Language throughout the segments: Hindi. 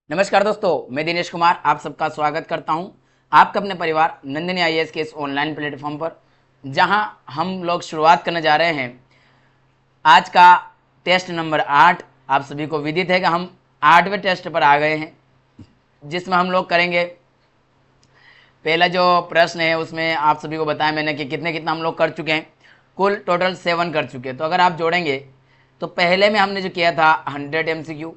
नमस्कार दोस्तों, मैं दिनेश कुमार आप सबका स्वागत करता हूं आपका अपने परिवार नंदिनी आईएएस के इस ऑनलाइन प्लेटफॉर्म पर, जहां हम लोग शुरुआत करने जा रहे हैं आज का टेस्ट नंबर 8। आप सभी को विदित है कि हम 8वें टेस्ट पर आ गए हैं, जिसमें हम लोग करेंगे पहला जो प्रश्न है उसमें आप सभी को बताया मैंने कि कितना हम लोग कर चुके हैं। कुल टोटल 7 कर चुके हैं। तो अगर आप जोड़ेंगे तो पहले में हमने जो किया था 100 MCQ,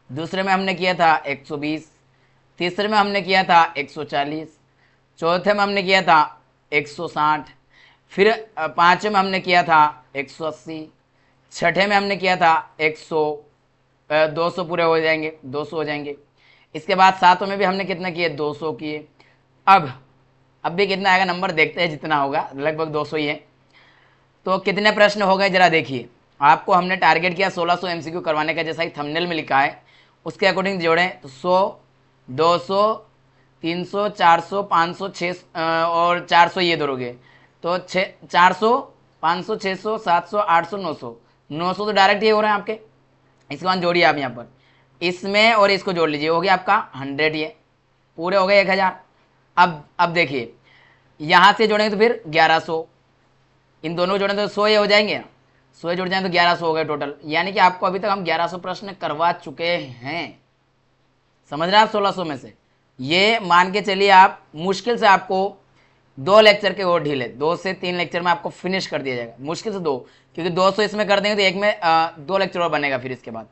दूसरे में हमने किया था 120, तीसरे में हमने किया था 140, चौथे में हमने किया था 160, फिर पाँचवें में हमने किया था 180, छठे में हमने किया था 200 पूरे हो जाएंगे, 200 हो जाएंगे। इसके बाद सातों में भी हमने कितना किए, 200 किए। अब भी कितना आएगा नंबर देखते हैं, जितना होगा लगभग 200 ही है। तो कितने प्रश्न हो गए जरा देखिए। आपको हमने टारगेट किया 1600 MCQ करवाने का, जैसा ही थंबनेल में लिखा है उसके अकॉर्डिंग जोड़ें तो 100, 200, 300, 400, 500, 600 और 400 ये दोगे तो 400, 500, 600, 700, 800, 900 900 तो डायरेक्ट ये हो रहे हैं आपके। इसके बाद जोड़िए आप यहाँ पर इसमें और इसको जोड़ लीजिए, हो गया आपका 100, ये पूरे हो गए 1000। अब देखिए यहाँ से जोड़ेंगे तो फिर 1100, इन दोनों को जोड़ें तो 100 ये हो जाएंगे, 100 जुड़ जाए तो 1100 हो गए टोटल। यानी कि आपको अभी तक हम 1100 प्रश्न करवा चुके हैं। समझ रहे हैं आप 1600 में से। ये मान के चलिए आप मुश्किल से आपको 2 लेक्चर के और ढीले, 2 से 3 लेक्चर में आपको फिनिश कर दिया जाएगा, मुश्किल से 2, क्योंकि 200 इसमें कर देंगे तो एक में 2 लेक्चर और बनेगा फिर इसके बाद,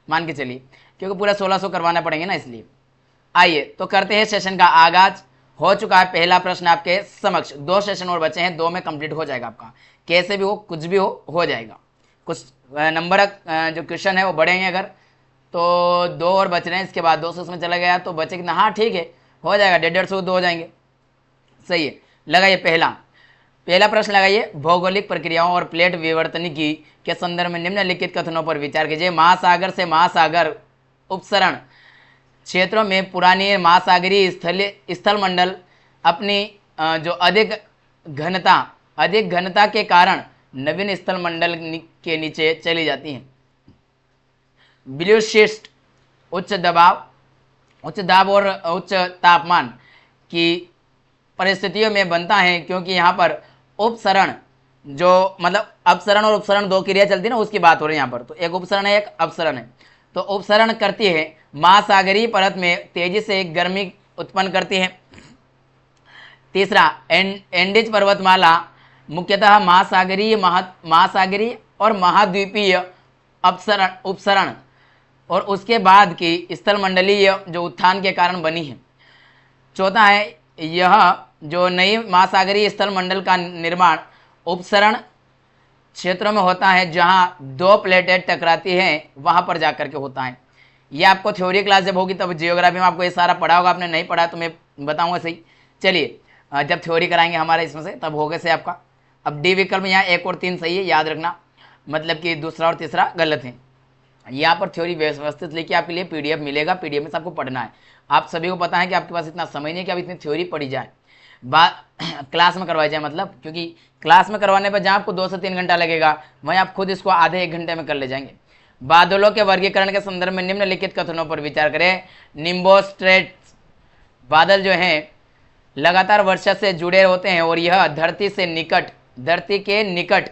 मान के चलिए, क्योंकि पूरा 1600 करवाना पड़ेंगे ना, इसलिए। आइए तो करते हैं सेशन का आगाज। हो चुका है पहला प्रश्न आपके समक्ष, 2 सेशन और बचे हैं, 2 में कंप्लीट हो जाएगा आपका। कैसे भी हो, कुछ भी हो जाएगा। कुछ नंबर जो क्वेश्चन है वो बढ़ेंगे अगर, तो 2 और बच रहे हैं, इसके बाद 200 उसमें चला गया तो बचे कितना, हाँ ठीक है, हो जाएगा, 150 2 हो जाएंगे। सही है। लगाइए पहला प्रश्न लगाइए। भौगोलिक प्रक्रियाओं और प्लेट विवर्तनिकी के संदर्भ में निम्नलिखित कथनों पर विचार कीजिए। महासागर से महासागर उपसरण क्षेत्रों में पुरानी महासागरीय स्थल मंडल अपनी जो अधिक घनता के कारण नवीन स्थल मंडल के नीचे चली जाती हैं। ब्लू शिस्ट उच्च दाब और उच्च तापमान की परिस्थितियों में बनता है, क्योंकि यहाँ पर उपसरण, जो मतलब अपसरण और उपसरण 2 क्रिया चलती है ना, उसकी बात हो रही है यहाँ पर। तो एक उपसरण है, एक अपसरण है। तो उपसरण करती है महासागरीय परत में तेजी से गर्मी उत्पन्न करती है। तीसरा, एंडीज पर्वतमाला मुख्यतः महासागरीय और महाद्वीपीय उपसरण और उसके बाद की स्थलमंडलीय जो उत्थान के कारण बनी है। चौथा है, यह जो नई महासागरीय स्थलमंडल का निर्माण उपसरण क्षेत्रों में होता है, जहां 2 प्लेटें टकराती हैं, वहां पर जाकर के होता है। ये आपको थ्योरी क्लास जब होगी तब जियोग्राफी में आपको ये सारा पढ़ा होगा, आपने नहीं पढ़ा तो मैं बताऊंगा सही। चलिए जब थ्योरी कराएंगे हमारे इसमें से तब होगा से आपका। अब डी विकल्प में यहाँ 1 और 3 सही है, याद रखना, मतलब कि दूसरा और तीसरा गलत है। यहाँ पर थ्योरी व्यवस्थित लेके आपके लिए PDF मिलेगा, PDF में सबको पढ़ना है। आप सभी को पता है कि आपके पास इतना समय नहीं कि आप इतनी थ्योरी पढ़ी जाए, क्लास में करवाई जाए, मतलब क्योंकि क्लास में करवाने पर जहाँ आपको 2 से 3 घंटा लगेगा, वहीं आप खुद इसको आधे 1 घंटे में कर ले जाएंगे। बादलों के वर्गीकरण के संदर्भ में निम्नलिखित कथनों पर विचार करें। निम्बोस्ट्रेट्स बादल जो हैं लगातार वर्षा से जुड़े होते हैं और यह धरती के निकट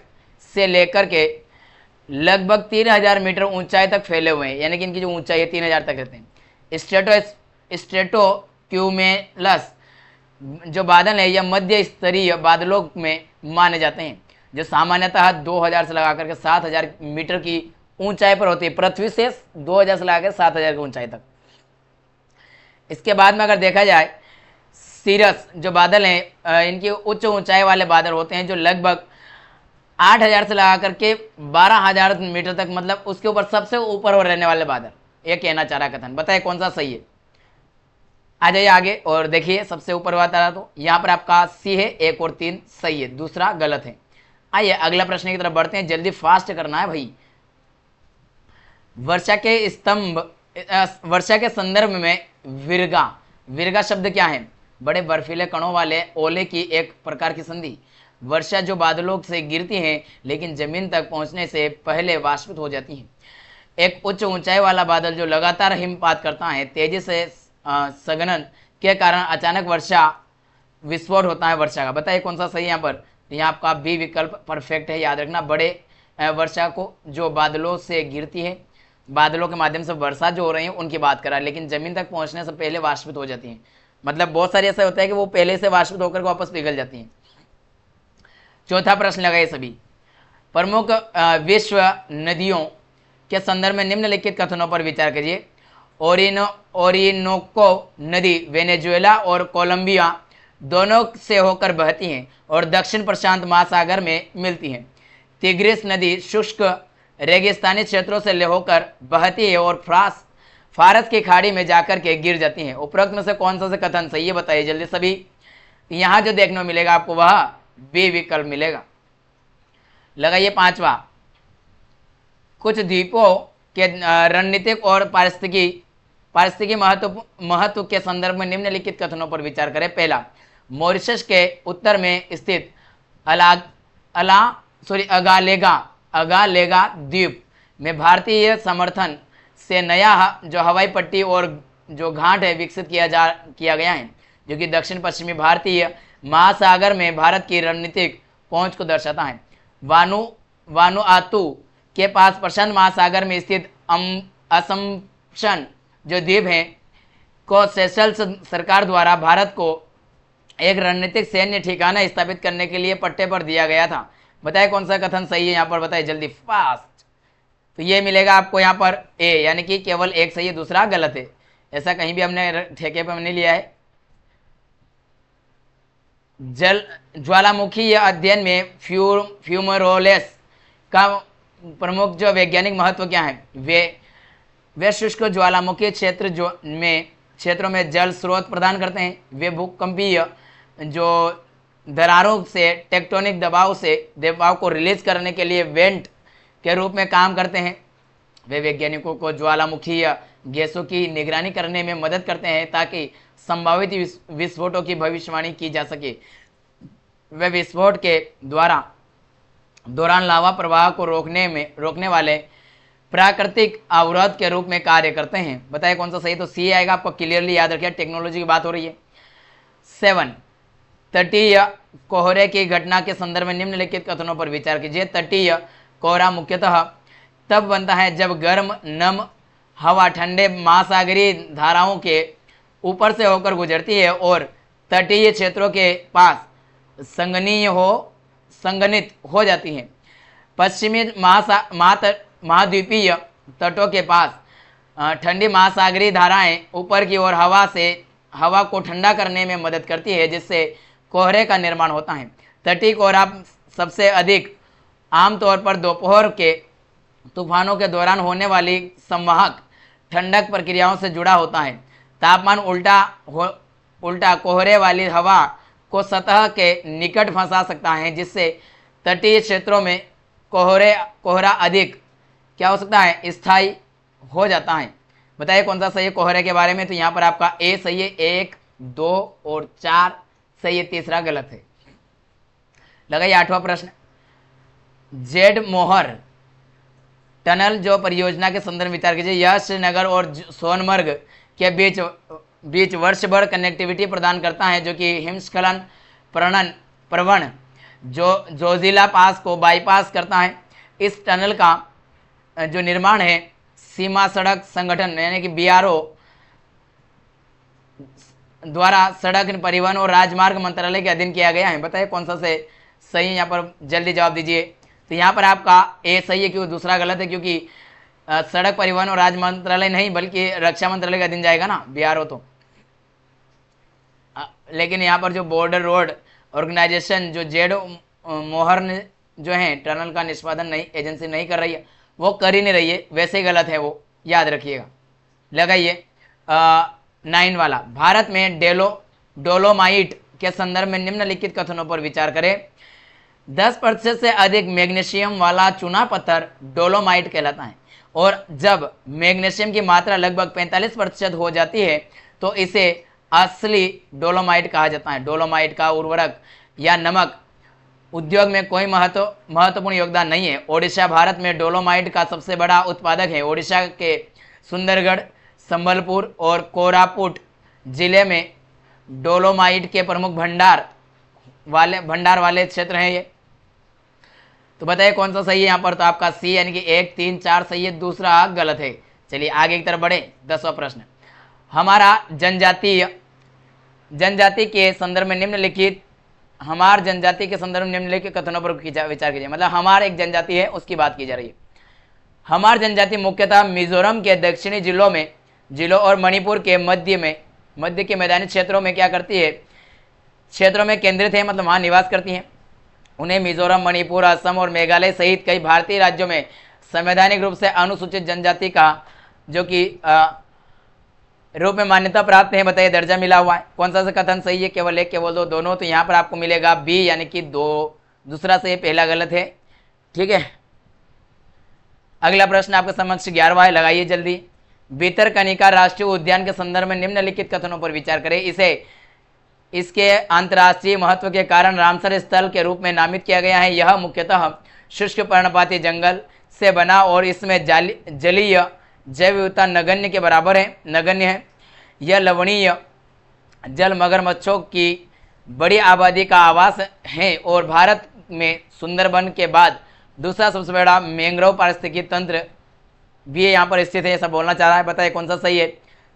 से लेकर के लगभग 3000 मीटर ऊंचाई तक फैले हुए हैं, यानी कि इनकी जो ऊंचाई है 3000 तक रहते हैं। स्ट्रेटोक्यूमुलस जो बादल है, यह मध्य स्तरीय बादलों में माने जाते हैं, जो सामान्यतः 2000 से लगाकर के 7000 मीटर की ऊंचाई पर होती है, पृथ्वी से 2000 से लगाकर 7000 की ऊंचाई तक। इसके बाद में अगर देखा जाए, सीरस जो बादल हैं, इनकी उच्च ऊंचाई वाले बादल होते हैं, जो लगभग 8000 से लगा करके 12000 मीटर तक, मतलब उसके ऊपर सबसे ऊपर हो रहने वाले बादल। ये कहना चाह रहा कथन, बताइए कौन सा सही है। आ जाइए आगे और देखिए, सबसे ऊपर हुआ था तो यहाँ पर आपका सी है, 1 और 3 सही है, दूसरा गलत है। आइए अगला प्रश्न की तरफ बढ़ते हैं, जल्दी फास्ट करना है भाई। वर्षा के संदर्भ में विरगा शब्द क्या है? बड़े बर्फीले कणों वाले ओले की एक प्रकार की संधि। वर्षा जो बादलों से गिरती है लेकिन जमीन तक पहुंचने से पहले वाष्पित हो जाती है। एक उच्च ऊंचाई वाला बादल जो लगातार हिमपात करता है, तेजी से संघनन के कारण अचानक वर्षा विस्फोट होता है वर्षा का। बताइए कौन सा सही है यहाँ पर। यहाँ आपका बी विकल्प परफेक्ट है। याद रखना, बड़े वर्षा को जो बादलों से गिरती है, बादलों के माध्यम से वर्षा जो हो रही है उनकी बात करा, लेकिन जमीन तक पहुंचने से पहले वाष्पित हो जाती है। मतलब बहुत सारी ऐसा होता है कि वो पहले से वाष्पित होकर वापस पिघल जाती हैं। चौथा प्रश्न लगाइए सभी। प्रमुख विश्व नदियों के संदर्भ में निम्नलिखित कथनों पर विचार करिए। ओरिनोको नदी वेनेजुएला और कोलंबिया दोनों से होकर बहती हैं और दक्षिण प्रशांत महासागर में मिलती हैं। तिग्रिस नदी शुष्क रेगिस्तानी क्षेत्रों से होकर बहती है और फारस की खाड़ी में जाकर के गिर जाती हैं। उपरोक्त में से कौन सा से कथन सही है बताइए जल्दी सभी। यहाँ जो देखने को मिलेगा आपको वह बी विकल्प मिलेगा। लगाइए पांचवा। कुछ द्वीपों के रणनीतिक और पारिस्थितिकी महत्व के संदर्भ में निम्नलिखित कथनों पर विचार करें। पहला, मॉरिशस के उत्तर में स्थित अगालेगा द्वीप में भारतीय समर्थन से नया जो हवाई पट्टी और जो घाट है विकसित किया गया है, जो कि दक्षिण पश्चिमी भारतीय महासागर में भारत की रणनीतिक पहुंच को दर्शाता है। वानुआतु के पास प्रशांत महासागर में स्थित असम्पशन जो द्वीप है को सेशल्स सरकार द्वारा भारत को एक रणनीतिक सैन्य ठिकाना स्थापित करने के लिए पट्टे पर दिया गया था। बताइए कौन सा कथन सही है यहाँ पर, बताइए जल्दी फास्ट। तो ये मिलेगा आपको यहाँ पर ए, यानी कि केवल एक सही है, दूसरा गलत है। ऐसा कहीं भी हमने ठेके पर नहीं लिया है। ज्वालामुखी अध्ययन में फ्यूमरोलेस का प्रमुख जो वैज्ञानिक महत्व क्या है। वे शुष्क ज्वालामुखी क्षेत्रों में जल स्रोत प्रदान करते हैं। वे भूकंपीय जो दरारों से टेक्टोनिक दबाव को रिलीज करने के लिए वेंट के रूप में काम करते हैं। वे वैज्ञानिकों को ज्वालामुखीय गैसों की निगरानी करने में मदद करते हैं ताकि संभावित विस्फोटों की भविष्यवाणी की जा सके। वे विस्फोट के दौरान लावा प्रवाह को रोकने वाले प्राकृतिक अवरोध के रूप में कार्य करते हैं। बताइए कौन सा सही। तो सी आएगा। आपको क्लियरली याद रखिए, टेक्नोलॉजी की बात हो रही है। 7, तटीय कोहरे की घटना के संदर्भ में निम्नलिखित कथनों पर विचार कीजिए। तटीय कोहरा मुख्यतः तब बनता है जब गर्म नम हवा ठंडे महासागरीय धाराओं के ऊपर से होकर गुजरती है और तटीय क्षेत्रों के पास संघनित हो जाती है। पश्चिमी महाद्वीपीय तटों के पास ठंडी महासागरीय धाराएं ऊपर की ओर हवा को ठंडा करने में मदद करती है, जिससे कोहरे का निर्माण होता है। तटीय कोहरा सबसे अधिक आमतौर पर दोपहर के तूफानों के दौरान होने वाली संवाहक ठंडक प्रक्रियाओं से जुड़ा होता है। तापमान उल्टा कोहरे वाली हवा को सतह के निकट फंसा सकता है, जिससे तटीय क्षेत्रों में कोहरा अधिक क्या हो सकता है, स्थायी हो जाता है। बताइए कौन सा सही है कोहरे के बारे में। तो यहाँ पर आपका ए सही है, 1, 2 और 4 सही है, तीसरा गलत है। लगाइए 8वां प्रश्न। जेड मोहर टनल जो परियोजना के संदर्भ में विचार कीजिए। यह श्रीनगर और सोनमर्ग के बीच वर्षभर कनेक्टिविटी प्रदान करता है, जो कि हिमस्खलन प्रवण जोजिला पास को बाईपास करता है। इस टनल का जो निर्माण है सीमा सड़क संगठन यानी कि BRO द्वारा सड़क परिवहन और राजमार्ग मंत्रालय के अधीन किया गया है। बताइए कौन सा से सही है, यहाँ पर जल्दी जवाब दीजिए। तो यहाँ पर आपका ए सही है, क्योंकि दूसरा गलत है, क्योंकि सड़क परिवहन और राज मंत्रालय नहीं बल्कि रक्षा मंत्रालय के अधीन जाएगा ना BRO तो। लेकिन यहाँ पर जो बॉर्डर रोड ऑर्गेनाइजेशन जो जेड मोहर जो है टनल का निष्पादन एजेंसी नहीं कर रही है, वो कर ही नहीं रही है, वैसे ही गलत है वो, याद रखिएगा। लगाइए 9 वाला। भारत में डोलोमाइट के संदर्भ में निम्नलिखित कथनों पर विचार करें। 10% से अधिक मैग्नीशियम वाला चूना पत्थर डोलोमाइट कहलाता है, और जब मैग्नीशियम की मात्रा लगभग 45% हो जाती है तो इसे असली डोलोमाइट कहा जाता है। डोलोमाइट का उर्वरक या नमक उद्योग में कोई महत्वपूर्ण योगदान नहीं है। ओडिशा भारत में डोलोमाइट का सबसे बड़ा उत्पादक है। ओडिशा के सुंदरगढ़, संबलपुर और कोरापुट जिले में डोलोमाइट के प्रमुख भंडार वाले क्षेत्र हैं ये। तो बताइए कौन सा सही है यहाँ पर? तो आपका सी यानी कि 1, 3, 4 सही है, दूसरा गलत है। चलिए आगे की तरफ बढ़े। 10वां प्रश्न, हमारा जनजाति के संदर्भ में निम्नलिखित कथनों पर विचार कीजिए। मतलब हमार एक जनजाति है, उसकी बात की जा रही है। हमार जनजाति मुख्यतः मिजोरम के दक्षिणी जिलों और मणिपुर के मध्य के मैदानी क्षेत्रों में क्या करती है? क्षेत्रों में केंद्रित है, मतलब वहाँ निवास करती हैं। उन्हें मिजोरम, मणिपुर, असम और मेघालय सहित कई भारतीय राज्यों में संवैधानिक रूप से अनुसूचित जनजाति का जो कि रूप में मान्यता प्राप्त है, बताइए दर्जा मिला हुआ है। कौन सा कथन सही है? केवल एक, केवल दो, दोनों। तो यहाँ पर आपको मिलेगा बी यानी कि 2, दूसरा सही, पहला गलत है। ठीक है, अगला प्रश्न आपके समक्ष 11वां है, लगाइए जल्दी। भितरकनिका राष्ट्रीय उद्यान के संदर्भ में निम्नलिखित कथनों पर विचार करें। इसके अंतर्राष्ट्रीय महत्व के कारण रामसर स्थल के रूप में नामित किया गया है। यह मुख्यतः शुष्क पर्णपाती जंगल से बना और इसमें जलीय जैव विविधता नगण्य है। यह लवणीय जल मगरमच्छों की बड़ी आबादी का आवास है और भारत में सुंदरबन के बाद दूसरा सबसे बड़ा मैंग्रोव पारिस्थितिकी तंत्र भी यहाँ पर स्थित है, ऐसा बोलना चाह रहा है। बताइए कौन सा सही है?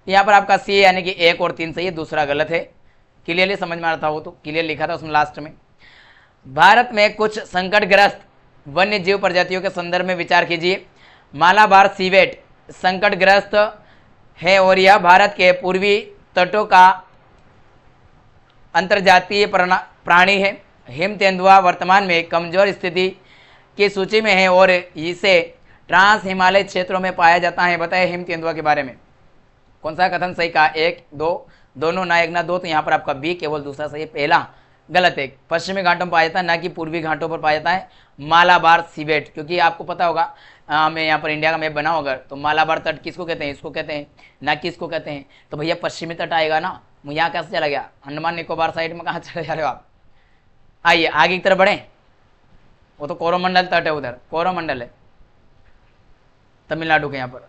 यहाँ पर आपका सी यानी कि 1 और 3 सही है, दूसरा गलत है। क्लियरली समझ में आ रहा था, वो तो क्लियर लिखा था उसमें लास्ट में। भारत में कुछ संकटग्रस्त वन्य जीव प्रजातियों के संदर्भ में विचार कीजिए। मालाबार सीवेट संकटग्रस्त है और यह भारत के पूर्वी तटों का अंतर्जातीय प्राणी है। हिम तेंदुआ वर्तमान में कमजोर स्थिति की सूची में है और इसे ट्रांस हिमालय क्षेत्रों में पाया जाता है। बताइए हिम तेंदुआ के बारे में कौन सा कथन सही कहा? 1, 2, दोनों, ना 1 ना 2। तो यहाँ पर आपका बी, केवल दूसरा सही है, पहला गलत है। पश्चिमी घाटों में पाया जाता है, ना कि पूर्वी घाटों पर पाया जाता है मालाबार सीवेट। क्योंकि आपको पता होगा, मैं यहाँ पर इंडिया का मैप बना होगा, तो मालाबार तट किसको कहते हैं? इसको कहते हैं, ना कि इसको कहते हैं। तो भैया पश्चिमी तट आएगा ना, मैं यहाँ कैसे चला गया? अंडमान निकोबार साइड में कहाँ चले जा रहे हो आप? आइए आगे की तरफ बढ़े। वो तो कोरोमंडल तट है, उधर कोरोमंडल है तमिलनाडु के यहाँ पर।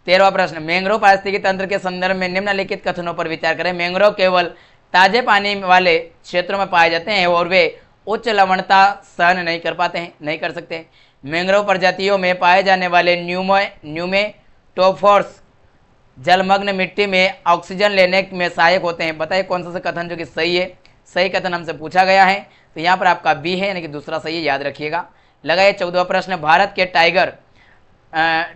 13वां प्रश्न, मैंग्रोव पारिस्थितिकी तंत्र के संदर्भ में निम्नलिखित कथनों पर विचार करें। मैंग्रोव केवल ताजे पानी वाले क्षेत्रों में पाए जाते हैं और वे उच्च लवणता सहन नहीं कर सकते। मैंग्रोव प्रजातियों में पाए जाने वाले न्यूमेटोफोर्स जलमग्न मिट्टी में ऑक्सीजन लेने में सहायक होते हैं। बताइए कौन सा कथन जो कि सही है? सही कथन हमसे पूछा गया है, तो यहाँ पर आपका बी है यानी कि दूसरा सही है, याद रखिएगा। लगाइए 14वां प्रश्न, भारत के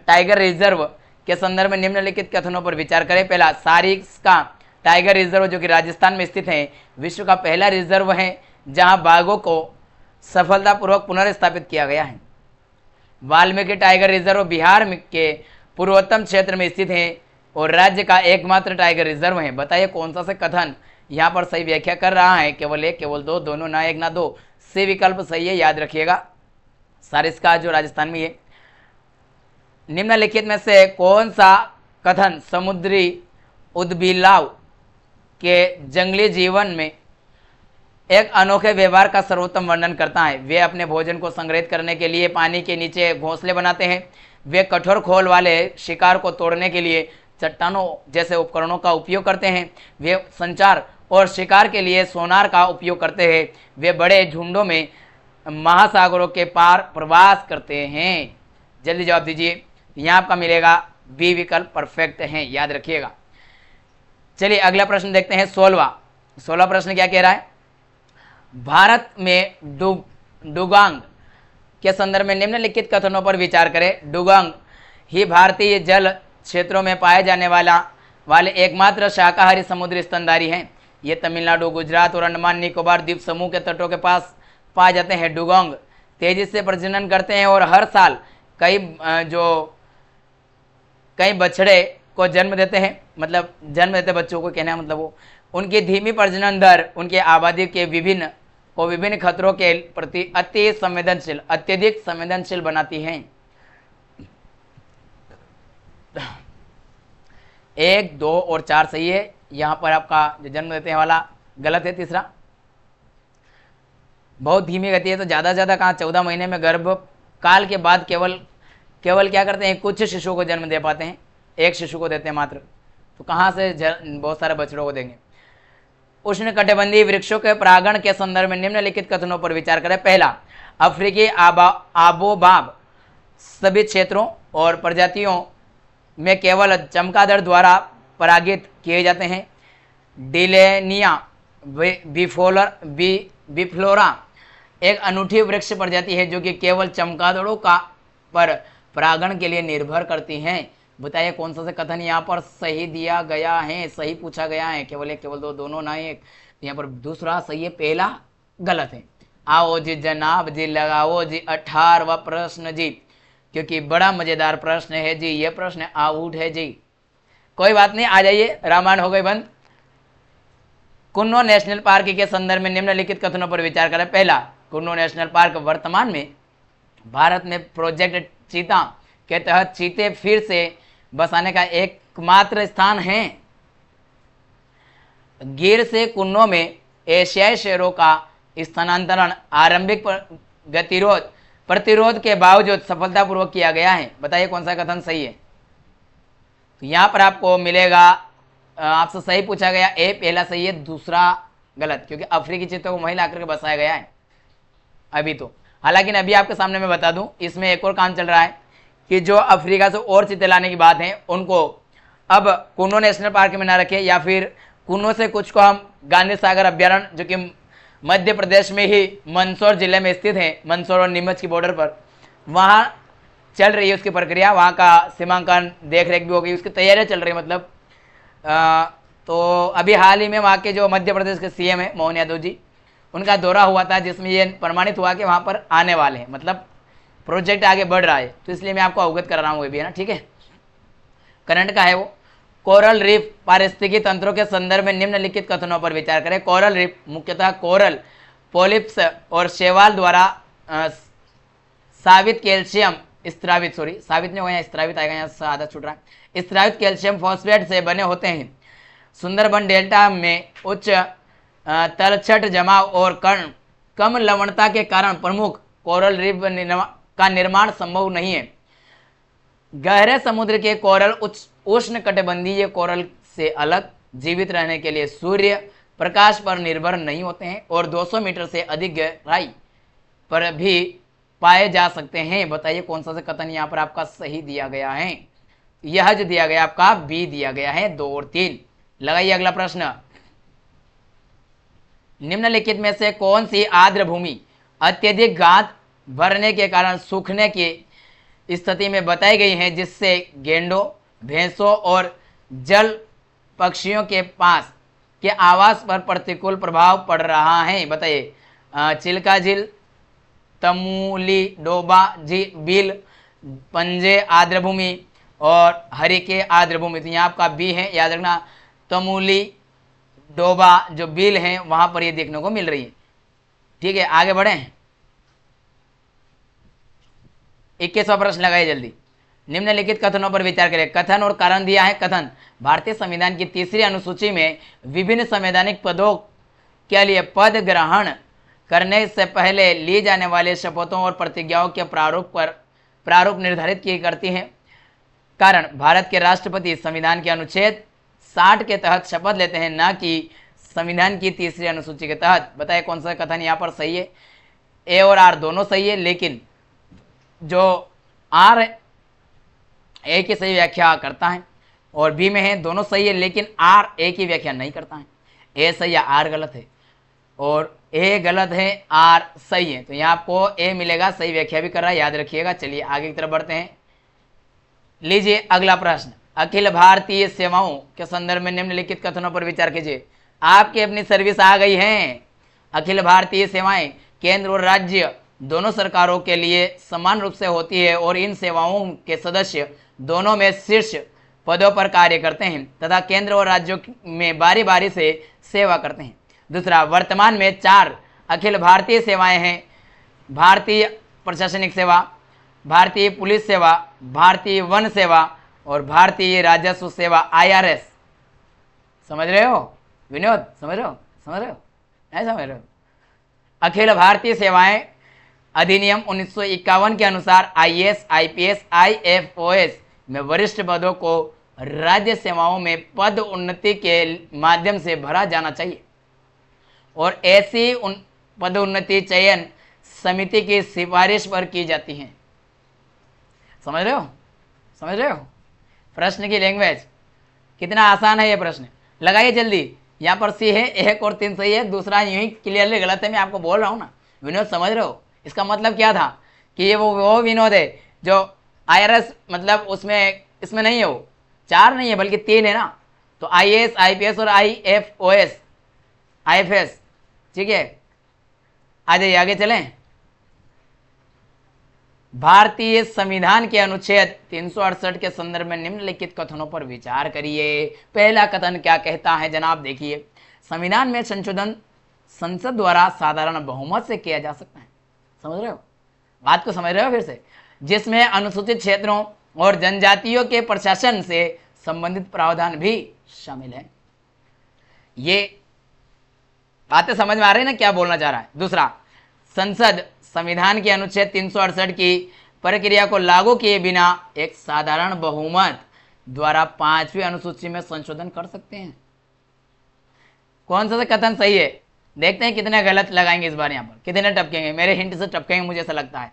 टाइगर रिजर्व के संदर्भ में निम्नलिखित कथनों पर विचार करें। पहला, सारिस्का टाइगर रिजर्व जो कि राजस्थान में स्थित है, विश्व का पहला रिजर्व है जहां बाघों को सफलतापूर्वक पुनर्स्थापित किया गया है। वाल्मीकि टाइगर रिजर्व बिहार के पूर्वोत्तर क्षेत्र में स्थित है और राज्य का एकमात्र टाइगर रिजर्व है। बताइए कौन सा से कथन यहाँ पर सही व्याख्या कर रहा है? केवल 1, केवल 2, दोनों, ना 1 ना 2। सी विकल्प सही है, याद रखिएगा। सारिस्का जो राजस्थान में है। निम्नलिखित में से कौन सा कथन समुद्री उद्भिलाव के जंगली जीवन में एक अनोखे व्यवहार का सर्वोत्तम वर्णन करता है? वे अपने भोजन को संग्रहित करने के लिए पानी के नीचे घोंसले बनाते हैं। वे कठोर खोल वाले शिकार को तोड़ने के लिए चट्टानों जैसे उपकरणों का उपयोग करते हैं। वे संचार और शिकार के लिए सोनार का उपयोग करते हैं। वे बड़े झुंडों में महासागरों के पार प्रवास करते हैं। जल्दी जवाब दीजिए। यहाँ आपका मिलेगा बी विकल्प परफेक्ट है, याद रखिएगा। चलिए अगला प्रश्न देखते हैं। 16वां प्रश्न क्या कह रहा है? भारत में डुगांग के संदर्भ में निम्नलिखित कथनों पर विचार करें। डुगांग ही भारतीय जल क्षेत्रों में पाए जाने वाले एकमात्र शाकाहारी समुद्री स्तनधारी हैं। ये तमिलनाडु, गुजरात और अंडमान निकोबार द्वीप समूह के तटों के पास पाए जाते हैं। डुगांग तेजी से प्रजनन करते हैं और हर साल कई बछड़े को जन्म देते हैं। मतलब जन्म देते बच्चों को कहना है, मतलब वो उनकी धीमी प्रजनन दर उनके आबादी के विभिन्न खतरों के प्रति अत्यधिक संवेदनशील बनाती हैं। 1, 2 और 4 सही है। यहाँ पर आपका जो जन्म देते हैं वाला गलत है, तीसरा। बहुत धीमी गति है, तो ज़्यादा से ज़्यादा कहाँ 14 महीने में गर्भ काल के बाद केवल क्या करते हैं, कुछ शिशुओं को जन्म दे पाते हैं, एक शिशु को देते हैं मात्र, तो कहाँ से बहुत सारे बछड़ों को देंगे। उष्णकटिबंधीय वृक्षों के परागण के संदर्भ में निम्नलिखित कथनों पर विचार करें। पहला, अफ्रीकी आबोबाब सभी क्षेत्रों और प्रजातियों में केवल चमगादड़ द्वारा परागित किए जाते हैं। डिलेनिया बिफ्लोरा एक अनूठी वृक्ष प्रजाति है जो कि केवल चमगादड़ों का पर परागण के लिए निर्भर करती हैं। बताइए कौन सा से कथन यहाँ पर सही दिया गया है, सही पूछा गया है। केवल एक, केवल दो, दोनों ना एक। यहाँ पर दूसरा सही है, पहला गलत है। आओ जी जनाब जी, लगाओ जी 18वां प्रश्न जी, क्योंकि बड़ा मजेदार प्रश्न है जी। ये प्रश्न आउट है जी, कोई बात नहीं, आ जाइए। रामायण हो गई बंद। कुन्नो नेशनल पार्क के संदर्भ में निम्नलिखित कथनों पर विचार करें। पहला, कुन्नो नेशनल पार्क वर्तमान में भारत में प्रोजेक्ट चीता के तहत चीते फिर से बसाने का एकमात्र स्थान है। गिर से कुन्नो में एशियाई शेरों का स्थानांतरण आरंभिक प्रतिरोध के बावजूद सफलतापूर्वक किया गया है। बताइए कौन सा कथन सही है। तो यहाँ पर आपको मिलेगा, आपसे सही पूछा गया ए पहला सही है, दूसरा गलत, क्योंकि अफ्रीकी चीतों को वहीं लाकर के बसाया गया है अभी तो। हालांकि अभी आपके सामने मैं बता दूं, इसमें एक और काम चल रहा है कि जो अफ्रीका से और चीते लाने की बात है, उनको अब कुन्नो नेशनल पार्क में ना रखें, या फिर कुन्नो से कुछ को हम गांधी सागर अभ्यारण्य, जो कि मध्य प्रदेश में ही मंदसौर जिले में स्थित है, मंदसौर और नीमच की बॉर्डर पर, वहाँ चल रही है उसकी प्रक्रिया। वहाँ का सीमांकन देख रेख भी हो गई, उसकी तैयारियाँ चल रही है। मतलब तो अभी हाल ही में वहाँ के जो मध्य प्रदेश के सीएम है मोहन यादव जी, उनका दौरा हुआ था, जिसमें ये प्रमाणित हुआ कि वहाँ पर आने वाले हैं, मतलब प्रोजेक्ट आगे बढ़ रहा है। तो इसलिए मैं आपको अवगत कर रहा हूँ, भी है ना, ठीक है। करंट का है वो। कोरल रीफ पारिस्थितिकी तंत्रों के संदर्भ में निम्नलिखित कथनों पर विचार करें। कोरल रीफ मुख्यतः कोरल पॉलिप्स और शैवाल द्वारा सावित कैल्शियम स्त्रावित, सॉरी सावित नहीं होगा, यहाँ स्त्रावित आएगा, यहाँ से आधा छूट रहा है, स्त्रावित कैल्शियम फॉस्फेट से बने होते हैं। सुंदरबन डेल्टा में उच्च तलछट जमाव और कम लवणता के कारण प्रमुख कोरल रीफ का निर्माण संभव नहीं है। गहरे समुद्र के कोरल उष्णकटिबंधीय कोरल से अलग जीवित रहने के लिए सूर्य प्रकाश पर निर्भर नहीं होते हैं और 200 मीटर से अधिक गहराई पर भी पाए जा सकते हैं। बताइए कौन सा कथन यहाँ पर आपका सही दिया गया है। यह जो दिया गया आपका बी दिया गया है, 2 और 3। लगाइए अगला प्रश्न। निम्नलिखित में से कौन सी आर्द्र भूमि अत्यधिक गाद भरने के कारण सूखने की स्थिति में बताई गई है, जिससे गेंडों, भैंसों और जल पक्षियों के पास के आवास पर प्रतिकूल प्रभाव पड़ रहा है। बताइए चिल्का झील, तमूली डोबा बिल, पंजे आर्द्र भूमि और हरिके आर्द्र भूमि। तो यहाँ आपका बी है, याद रखना। तमूली डोबा जो बिल है वहां पर ये देखने को मिल रही है, ठीक है। आगे बढ़े, 21वां प्रश्न लगाइए जल्दी। निम्नलिखित कथनों पर विचार करें। कथन और कारण दिया है। कथन, भारतीय संविधान की 3री अनुसूची में विभिन्न संवैधानिक पदों के लिए पद ग्रहण करने से पहले ली जाने वाले शपथों और प्रतिज्ञाओं के प्रारूप निर्धारित की करती है। कारण, भारत के राष्ट्रपति संविधान के अनुच्छेद 60 के तहत शपथ लेते हैं, न कि संविधान की 3री अनुसूची के तहत। बताइए कौन सा कथन यहाँ पर सही है। ए और आर दोनों सही है, लेकिन जो आर ए की सही व्याख्या करता है और बी में है, दोनों सही है, लेकिन आर ए की व्याख्या नहीं करता है। ए सही है, आर गलत है, और ए गलत है, आर सही है। तो यहाँ आपको ए मिलेगा, सही व्याख्या भी कर रहा है, याद रखिएगा। चलिए आगे की तरफ बढ़ते हैं। लीजिए अगला प्रश्न। अखिल भारतीय सेवाओं के संदर्भ में निम्नलिखित कथनों पर विचार कीजिए। आपकी अपनी सर्विस आ गई है। अखिल भारतीय सेवाएं केंद्र और राज्य दोनों सरकारों के लिए समान रूप से होती है और इन सेवाओं के सदस्य दोनों में शीर्ष पदों पर कार्य करते हैं तथा केंद्र और राज्यों में बारी बारी से सेवा करते हैं। दूसरा, वर्तमान में 4 अखिल भारतीय सेवाएं हैं। भारतीय प्रशासनिक सेवा, भारतीय पुलिस सेवा, भारतीय वन सेवा और भारतीय राजस्व सेवा IRS। समझ रहे हो विनोद? समझ रहे हो? नहीं समझ रहे हो? अखिल भारतीय सेवाएं अधिनियम 1951 के अनुसार आईएएस, आईपीएस, आईएफओएस में वरिष्ठ पदों को राज्य सेवाओं में पद उन्नति के माध्यम से भरा जाना चाहिए और ऐसी पदोन्नति चयन समिति की सिफारिश पर की जाती है। समझ रहे हो? समझ रहे हो प्रश्न की लैंग्वेज? कितना आसान है ये प्रश्न, लगाइए जल्दी। यहाँ पर सी है, 1 और 3 सही है, दूसरा यूं ही क्लियरली गलत है। मैं आपको बोल रहा हूँ ना विनोद, समझ रहे हो? इसका मतलब क्या था कि ये वो विनोद है जो आईआरएस मतलब उसमें इसमें नहीं है, वो 4 नहीं है बल्कि 3 है ना। तो आईएएस, आईपीएस और आईएफओएस, आईएफएस, ठीक है। आ जाइए आगे चलें। भारतीय संविधान के अनुच्छेद 368 के संदर्भ में निम्नलिखित कथनों पर विचार करिए। पहला कथन क्या कहता है जनाब, देखिए, संविधान में संशोधन संसद द्वारा साधारण बहुमत से किया जा सकता है। समझ रहे हो बात को? समझ रहे हो फिर से? जिसमें अनुसूचित क्षेत्रों और जनजातियों के प्रशासन से संबंधित प्रावधान भी शामिल है। ये बातें समझ में आ रही है ना क्या बोलना चाह रहा है? दूसरा, संसद संविधान के अनुच्छेद 368 की प्रक्रिया को लागू किए बिना एक साधारण बहुमत द्वारा 5वीं अनुसूची में संशोधन कर सकते हैं। कौन सा कथन सही है? देखते हैं कितने गलत लगाएंगे इस बार, यहाँ पर कितने टपकेंगे। मेरे हिंट से टपकेंगे मुझे ऐसा लगता है।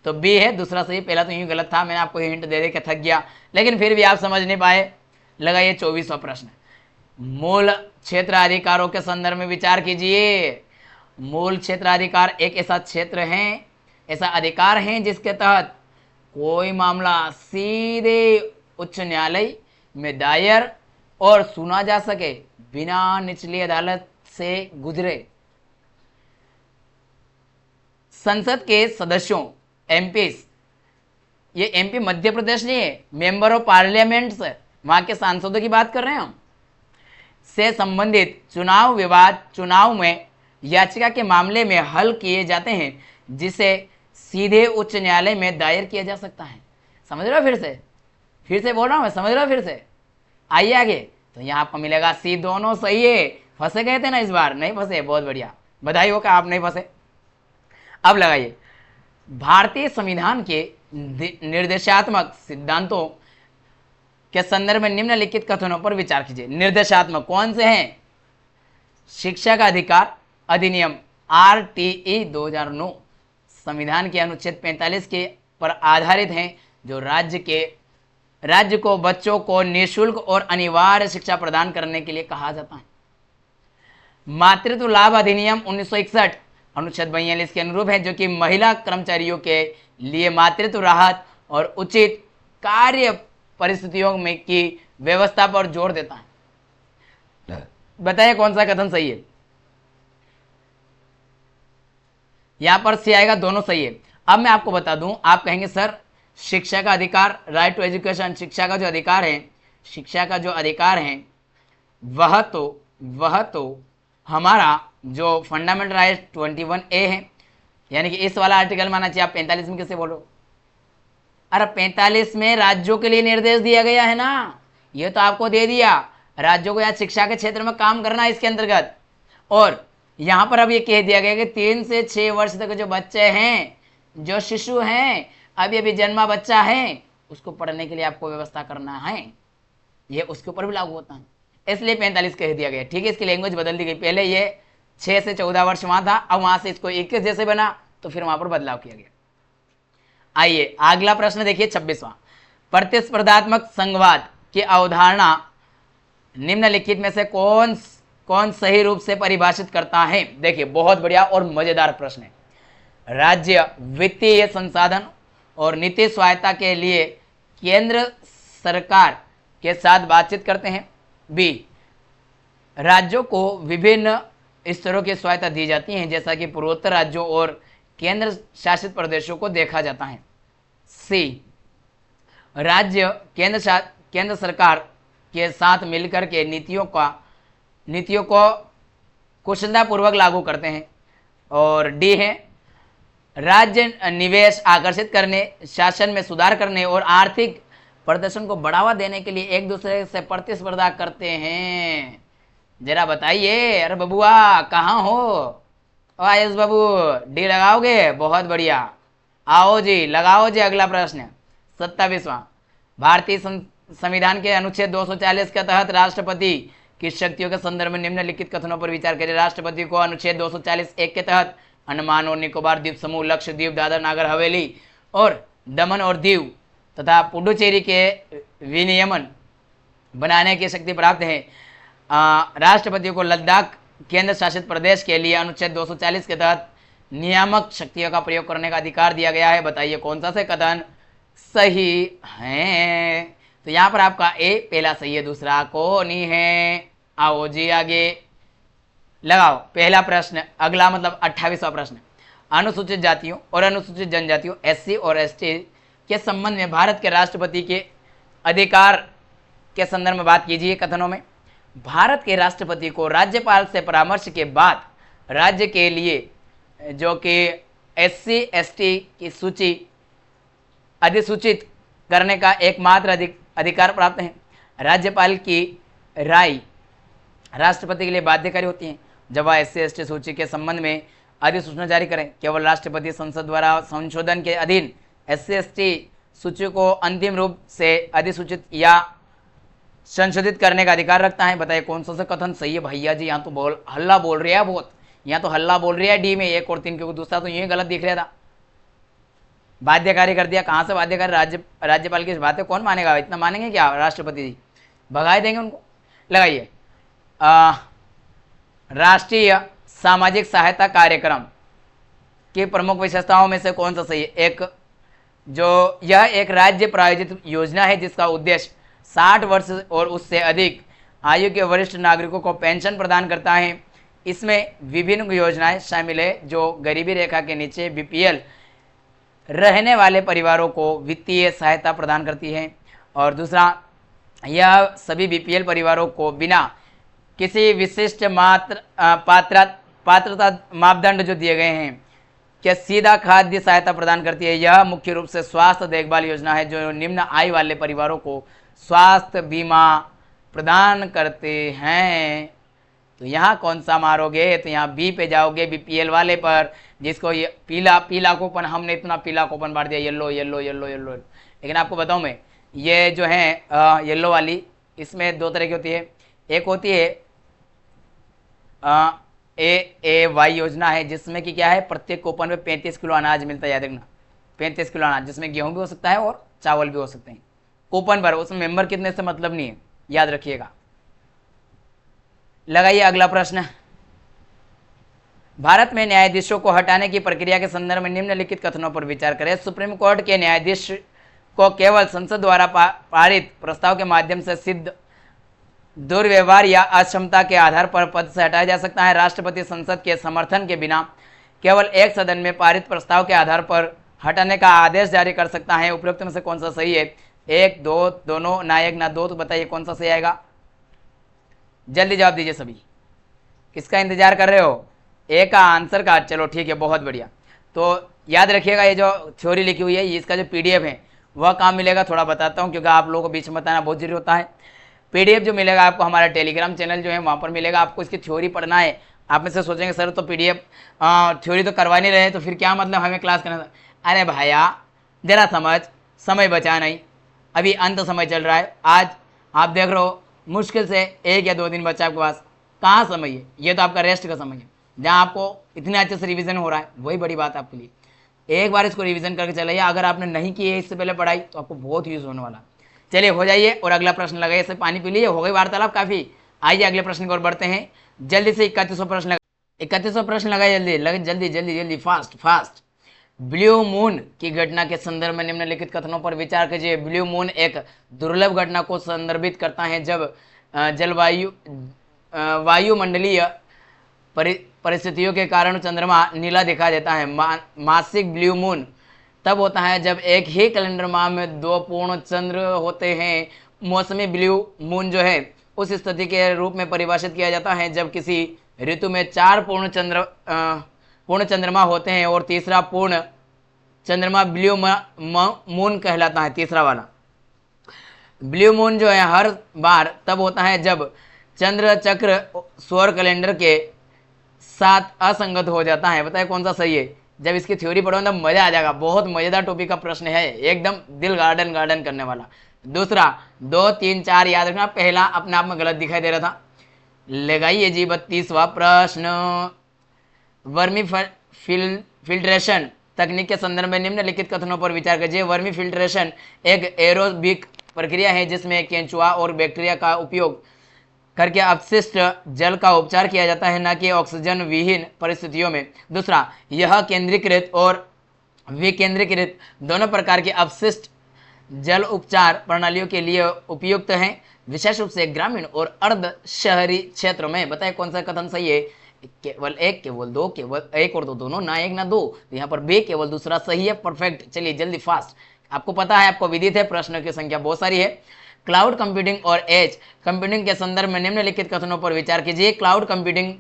तो बी है, दूसरा सही। पहला तो यूं गलत था, मैंने आपको हिंट दे दे के थक गया, लेकिन फिर भी आप समझ नहीं पाए। लगाइए 24वां प्रश्न। मूल क्षेत्राधिकारों के संदर्भ में विचार कीजिए। मूल क्षेत्राधिकार एक ऐसा क्षेत्र है, ऐसा अधिकार है जिसके तहत कोई मामला सीधे उच्च न्यायालय में दायर और सुना जा सके बिना निचली अदालत से गुजरे। संसद के सदस्यों, एमपीस, ये एमपी मध्य प्रदेश नहीं है, मेंबर ऑफ पार्लियामेंट्स, वहां के सांसदों की बात कर रहे हैं हम, से संबंधित चुनाव विवाद चुनाव में याचिका के मामले में हल किए जाते हैं, जिसे सीधे उच्च न्यायालय में दायर किया जा सकता है। समझ रहे हो? फिर से बोल रहा हूं मैं, समझ रहे हो? फिर से आइए आगे। तो यहाँ आपको मिलेगा सी, दोनों सही है। फंसे गए थे ना इस बार? नहीं फंसे, बहुत बढ़िया, बधाई हो कि आप नहीं फंसे। अब लगाइए, भारतीय संविधान के निर्देशात्मक सिद्धांतों के संदर्भ में निम्नलिखित कथनों पर विचार कीजिए। निर्देशात्मक कौन से हैं? शिक्षा का अधिकार अधिनियम आरटीई 2009 संविधान के अनुच्छेद 45 के पर आधारित हैं, जो राज्य को बच्चों को निःशुल्क और अनिवार्य शिक्षा प्रदान करने के लिए कहा जाता है। मातृत्व लाभ अधिनियम 1961 अनुच्छेद 42 के अनुरूप है, जो कि महिला कर्मचारियों के लिए मातृत्व राहत और उचित कार्य परिस्थितियों में की व्यवस्था पर जोर देता है। बताइए कौन सा कथन सही है? यहां पर सी आएगा, दोनों सही है। अब मैं आपको बता दूं, आप कहेंगे सर शिक्षा का अधिकार, राइट टू एजुकेशन, शिक्षा का जो अधिकार है, शिक्षा का जो अधिकार है वह तो हमारा जो फंडामेंटल राइट 21A है, यानी कि इस वाला आर्टिकल माना चाहिए। आप 45 में कैसे बोलो? अरे 45 में राज्यों के लिए निर्देश दिया गया है ना, ये तो आपको दे दिया राज्यों को यहाँ शिक्षा के क्षेत्र में काम करना है इसके अंतर्गत। और यहाँ पर अब ये कह दिया गया कि 3 से 6 वर्ष तक जो बच्चे हैं, जो शिशु हैं, अभी अभी जन्मा बच्चा है, उसको पढ़ने के लिए आपको व्यवस्था करना है। ये उसके ऊपर भी लागू होता है, इसलिए 45 कह दिया गया। ठीक है, इसकी लैंग्वेज बदल दी गई। पहले ये 6 से 14 वर्ष वहां था, अब वहां से इसको 21 जैसे बना, तो फिर वहां पर बदलाव किया गया। आइए अगला प्रश्न देखिए, 26वां। प्रतिस्पर्धात्मक संघवाद की अवधारणा निम्नलिखित में से कौन सही रूप से परिभाषित करता है? देखिए बहुत बढ़िया और मजेदार प्रश्न है। राज्य वित्तीय संसाधन और नीति स्वायत्ता के लिए केंद्र सरकार के साथ बातचीत करते हैं। बी, राज्यों को विभिन्न स्तरों की स्वायत्ता दी जाती है, जैसा कि पूर्वोत्तर राज्यों और केंद्र शासित प्रदेशों को देखा जाता है। सी, राज्य केंद्र सरकार के साथ मिलकर के नीतियों को कुशलतापूर्वक लागू करते हैं। और डी है, राज्य निवेश आकर्षित करने, शासन में सुधार करने और आर्थिक प्रदर्शन को बढ़ावा देने के लिए एक दूसरे से प्रतिस्पर्धा करते हैं। जरा बताइए, अरे बबुआ कहाँ हो? आयुष बाबू डी लगाओगे? बहुत बढ़िया। आओ जी, लगाओ जी अगला प्रश्न। 27वां, भारतीय संविधान के अनुच्छेद 240 के तहत राष्ट्रपति की शक्तियों के संदर्भ में निम्नलिखित कथनों पर विचार करें। राष्ट्रपति को अनुच्छेद 240(1) के तहत अंडमान और निकोबार द्वीप समूह, लक्षद्वीप, दादर नागर हवेली और दमन और दीव तथा पुडुचेरी के विनियमन बनाने की शक्ति प्राप्त है। राष्ट्रपति को लद्दाख केंद्र शासित प्रदेश के लिए अनुच्छेद 240 के तहत नियामक शक्तियों का प्रयोग करने का अधिकार दिया गया है। बताइए कौन सा से कथन सही है? तो यहाँ पर आपका ए पहला सही है, दूसरा को नहीं है। आओ जी आगे लगाओ पहला प्रश्न। अगला मतलब 28वां प्रश्न, अनुसूचित जातियों और अनुसूचित जनजातियों एससी और एसटी के संबंध में भारत के राष्ट्रपति के अधिकार के संदर्भ में बात कीजिए। कथनों में भारत के राष्ट्रपति को राज्यपाल से परामर्श के बाद राज्य के लिए जो कि एससी एसटी की सूची अधिसूचित करने का एकमात्र अधिकार प्राप्त है। राज्यपाल की राय राष्ट्रपति के लिए बाध्यकारी होती है जब वह एससी एसटी सूची के संबंध में अधिसूचना जारी करें। केवल राष्ट्रपति संसद द्वारा संशोधन के अधीन एससी एसटी सूची को अंतिम रूप से अधिसूचित या संशोधित करने का अधिकार रखता है। बताइए कौन सा कथन सही है? भैया जी यहाँ तो हल्ला बोल रही है, बहुत यहाँ तो हल्ला बोल रही है डी में 1 और 3, क्योंकि दूसरा तो यूं गलत दिख रहा था। बाध्यकारी कर दिया। कहाँ से बाध्यकारी? राज्यपाल की बातें कौन मानेगा? इतना मानेंगे क्या राष्ट्रपति जी? भगाए देंगे उनको। लगाइए राष्ट्रीय सामाजिक सहायता कार्यक्रम की प्रमुख विशेषताओं में से कौन सा सही है? यह एक राज्य प्रायोजित योजना है जिसका उद्देश्य 60 वर्ष और उससे अधिक आयु के वरिष्ठ नागरिकों को पेंशन प्रदान करता है। इसमें विभिन्न योजनाएं शामिल है जो गरीबी रेखा के नीचे बीपीएल रहने वाले परिवारों को वित्तीय सहायता प्रदान करती है। और दूसरा, यह सभी बीपीएल परिवारों को बिना किसी विशिष्ट पात्रता मापदंड जो दिए गए हैं क्या सीधा खाद्य सहायता प्रदान करती है। यह मुख्य रूप से स्वास्थ्य देखभाल योजना है जो निम्न आय वाले परिवारों को स्वास्थ्य बीमा प्रदान करते हैं। तो यहाँ कौन सा मारोगे? तो यहाँ बी पे जाओगे, बीपीएल वाले पर, जिसको ये पीला कोपन, हमने इतना पीला कोपन बांट दिया, येलो येलो येलो येलो। लेकिन आपको बताऊँ मैं, ये जो है येलो वाली, इसमें 2 तरह की होती है। एक होती है AAY योजना है जिसमें कि क्या है, प्रत्येक कूपन में 35 किलो अनाज मिलता है। याद रखना 35 किलो अनाज, जिसमें गेहूं भी हो सकता है और चावल भी हो सकते हैं कूपन पर। उसमें मेंबर कितने से मतलब नहीं है, याद रखिएगा। लगाइए अगला प्रश्न। भारत में न्यायाधीशों को हटाने की प्रक्रिया के संदर्भ में निम्नलिखित कथनों पर विचार करें। सुप्रीम कोर्ट के न्यायाधीश को केवल संसद द्वारा पारित प्रस्ताव के माध्यम से सिद्ध दुर्व्यवहार या अक्षमता के आधार पर पद से हटाया जा सकता है। राष्ट्रपति संसद के समर्थन के बिना केवल एक सदन में पारित प्रस्ताव के आधार पर हटाने का आदेश जारी कर सकता है। उपरोक्त में से कौन सा सही है? 1, 2, दोनों, ना 1 ना 2। तो बताइए कौन सा सही आएगा? जल्दी जवाब दीजिए सभी। किसका इंतजार कर रहे हो? ए का आंसर का। चलो ठीक है, बहुत बढ़िया। तो याद रखिएगा, ये जो थ्योरी लिखी हुई है, इसका जो पीडीएफ है वह कहाँ मिलेगा थोड़ा बताता हूँ, क्योंकि आप लोगों को बीच में बताना बहुत जरूरी होता है। पीडीएफ जो मिलेगा आपको हमारा टेलीग्राम चैनल जो है वहाँ पर मिलेगा। आपको इसकी थ्योरी पढ़ना है। आप में से सोचेंगे सर तो पीडीएफ थ्योरी तो करवा नहीं रहे, तो फिर क्या मतलब हमें क्लास करना था? अरे भैया जरा समय बचा नहीं, अभी अंत समय चल रहा है। आज आप देख रहे हो मुश्किल से 1 या 2 दिन बच्चा आपके पास, कहाँ समय है? ये तो आपका रेस्ट का समय है, जहाँ आपको इतने अच्छे से रिवीजन हो रहा है, वही बड़ी बात है आपके लिए। एक बार इसको रिवीजन करके चलाइए। अगर आपने नहीं की है इससे पहले पढ़ाई तो आपको बहुत यूज होने वाला। चलिए हो जाइए और अगला प्रश्न लगाइए। इससे पानी पी लीजिए, हो गई वार्तालाप काफ़ी। आइए अगले प्रश्न की ओर बढ़ते हैं। जल्दी से 31वां प्रश्न लगाइए। 31वां प्रश्न लगाइए, जल्दी जल्दी जल्दी, फास्ट। ब्लू मून की घटना के संदर्भ में निम्नलिखित कथनों पर विचार कीजिए। ब्लू मून एक दुर्लभ घटना को संदर्भित करता है जब वायुमंडलीय परिस्थितियों के कारण चंद्रमा नीला दिखाई देता है। मासिक ब्लू मून तब होता है जब एक ही कैलेंडर माह में 2 पूर्ण चंद्र होते हैं। मौसमी ब्लू मून जो है उस स्थिति के रूप में परिभाषित किया जाता है जब किसी ऋतु में 4 पूर्ण चंद्रमा होते हैं और तीसरा पूर्ण चंद्रमा ब्लू मून कहलाता है। तीसरा वाला ब्लू मून जो है हर बार तब होता है जब चंद्र चक्र सौर कैलेंडर के साथ असंगत हो जाता है। बताए कौन सा सही है। जब इसकी थ्योरी पढ़ो ना मजा आ जाएगा, बहुत मजेदार टॉपिक का प्रश्न है, एकदम दिल गार्डन गार्डन करने वाला। दूसरा 2, 3, 4 याद रखना, पहला अपने आप में गलत दिखाई दे रहा था। लगाइए जी 32वां प्रश्न। वर्मी फिल्ट्रेशन तकनीक के संदर्भ में निम्नलिखित कथनों पर विचार कीजिए। वर्मी फिल्ट्रेशन एक एरोबिक प्रक्रिया है जिसमें केंचुआ और बैक्टीरिया का उपयोग करके अपशिष्ट जल का उपचार किया जाता है, न कि ऑक्सीजन विहीन परिस्थितियों में। दूसरा, यह केंद्रीकृत और विकेंद्रीकृत दोनों प्रकार के अपशिष्ट जल उपचार प्रणालियों के लिए उपयुक्त हैं, विशेष रूप से ग्रामीण और अर्ध शहरी क्षेत्रों में। बताए कौन सा कथन सही है। केवल एक, केवल दो, केवल एक और दो, दोनों, ना एक ना दो। तो यहाँ पर बे केवल दूसरा सही है, परफेक्ट। चलिए जल्दी फास्ट, आपको पता है, आपको विदित है, प्रश्नों की संख्या बहुत सारी है। क्लाउड कंप्यूटिंग और एज कंप्यूटिंग के संदर्भ में निम्नलिखित कथनों पर विचार कीजिए। क्लाउड कंप्यूटिंग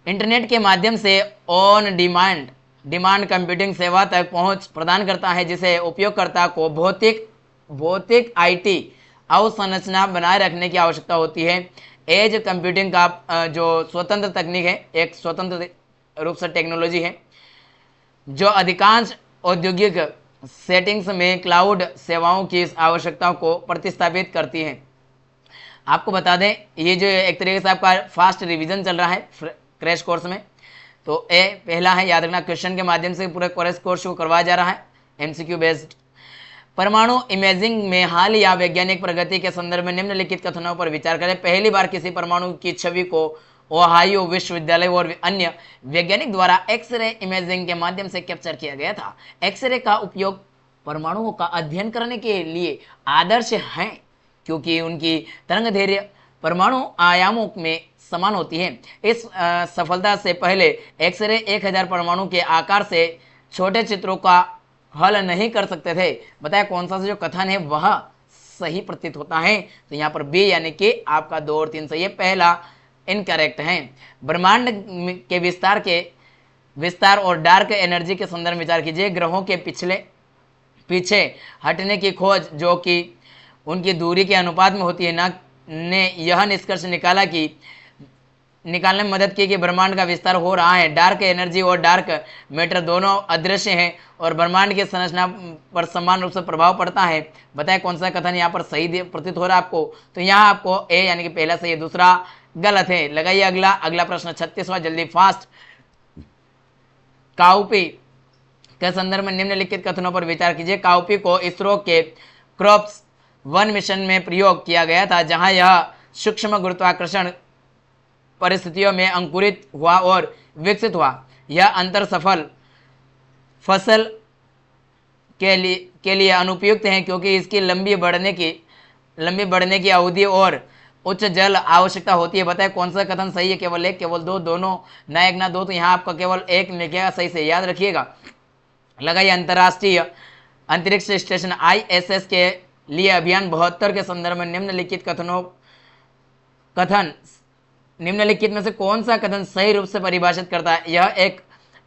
इंटरनेट के माध्यम से ऑन डिमांड कंप्यूटिंग सेवा तक पहुंच प्रदान करता है, जिसे उपयोगकर्ता को भौतिक आईटी अवसंरचना बनाए रखने की आवश्यकता होती है। एज कंप्यूटिंग का जो स्वतंत्र तकनीक है, एक स्वतंत्र रूप से टेक्नोलॉजी है जो अधिकांश औद्योगिक सेटिंग्स में क्लाउड सेवाओं की आवश्यकताओं को प्रतिस्थापित करती है। आपको बता दें, ये जो एक तरीके से आपका फास्ट रिवीजन चल रहा है क्रैश कोर्स में। तो ए पहला है, याद रखना, क्वेश्चन के माध्यम से पूरे क्रैश कोर्स को करवाया जा रहा है, एमसीक्यू बेस्ड। परमाणु इमेजिंग में हाल या वैज्ञानिक प्रगति के संदर्भ में निम्नलिखित कथनों पर विचार करें। पहली बार किसी परमाणु की छवि को ओहायो विश्वविद्यालय और अन्य वैज्ञानिक द्वारा एक्सरे इमेजिंग के माध्यम से कैप्चर किया गया था। एक्सरे का उपयोग परमाणुओं का अध्ययन करने के लिए आदर्श है, क्योंकि उनकी तरंगदैर्घ्य परमाणु आयामों में समान होती है। इस सफलता से पहले एक्सरे 1000 परमाणु के आकार से छोटे चित्रों का हल नहीं कर सकते थे। बताया कौन सा जो कथन है वह सही प्रतीत होता है। तो यहाँ पर बी यानी कि आपका 2 और 3 सही है, पहला इनकरेक्ट है। ब्रह्मांड के विस्तार और डार्क एनर्जी के संदर्भ में विचार कीजिए। ग्रहों के पीछे हटने की खोज जो कि उनकी दूरी के अनुपात में होती है ने यह निष्कर्ष निकालने में मदद की कि ब्रह्मांड का विस्तार हो रहा है। डार्क एनर्जी और डार्क मैटर दोनों अदृश्य हैं और ब्रह्मांड की संरचना पर समान रूप से प्रभाव पड़ता है। बताएं कौन सा कथन यहाँ पर सही प्रतीत हो रहा है आपको। तो यहाँ आपको ए यानी कि पहला सही है, दूसरा गलत है। लगाइए अगला प्रश्न 36वां, जल्दी फास्ट। काउपी के संदर्भ में निम्नलिखित कथनों पर विचार कीजिए। काउपी को इसरो के क्रॉप्स 1 मिशन में प्रयोग किया गया था, जहां यह सूक्ष्म गुरुत्वाकर्षण परिस्थितियों में अंकुरित हुआ और विकसित हुआ। यह अंतर सफल फसल के लिए अनुपयुक्त है, क्योंकि इसकी लंबी बढ़ने की अवधि और उच्च जल आवश्यकता होती है। बताए कौन सा कथन सही है। केवल एक, केवल दो, दोनों, ना एक ना दो। तो यहाँ आपका केवल एक लिखेगा सही से, याद रखिएगा। लगाइए अंतर्राष्ट्रीय अंतरिक्ष स्टेशन ISS के लिए अभियान 72 के संदर्भ में निम्नलिखित में से कौन सा कथन सही रूप से परिभाषित करता है। यह एक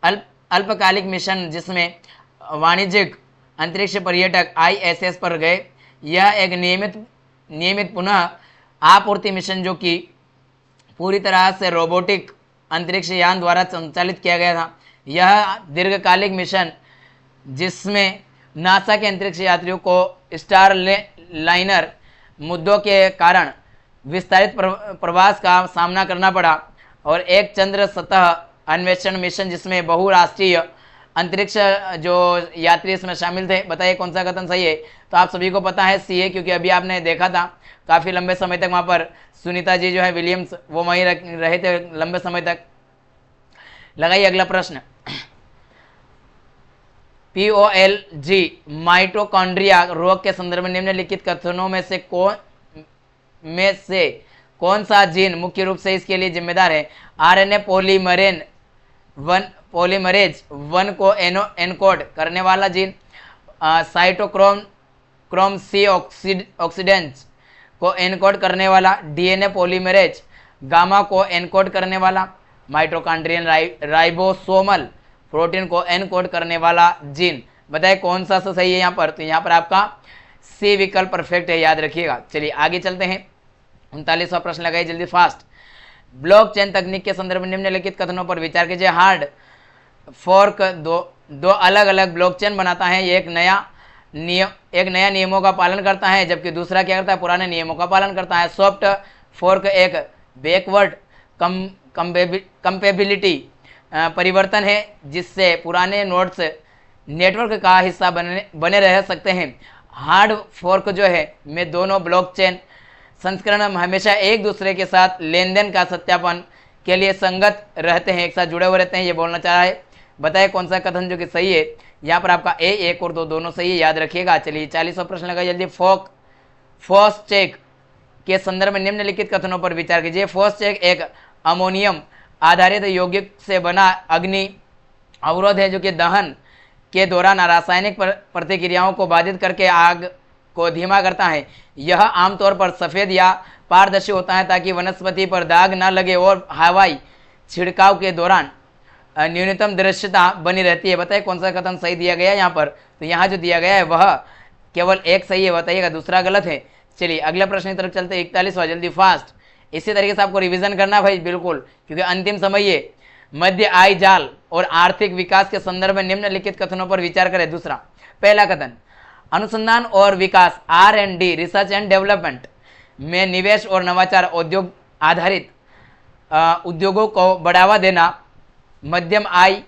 अल्पकालिक मिशन जिसमें वाणिज्यिक अंतरिक्ष पर्यटक ISS पर गए। यह एक नियमित पुनः आपूर्ति मिशन जो कि पूरी तरह से रोबोटिक अंतरिक्ष यान द्वारा संचालित किया गया था। यह दीर्घकालिक मिशन जिसमें नासा के अंतरिक्ष यात्रियों को स्टार लाइनर मुद्दों के कारण विस्तारित प्रवास का सामना करना पड़ा, और एक चंद्र सतह अन्वेषण मिशन जिसमें बहुराष्ट्रीय अंतरिक्ष जो यात्री इसमें शामिल थे। बताइए कौन सा कथन सही है। तो आप सभी को पता है सी है, क्योंकि अभी आपने देखा था काफ़ी लंबे समय तक वहाँ पर सुनीता जी जो है विलियम्स वो वहीं रहे थे लंबे समय तक। लगाइए अगला प्रश्न। POLG माइटोकॉन्ड्रिया रोग के संदर्भ में निम्नलिखित कथनों में से कौन सा जीन मुख्य रूप से इसके लिए जिम्मेदार है। RNA पॉलीमरेज 1 को एनकोड करने वाला जीन, साइटोक्रोम C ऑक्सीडेंस को एनकोड करने वाला, DNA पॉलीमरेज गामा को एनकोड करने वाला, माइटोकॉन्ड्रियन राइबोसोमल प्रोटीन को एनकोड करने वाला जीन। बताए कौन सा सही है यहाँ पर। तो यहाँ पर आपका सी विकल्प परफेक्ट है, याद रखिएगा। चलिए आगे चलते हैं। 39वां प्रश्न लगाइए जल्दी फास्ट। ब्लॉकचेन तकनीक के संदर्भ में निम्नलिखित कथनों पर विचार कीजिए। हार्ड फोर्क दो अलग अलग ब्लॉकचेन बनाता है। ये एक नया नियमों का पालन करता है, जबकि दूसरा क्या करता है, पुराने नियमों का पालन करता है। सॉफ्ट फोर्क एक बैकवर्ड कंपेबिलिटी परिवर्तन है, जिससे पुराने नोड्स नेटवर्क का हिस्सा बने रह सकते हैं। हार्ड फोर्क जो है में दोनों ब्लॉकचेन संस्करण हमेशा एक दूसरे के साथ लेन देन का सत्यापन के लिए संगत रहते हैं, एक साथ जुड़े हुए रहते हैं, ये बोलना चाह रहा है। बताइए कौन सा कथन जो कि सही है। यहाँ पर आपका ए, एक और दो दोनों सही है, याद रखिएगा। चलिए 40वां प्रश्न लगाइए जल्दी। फॉस चेक के संदर्भ में निम्नलिखित कथनों पर विचार कीजिए। फॉस चेक एक अमोनियम आधारित यौगिक से बना अग्नि अवरोध है, जो कि दहन के दौरान रासायनिक प्रतिक्रियाओं को बाधित करके आग को धीमा करता है। यह आमतौर पर सफ़ेद या पारदर्शी होता है, ताकि वनस्पति पर दाग न लगे और हवाई छिड़काव के दौरान न्यूनतम दृश्यता बनी रहती है। बताइए कौन सा कथन सही दिया गया है यहाँ पर। तो यहाँ जो दिया गया है वह केवल एक सही है, बताइएगा, दूसरा गलत है। चलिए अगले प्रश्न की तरफ चलते हैं। 41वां, जल्दी फास्ट। इसी तरीके से आपको रिवीजन करना भाई, बिल्कुल, क्योंकि अंतिम समय ये। मध्य आय जाल और आर्थिक विकास के संदर्भ में निम्नलिखित कथनों पर विचार करें। दूसरा, पहला कथन, अनुसंधान और विकास R&D रिसर्च एंड डेवलपमेंट में निवेश और नवाचार उद्योग आधारित उद्योगों को बढ़ावा देना मध्यम आय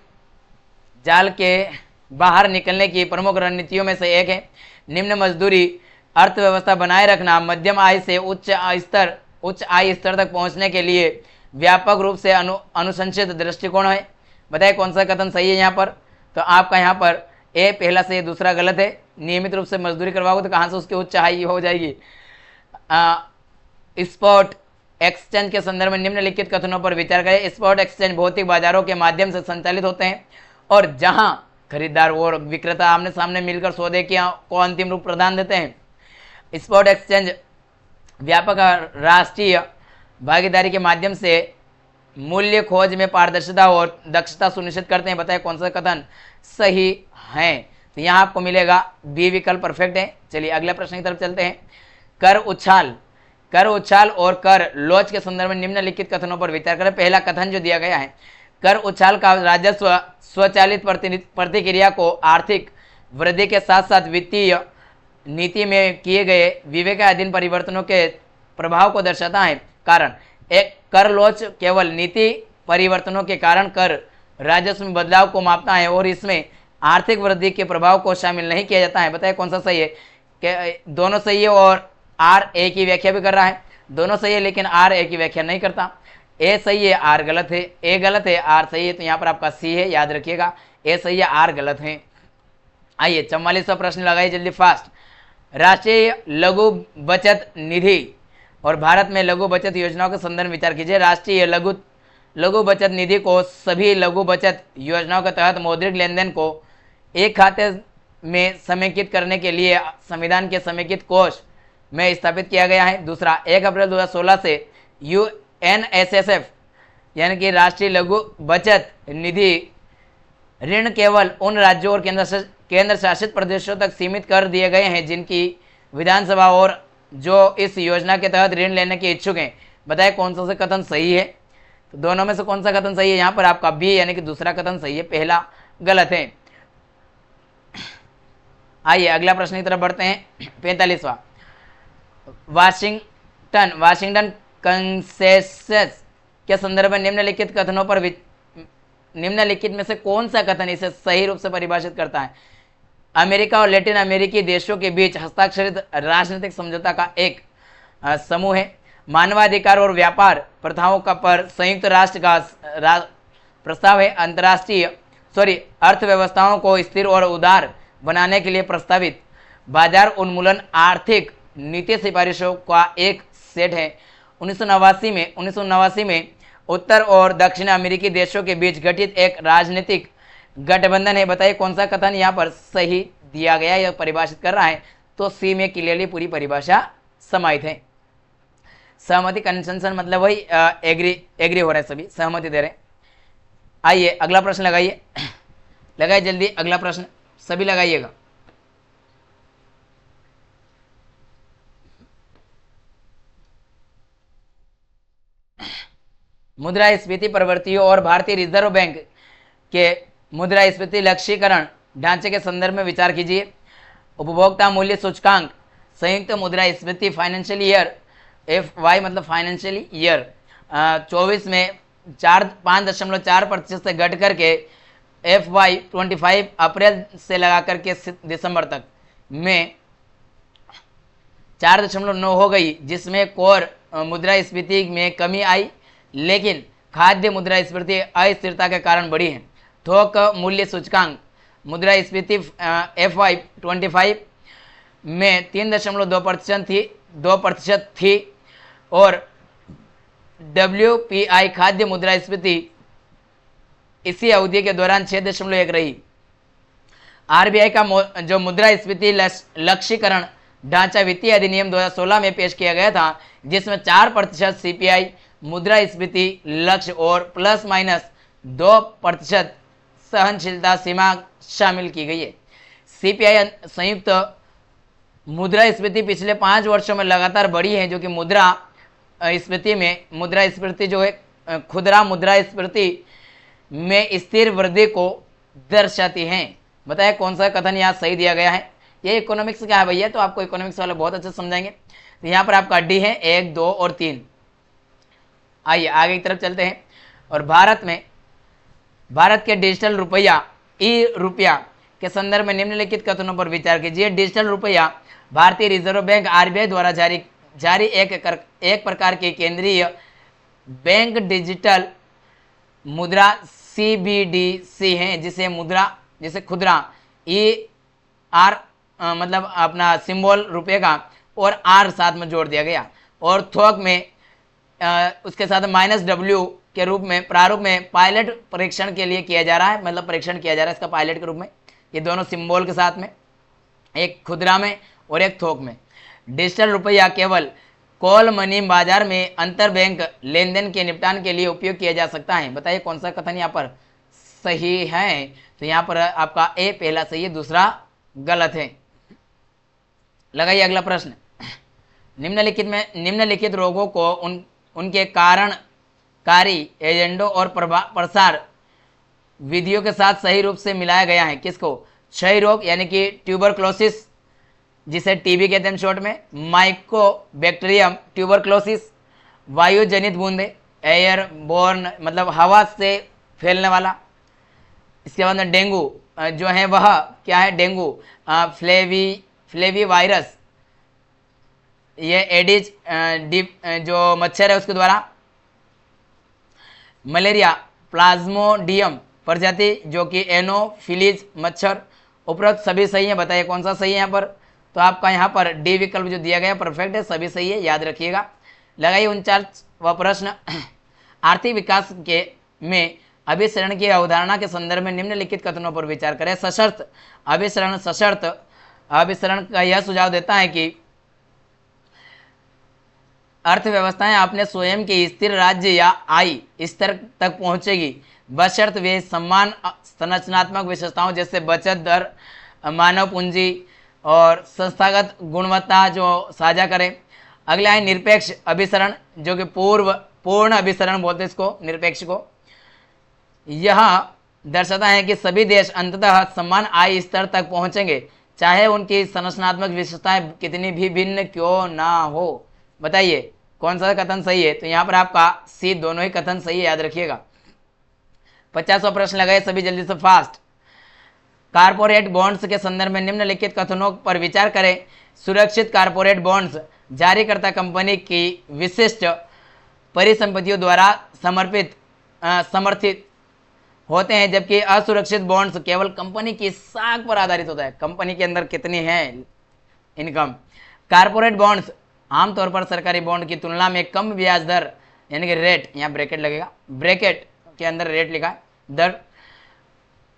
जाल के बाहर निकलने की प्रमुख रणनीतियों में से एक है। निम्न मजदूरी अर्थव्यवस्था बनाए रखना मध्यम आय से उच्च आय स्तर तक पहुंचने के लिए व्यापक रूप से अनुशंसित दृष्टिकोण है। बताइए कौन सा कथन सही है यहाँ पर। तो आपका यहाँ पर ए पहला से दूसरा गलत है। नियमित रूप से मजदूरी करवाओगे तो कहाँ से उसकी उच्च आय हो जाएगी। स्पॉट एक्सचेंज के संदर्भ में निम्नलिखित कथनों पर विचार करें। स्पॉट एक्सचेंज भौतिक बाजारों के माध्यम से संचालित होते हैं, और जहां खरीदार और विक्रेता आमने सामने मिलकर सौदे को अंतिम रूप प्रदान देते हैं। स्पॉट एक्सचेंज व्यापक राष्ट्रीय भागीदारी के माध्यम से मूल्य खोज में पारदर्शिता और दक्षता सुनिश्चित करते हैं। बताएं कौन सा कथन सही है। तो यहाँ आपको मिलेगा बी विकल्प परफेक्ट है। चलिए अगले प्रश्न की तरफ चलते हैं। कर उछाल और कर लोच के संदर्भ में निम्नलिखित कथनों पर विचार करें। पहला कथन जो दिया गया है, कर उछाल का राजस्व स्वचालित प्रतिक्रिया को आर्थिक वृद्धि के साथ साथ वित्तीय नीति में किए गए विवेकाधीन परिवर्तनों के प्रभाव को दर्शाता है। कारण, एक कर लोच केवल नीति परिवर्तनों के कारण कर राजस्व में बदलाव को मापता है, और इसमें आर्थिक वृद्धि के प्रभाव को शामिल नहीं किया जाता है। बताइए कौन सा सही है। कि दोनों सही है और आर ए की व्याख्या भी कर रहा है। दोनों सही है लेकिन आर ए की व्याख्या नहीं करता। ए सही है, आर गलत है। ए गलत है, आर सही है। तो यहाँ पर आपका सी है, याद रखिएगा। ए सही है, आर गलत है। आइए 44वां प्रश्न लगाइए जल्दी फास्ट। राष्ट्रीय लघु बचत निधि और भारत में लघु बचत योजनाओं के संदर्भ में विचार कीजिए। राष्ट्रीय लघु बचत निधि को सभी लघु बचत योजनाओं के तहत मौद्रिक लेन देन को एक खाते में समेकित करने के लिए संविधान के समेकित कोष में स्थापित किया गया है। दूसरा, 1 अप्रैल 2016 से UNSSF यानी कि राष्ट्रीय लघु बचत निधि ऋण केवल उन राज्यों और केंद्र शासित प्रदेशों तक सीमित कर दिए गए हैं जिनकी विधानसभा और जो इस योजना के तहत ऋण लेने के इच्छुक हैं। बताएं कौन सा कथन सही है। तो दोनों में से कौन सा कथन सही है। यहाँ पर आपका बी यानी कि दूसरा कथन सही है, पहला गलत है। आइए अगला प्रश्न की तरफ बढ़ते हैं। 45वां, वाशिंगटन कंसेंसस के संदर्भ में निम्नलिखित कथनों पर निम्नलिखित में से कौन सा कथन इसे सही रूप से परिभाषित करता है। अमेरिका और लैटिन अमेरिकी देशों के बीच हस्ताक्षरित राजनीतिक समझौता का एक समूह है। मानवाधिकार और व्यापार प्रथाओं का पर संयुक्त राष्ट्र का प्रस्ताव है। अर्थव्यवस्थाओं को स्थिर और उदार बनाने के लिए प्रस्तावित बाजार उन्मूलन आर्थिक नीति सिफारिशों का एक सेट है। 1989 में उत्तर और दक्षिण अमेरिकी देशों के बीच गठित एक राजनीतिक गठबंधन है। बताइए कौन सा कथन यहाँ पर सही दिया गया है या परिभाषित कर रहा है। तो सी में क्लियरली पूरी परिभाषा समाहित है। सहमति, कंसेंसस मतलब वही एग्री हो रहा है, सभी सहमति दे रहे हैं। आइए अगला प्रश्न लगाइए जल्दी अगला प्रश्न सभी लगाइएगा। मुद्रास्फीति प्रवृत्तियों और भारतीय रिजर्व बैंक के मुद्रास्फीति लक्ष्यीकरण ढांचे के संदर्भ में विचार कीजिए। उपभोक्ता मूल्य सूचकांक संयुक्त मुद्रास्फीति फाइनेंशियल ईयर FY मतलब फाइनेंशियल ईयर 24 में 5.4% से घट करके FY 25 अप्रैल से लगा करके दिसंबर तक में 4.9 हो गई, जिसमें कोर मुद्रास्फीति में कमी आई, लेकिन खाद्य मुद्रास्फीति अस्थिरता के कारण बढ़ी है। थोक मूल्य सूचकांक मुद्रास्फीति FY 25 में 3.2% थी और WPI खाद्य मुद्रास्फीति इसी अवधि के दौरान 6.1 रही। RBI का जो मुद्रास्फीति लक्ष्यीकरण ढांचा वित्तीय अधिनियम 2016 में पेश किया गया था, जिसमें 4% CPI मुद्रास्फीति लक्ष्य और ±2% सहनशीलता सीमा शामिल की गई है। CPI संयुक्त मुद्रास्फीति पिछले 5 वर्षों में लगातार बढ़ी है, जो कि मुद्रास्फीति जो है खुदरा मुद्रास्फीति में स्थिर वृद्धि को दर्शाती हैं। बताइए कौन सा कथन यहाँ सही दिया गया है। ये इकोनॉमिक्स क्या है भैया, तो आपको इकोनॉमिक्स वाले बहुत अच्छे समझाएंगे। तो यहाँ पर आपका डी है 1, 2 और 3। आइए आगे की तरफ चलते हैं। और भारत के डिजिटल रुपया रुपया के संदर्भ में निम्नलिखित कथनों पर विचार कीजिए। डिजिटल रुपया भारतीय रिजर्व बैंक RBI द्वारा जारी एक प्रकार की केंद्रीय बैंक डिजिटल मुद्रा CBDC है, जिसे खुदरा ER मतलब अपना सिंबल रुपये का और R साथ में जोड़ दिया गया, और थोक में उसके साथ -W के रूप में प्रारूप में पायलट परीक्षण के लिए किया जा रहा है, मतलब परीक्षण किया जा रहा है इसका पायलट के रूप में। ये दोनों सिंबल के साथ में, एक खुदरा में और एक थोक में। डिजिटल रुपया केवल कॉल मनी बाजार में अंतर बैंक लेन देन के निपटान के लिए उपयोग किया जा सकता है। बताइए कौन सा कथन यहाँ पर सही है। तो यहाँ पर आपका A पहला सही है, दूसरा गलत है। लगाइए अगला प्रश्न। निम्नलिखित रोगों को उनके कारणकारी एजेंडों और प्रसार विधियों के साथ सही रूप से मिलाया गया है। किसको? क्षय रोग यानी कि ट्यूबरक्लोसिस, जिसे टीबी कहते हैं शॉर्ट में, माइकोबैक्टीरियम ट्यूबरक्लोसिस, वायु जनित बूंदे, एयरबोर्न मतलब हवा से फैलने वाला। इसके बाद में डेंगू जो है वह क्या है? डेंगू फ्लेवी वायरस, ये एडिज जो मच्छर है उसके द्वारा। मलेरिया प्लाज्मोडियम प्रजाति जो कि एनोफिलीज मच्छर। उपरोक्त सभी सही है, बताइए कौन सा सही है यहाँ पर। तो आपका यहाँ पर डी विकल्प जो दिया गया परफेक्ट है, सभी सही है, याद रखिएगा। लगाइए 49वां प्रश्न। आर्थिक विकास में अभिसरण की अवधारणा के संदर्भ में निम्नलिखित कथनों पर विचार करें। सशर्त अभिसरण का यह सुझाव देता है कि अर्थव्यवस्थाएं अपने स्वयं के स्थिर राज्य या आय स्तर तक पहुंचेगी, बशर्त वे समान संरचनात्मक विशेषताओं जैसे बचत दर, मानव पूंजी और संस्थागत गुणवत्ता जो साझा करें। अगला है निरपेक्ष अभिसरण, जो कि पूर्ण अभिसरण बोलते हैं इसको, निरपेक्ष को। यह दर्शाता है कि सभी देश अंततः समान आय स्तर तक पहुंचेंगे, चाहे उनकी संरचनात्मक विशेषताएं कितनी भी भिन्न क्यों ना हो। बताइए कौन सा कथन सही है। तो यहाँ पर आपका सी, दोनों ही कथन सही है, याद रखिएगा। 50वां प्रश्न लगाए सभी जल्दी से फास्ट। कारपोरेट बॉन्ड्स के संदर्भ में निम्नलिखित कथनों पर विचार करें। सुरक्षित कारपोरेट बॉन्ड्स जारीकर्ता कंपनी की विशिष्ट परिसंपत्तियों द्वारा समर्थित होते हैं, जबकि असुरक्षित बॉन्ड्स केवल कंपनी की साख पर आधारित होता है, कंपनी के अंदर कितनी है इनकम। कारपोरेट बॉन्ड्स आमतौर पर सरकारी बॉन्ड की तुलना में कम ब्याज दर यानी कि रेट, यहाँ ब्रैकेट लगेगा, ब्रैकेट के अंदर रेट लिखा है, दर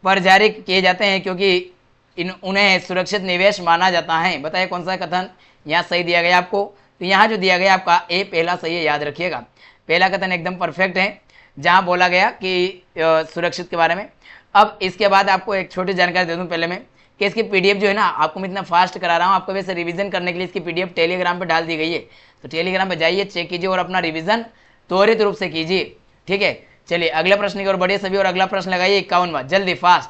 पर जारी किए जाते हैं, क्योंकि उन्हें सुरक्षित निवेश माना जाता है। बताइए कौन सा कथन यहाँ सही दिया गया आपको। तो यहाँ जो दिया गया आपका ए पहला सही है, याद रखिएगा। पहला कथन एकदम परफेक्ट है, जहाँ बोला गया कि सुरक्षित के बारे में। अब इसके बाद आपको एक छोटी जानकारी दे दूँ पहले मैं, कि इसकी पीडीएफ जो है ना, आपको मैं इतना फास्ट करा रहा हूँ, आपको वैसे रिवीजन करने के लिए इसकी पीडीएफ टेलीग्राम पे डाल दी गई है। तो टेलीग्राम पे जाइए, चेक कीजिए और अपना रिवीजन त्वरित रूप से कीजिए, ठीक है, चलिए अगले प्रश्न की ओर बढ़िए सभी, और अगला प्रश्न लगाइए 51वां, जल्दी फास्ट।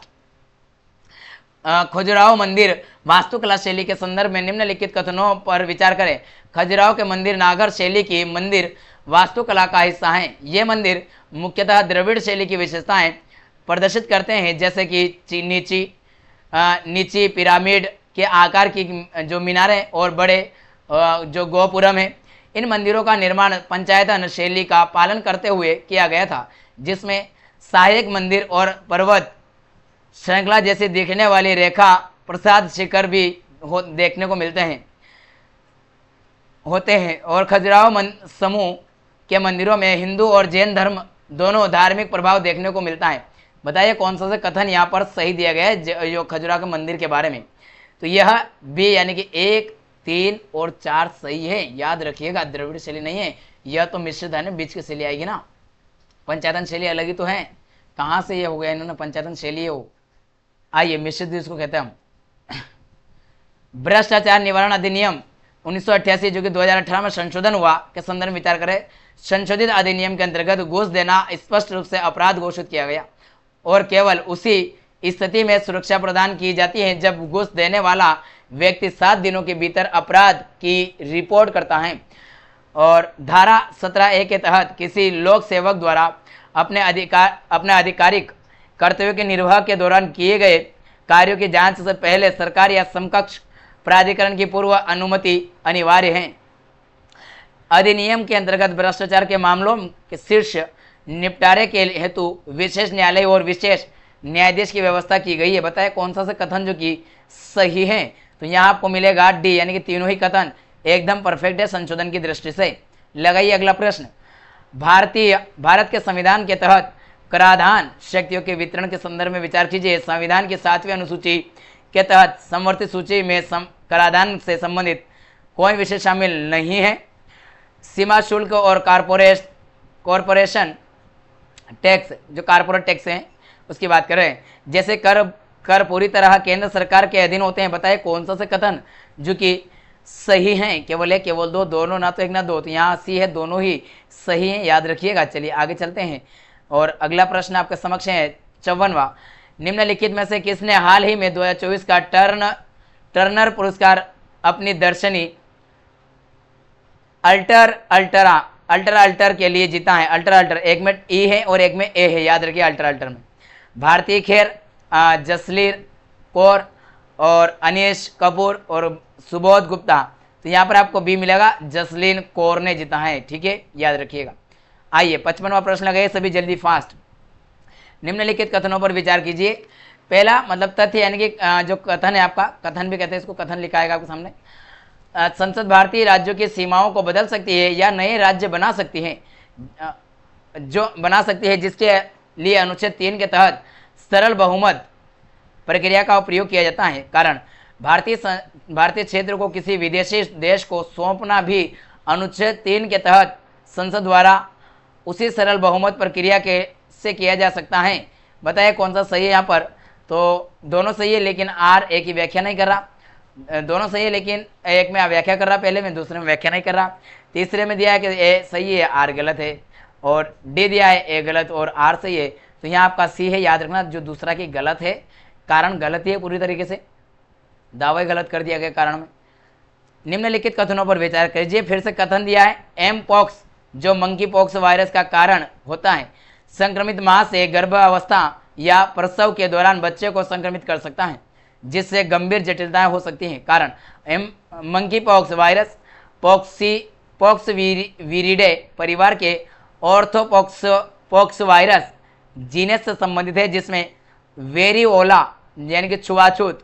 खजुराहो मंदिर वास्तुकला शैली के संदर्भ में निम्नलिखित कथनों पर विचार करें। खजुराहो के मंदिर नागर शैली की मंदिर वास्तुकला का हिस्सा हैं। ये मंदिर मुख्यतः द्रविड़ शैली की विशेषताएं प्रदर्शित करते हैं, जैसे कि नीची पिरामिड के आकार की जो मीनारें और बड़े जो गोपुरम है। इन मंदिरों का निर्माण पंचायतन शैली का पालन करते हुए किया गया था, जिसमें सहायक मंदिर और पर्वत श्रृंखला जैसे दिखने वाली रेखा प्रसाद शिखर भी देखने को होते हैं। और खजुराहो समूह के मंदिरों में हिंदू और जैन धर्म दोनों धार्मिक प्रभाव देखने को मिलता है। बताइए कौन सा से कथन यहाँ पर सही दिया गया है जो खजुराहो के मंदिर के बारे में। तो यह बी यानी कि 1, 3 और 4 सही है। याद रखिएगा, द्रविड़ शैली नहीं है यह, तो मिश्रित है ना, बीच की शैली आएगी ना। पंचायतन शैली अलग ही तो है, कहाँ से ये हो गया इन्होंने पंचायतन शैली हो। आइए मिश्रित भी इसको कहते हैं हम। भ्रष्टाचार निवारण अधिनियम 1988 जो कि 2018 में संशोधन हुआ के संदर्भ में विचार करें। संशोधित अधिनियम के अंतर्गत घूस देना स्पष्ट रूप से अपराध घोषित किया गया और केवल उसी स्थिति में सुरक्षा प्रदान की जाती है जब घूस देने वाला व्यक्ति 7 दिनों के भीतर अपराध की रिपोर्ट करता है। और धारा 17A के तहत किसी लोक सेवक द्वारा अपने आधिकारिक कर्तव्य के निर्वाह के दौरान किए गए कार्यों की जांच से पहले सरकार या समकक्ष प्राधिकरण की पूर्व अनुमति अनिवार्य है। अधिनियम के अंतर्गत भ्रष्टाचार के मामलों के शीर्ष निपटारे के हेतु विशेष न्यायालय और विशेष न्यायाधीश की व्यवस्था की गई है। बताए कौन सा से कथन जो कि सही है। तो यहाँ आपको मिलेगा डी यानी कि तीनों ही कथन एकदम परफेक्ट है संशोधन की दृष्टि से। लगाइए अगला प्रश्न। भारत के संविधान के तहत कराधान शक्तियों के वितरण के संदर्भ में विचार कीजिए। संविधान की 7वीं अनुसूची के तहत संवर्धित सूची में कराधान से संबंधित कोई विषय शामिल नहीं है। सीमा शुल्क और कॉरपोरेशन टैक्स जो कारपोरेट टैक्स हैं उसकी बात करें, जैसे कर पूरी तरह केंद्र सरकार के अधीन होते हैं। बताए कौन सा से कथन जो कि सही हैं। केवल 1 केवल 2 दोनों, ना तो 1 ना 2, तो यहाँ सी है, दोनों ही सही हैं, याद रखिएगा। चलिए आगे चलते हैं और अगला प्रश्न आपके समक्ष है 54वां। निम्नलिखित में से किसने हाल ही में 2024 का टर्नर पुरस्कार अपनी दर्शनी अल्टर के लिए जीता है। अल्टर एक में ई है और एक में ए है, याद रखिए। अल्टर में भारती खेर, जसलीन कौर और अनीश कपूर और सुबोध गुप्ता। तो यहाँ पर आपको बी मिलेगा, जसलीन कौर ने जीता है, ठीक है, याद रखिएगा। आइए 55वां प्रश्न लगाइए सभी जल्दी फास्ट। निम्नलिखित कथनों पर विचार कीजिए। पहला मतलब तथ्य यानी कि जो कथन है आपका, कथन भी कहते हैं इसको, कथन लिखाएगा आपके सामने। संसद भारतीय राज्यों की सीमाओं को बदल सकती है या नए राज्य बना सकती है, जिसके लिए अनुच्छेद 3 के तहत सरल बहुमत प्रक्रिया का उपयोग किया जाता है। कारण भारतीय क्षेत्र को किसी विदेशी देश को सौंपना भी अनुच्छेद 3 के तहत संसद द्वारा उसी सरल बहुमत प्रक्रिया से किया जा सकता है। बताइए कौन सा सही है यहाँ पर। तो दोनों सही है, लेकिन आर एक की व्याख्या नहीं कर रहा। दोनों सही है, लेकिन एक में व्याख्या कर रहा पहले में, दूसरे में व्याख्या नहीं कर रहा। तीसरे में दिया है कि ए सही है, आर गलत है, और डी दिया है ए गलत और आर सही है। तो यहाँ आपका सी है, याद रखना। जो दूसरा की गलत है, कारण गलत ही है पूरी तरीके से, दावा गलत कर दिया गया कारण में। निम्नलिखित कथनों पर विचार कीजिए। फिर से कथन दिया है, एम पॉक्स जो मंकी पॉक्स वायरस का कारण होता है, संक्रमित मां से गर्भावस्था या प्रसव के दौरान बच्चे को संक्रमित कर सकता है, जिससे गंभीर जटिलताएं हो सकती हैं। कारण मंकी पॉक्स वायरस पॉक्सवीरिडे परिवार के ऑर्थोपॉक्स वायरस जीनस से संबंधित है, जिसमें वेरिओला यानी कि छुआछूत,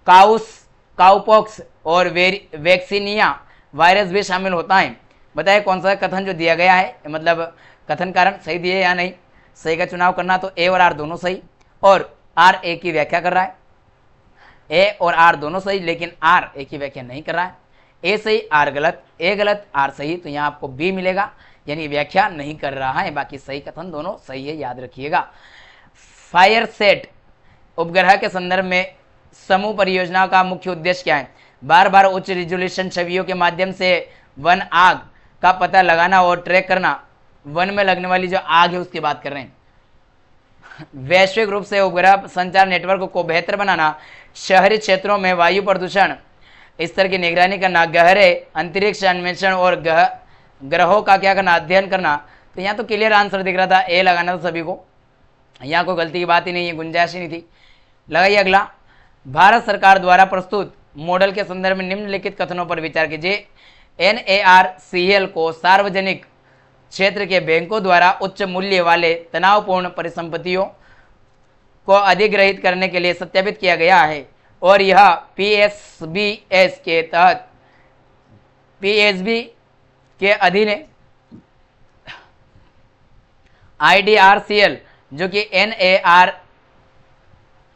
काउपॉक्स और वैक्सीनिया वायरस भी शामिल होता है। बताइए कौन सा कथन जो दिया गया है, मतलब कथन कारण सही दिए या नहीं। सही का चुनाव करना, तो ए और आर दोनों सही, और आर ए की व्याख्या कर रहा है। ए और आर दोनों सही, लेकिन आर ए की व्याख्या नहीं कर रहा है। ए सही आर गलत, ए गलत आर सही। तो यहाँ आपको बी मिलेगा, यानी व्याख्या नहीं कर रहा है। बाकी सही कथन दोनों सही है, याद रखिएगा। फायर सेट उपग्रह के संदर्भ में समूह परियोजना का मुख्य उद्देश्य क्या है। बार बार उच्च रिजोल्यूशन छवियों के माध्यम से वन आग का पता लगाना और ट्रैक करना वन में लगने वाली जो आग है उसकी बात कर रहे हैं। वैश्विक रूप से उपग्रह संचार नेटवर्क को बेहतर बनाना, शहरी क्षेत्रों में वायु प्रदूषण स्तर की निगरानी करना, गहरे अंतरिक्ष अन्वेषण और ग्रहों का क्या करना, अध्ययन करना। तो यहाँ तो क्लियर आंसर दिख रहा था, ए लगाना था सभी को, यहाँ कोई गलती की बात ही नहीं है, गुंजाइश ही नहीं थी। लगाइए अगला, भारत सरकार द्वारा प्रस्तुत मॉडल के संदर्भ में निम्नलिखित कथनों पर विचार कीजिए। NARCL को सार्वजनिक क्षेत्र के बैंकों द्वारा उच्च मूल्य वाले तनावपूर्ण परिसंपत्तियों को अधिग्रहित करने के लिए सत्यापित किया गया है और यह PSBS के तहत PSB के अधीन है। IDRCL जो कि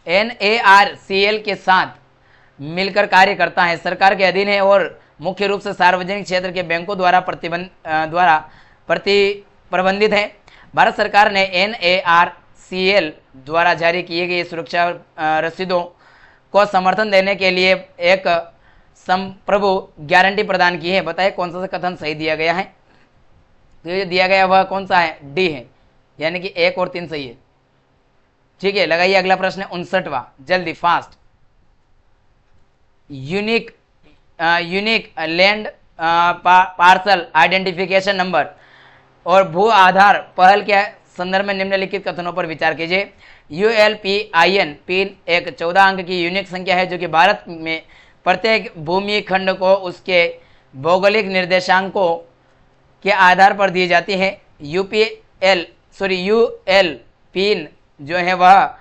NARCL के साथ मिलकर कार्य करता है, सरकार के अधीन है और मुख्य रूप से सार्वजनिक क्षेत्र के बैंकों द्वारा प्रबंधित है। भारत सरकार ने NARCL द्वारा जारी किए गए सुरक्षा रसीदों को समर्थन देने के लिए एक संप्रभु गारंटी प्रदान की है। बताइए कौन सा कथन सही दिया गया है। तो ये दिया गया वह कौन सा है, डी है, यानी कि 1 और 3 सही है। ठीक है, लगाइए अगला प्रश्न 59वां, जल्दी fast. Unique land parcel identification number और भू आधार पहल के संदर्भ में निम्नलिखित कथनों पर विचार कीजिए। ULPIN पिन एक 14 अंक की यूनिक संख्या है जो कि भारत में प्रत्येक भूमि खंड को उसके भौगोलिक निर्देशांकों के आधार पर दी जाती है। UL पिन जो है वह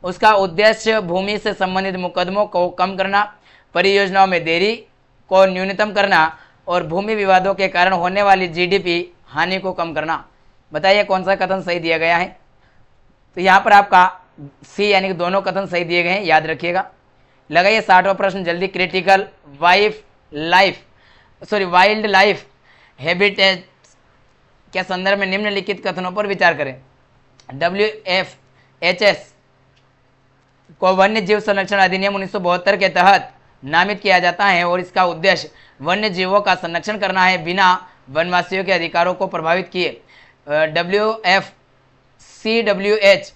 उसका उद्देश्य भूमि से संबंधित मुकदमों को कम करना, परियोजनाओं में देरी को न्यूनतम करना और भूमि विवादों के कारण होने वाली GDP हानि को कम करना। बताइए कौन सा कथन सही दिया गया है। तो यहाँ पर आपका सी यानी कि दोनों कथन सही दिए गए हैं, याद रखिएगा। लगाइए 60वां प्रश्न जल्दी। क्रिटिकल वाइल्ड लाइफ हैबिटेट के संदर्भ में निम्नलिखित कथनों पर विचार करें। WFHS को वन्य जीव संरक्षण अधिनियम 1972 के तहत नामित किया जाता है और इसका उद्देश्य वन्य जीवों का संरक्षण करना है बिना वनवासियों के अधिकारों को प्रभावित किए। WFCWH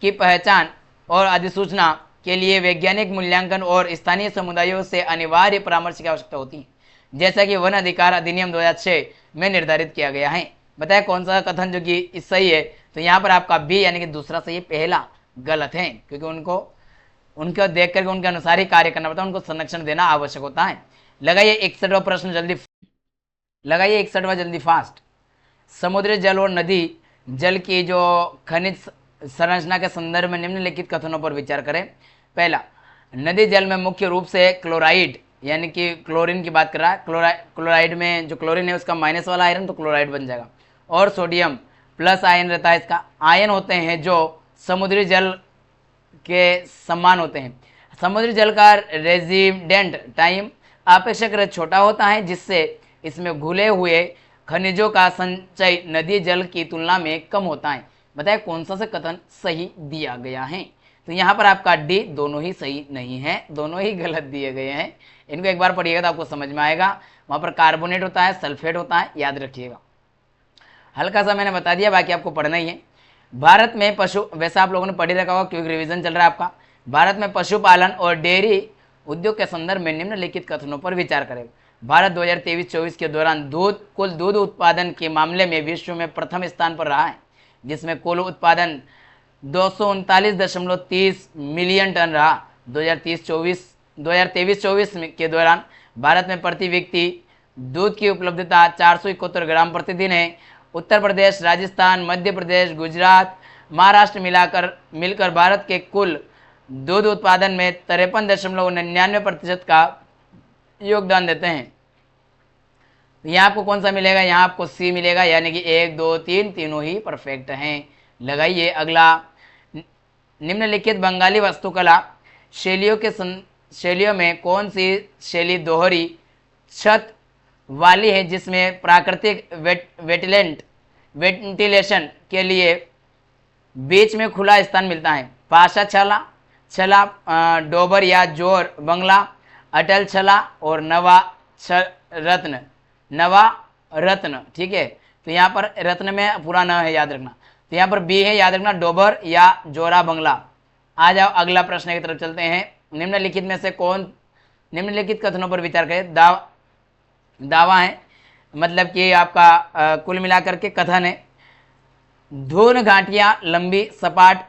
की पहचान और अधिसूचना के लिए वैज्ञानिक मूल्यांकन और स्थानीय समुदायों से अनिवार्य परामर्श की आवश्यकता होती है, जैसा कि वन अधिकार अधिनियम 2006 में निर्धारित किया गया है। बताया कौन सा कथन जो कि सही है। तो यहाँ पर आपका बी यानी कि दूसरा सही है, पहला गलत है, क्योंकि उनको देख करके उनके अनुसार ही कार्य करना पड़ता है, उनको संरक्षण देना आवश्यक होता है। लगाइए 61वां प्रश्न जल्दी। लगाइए 61वां जल्दी फास्ट। समुद्री जल और नदी जल की जो खनिज संरचना के संदर्भ में निम्नलिखित कथनों पर विचार करें। पहला, नदी जल में मुख्य रूप से क्लोराइड यानी कि क्लोरीन की बात कर रहा है। क्लोराइड में जो क्लोरीन है उसका माइनस वाला आयरन तो क्लोराइड बन जाएगा, और सोडियम प्लस आयन रहता है। इसका आयन होते हैं जो समुद्री जल के समान होते हैं। समुद्री जल का रेजिडेंट टाइम अपेक्षाकृत छोटा होता है, जिससे इसमें घुले हुए खनिजों का संचय नदी जल की तुलना में कम होता है। बताए कौन सा कथन सही दिया गया है। तो यहाँ पर आपका डी, दोनों ही सही नहीं है, दोनों ही गलत दिए गए हैं। इनको एक बार पढ़िएगा तो आपको समझ में आएगा। वहाँ पर कार्बोनेट होता है, सल्फेट होता है, याद रखिएगा। हल्का सा मैंने बता दिया, बाकी आपको पढ़ना ही है। भारत में पशु, वैसे आप लोगों ने पढ़ी रखा होगा क्योंकि रिवीजन चल रहा है आपका। भारत में पशुपालन और डेयरी उद्योग के संदर्भ में निम्नलिखित कथनों पर विचार करें। भारत 2023-24 के दौरान कुल दूध उत्पादन के मामले में विश्व में प्रथम स्थान पर रहा है, जिसमें कुल उत्पादन 239.30 मिलियन टन रहा। 2023-24 के दौरान भारत में प्रति व्यक्ति दूध की उपलब्धता 471 ग्राम प्रतिदिन है। उत्तर प्रदेश, राजस्थान, मध्य प्रदेश, गुजरात, महाराष्ट्र मिलकर भारत के कुल दूध उत्पादन में 53.99% का योगदान देते हैं। तो यहाँ आपको कौन सा मिलेगा, यहाँ आपको सी मिलेगा, यानी कि 1, 2, 3 तीनों ही परफेक्ट हैं। लगाइए अगला। निम्नलिखित बंगाली वास्तुकला शैलियों में कौन सी शैली दोहरी छत वाली है, जिसमें प्राकृतिक वेंटिलेशन के लिए बीच में खुला स्थान मिलता है। पाशा छला, डोबर या जोर बंगला, अटल छला और नवा रत्न। ठीक है, तो यहाँ पर रत्न में पूरा न है, याद रखना। तो यहाँ पर बी है, याद रखना, डोबर या जोरा बंगला। आ जाओ अगला प्रश्न की तरफ चलते हैं। निम्नलिखित में से कौन निम्नलिखित कथनों पर विचार करें। दावा है, मतलब कि आपका कुल मिलाकर के कथन है। धून घाटियां लंबी सपाट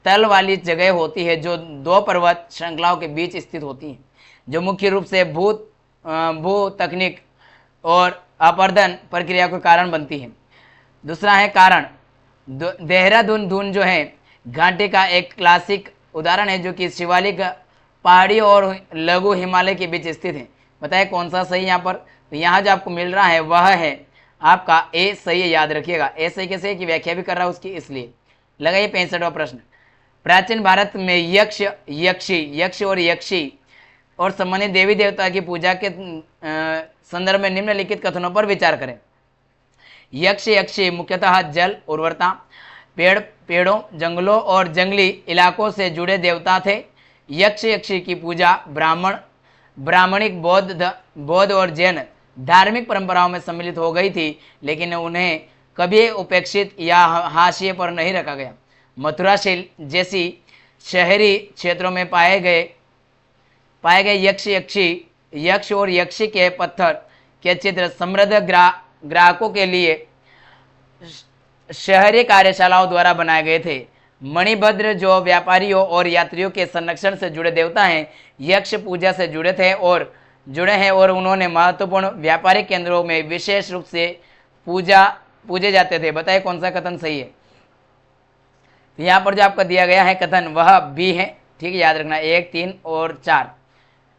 तल वाली जगह होती है जो दो पर्वत श्रृंखलाओं के बीच स्थित होती हैं, जो मुख्य रूप से भू तकनीक और अपर्दन प्रक्रिया के कारण बनती है। दूसरा है कारण। देहरादून धून जो है घाटी का एक क्लासिक उदाहरण है, जो कि शिवालिक पहाड़ी और लघु हिमालय के बीच स्थित है। बताए कौन सा सही यहाँ पर। तो यहाँ जो आपको मिल रहा है वह है आपका ए सही है, याद रखिएगा। ए सही कैसे की व्याख्या भी कर रहा है उसकी, इसलिए। लगाइए 65वां प्रश्न। प्राचीन भारत में यक्ष, यक्ष और यक्षी और संबंधित देवी देवता की पूजा के संदर्भ में निम्नलिखित कथनों पर विचार करें। यक्ष, यक्षी मुख्यतः जल, उर्वरता, पेड़ों, जंगलों और जंगली इलाकों से जुड़े देवता थे। यक्ष, यक्षी की पूजा ब्राह्मणिक, बौद्ध और जैन धार्मिक परंपराओं में सम्मिलित हो गई थी, लेकिन उन्हें कभी उपेक्षित या हाशिए पर नहीं रखा गया। मथुरा जैसी शहरी क्षेत्रों में पाए गए यक्ष और यक्षी के पत्थर के चित्र समृद्ध ग्राहकों के लिए शहरी कार्यशालाओं द्वारा बनाए गए थे। मणिभद्र जो व्यापारियों और यात्रियों के संरक्षण से जुड़े देवता हैं, यक्ष पूजा से जुड़े हैं और उन्होंने महत्वपूर्ण व्यापारिक केंद्रों में विशेष रूप से पूजे जाते थे। बताइए कौन सा कथन सही है। यहाँ पर जो आपका दिया गया है कथन वह बी है, ठीक है, याद रखना। 1, 3 और 4।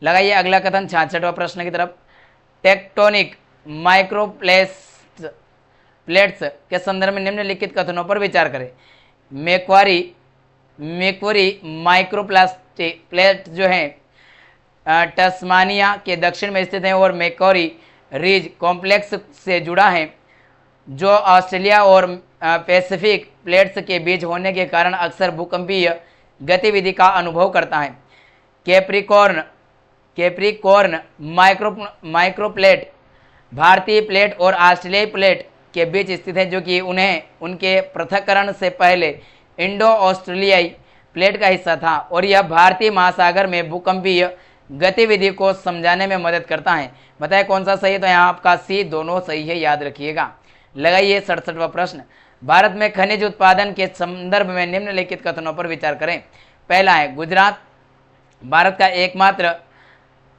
लगाइए अगला कथन 66वां प्रश्न की तरफ। टेक्टोनिक प्लेट्स के संदर्भ में निम्नलिखित कथनों पर विचार करें। मैक्वरी प्लेट जो है टस्मानिया के दक्षिण में स्थित है और मैक्वरी रिज कॉम्प्लेक्स से जुड़ा है, जो ऑस्ट्रेलिया और पैसिफिक प्लेट्स के बीच होने के कारण अक्सर भूकंपीय गतिविधि का अनुभव करता है। कैप्रिकॉर्न माइक्रोप्लेट भारतीय प्लेट और ऑस्ट्रेलियाई प्लेट के बीच स्थित है, जो कि उनके पृथक्करण से पहले इंडो ऑस्ट्रेलियाई प्लेट का हिस्सा था और यह भारतीय महासागर में भूकंपीय गतिविधि को समझाने में मदद करता है। बताए कौन सा सही है। तो यहाँ आपका सी दोनों सही है, याद रखिएगा। लगाइए 67वां प्रश्न। भारत में खनिज उत्पादन के संदर्भ में निम्नलिखित कथनों पर विचार करें। पहला है, गुजरात भारत का एकमात्र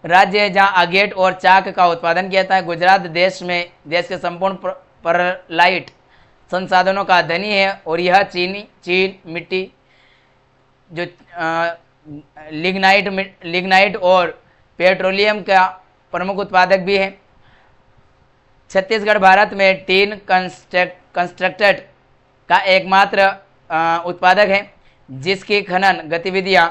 राज्य है जहां अगेट और चाक का उत्पादन किया जाता है। गुजरात देश के संपूर्ण परलाइट संसाधनों का धनी है और यह चीन मिट्टी जो लिग्नाइट और पेट्रोलियम का प्रमुख उत्पादक भी है। छत्तीसगढ़ भारत में टीन कंस्ट्रक्टेड का एकमात्र उत्पादक है, जिसकी खनन गतिविधियां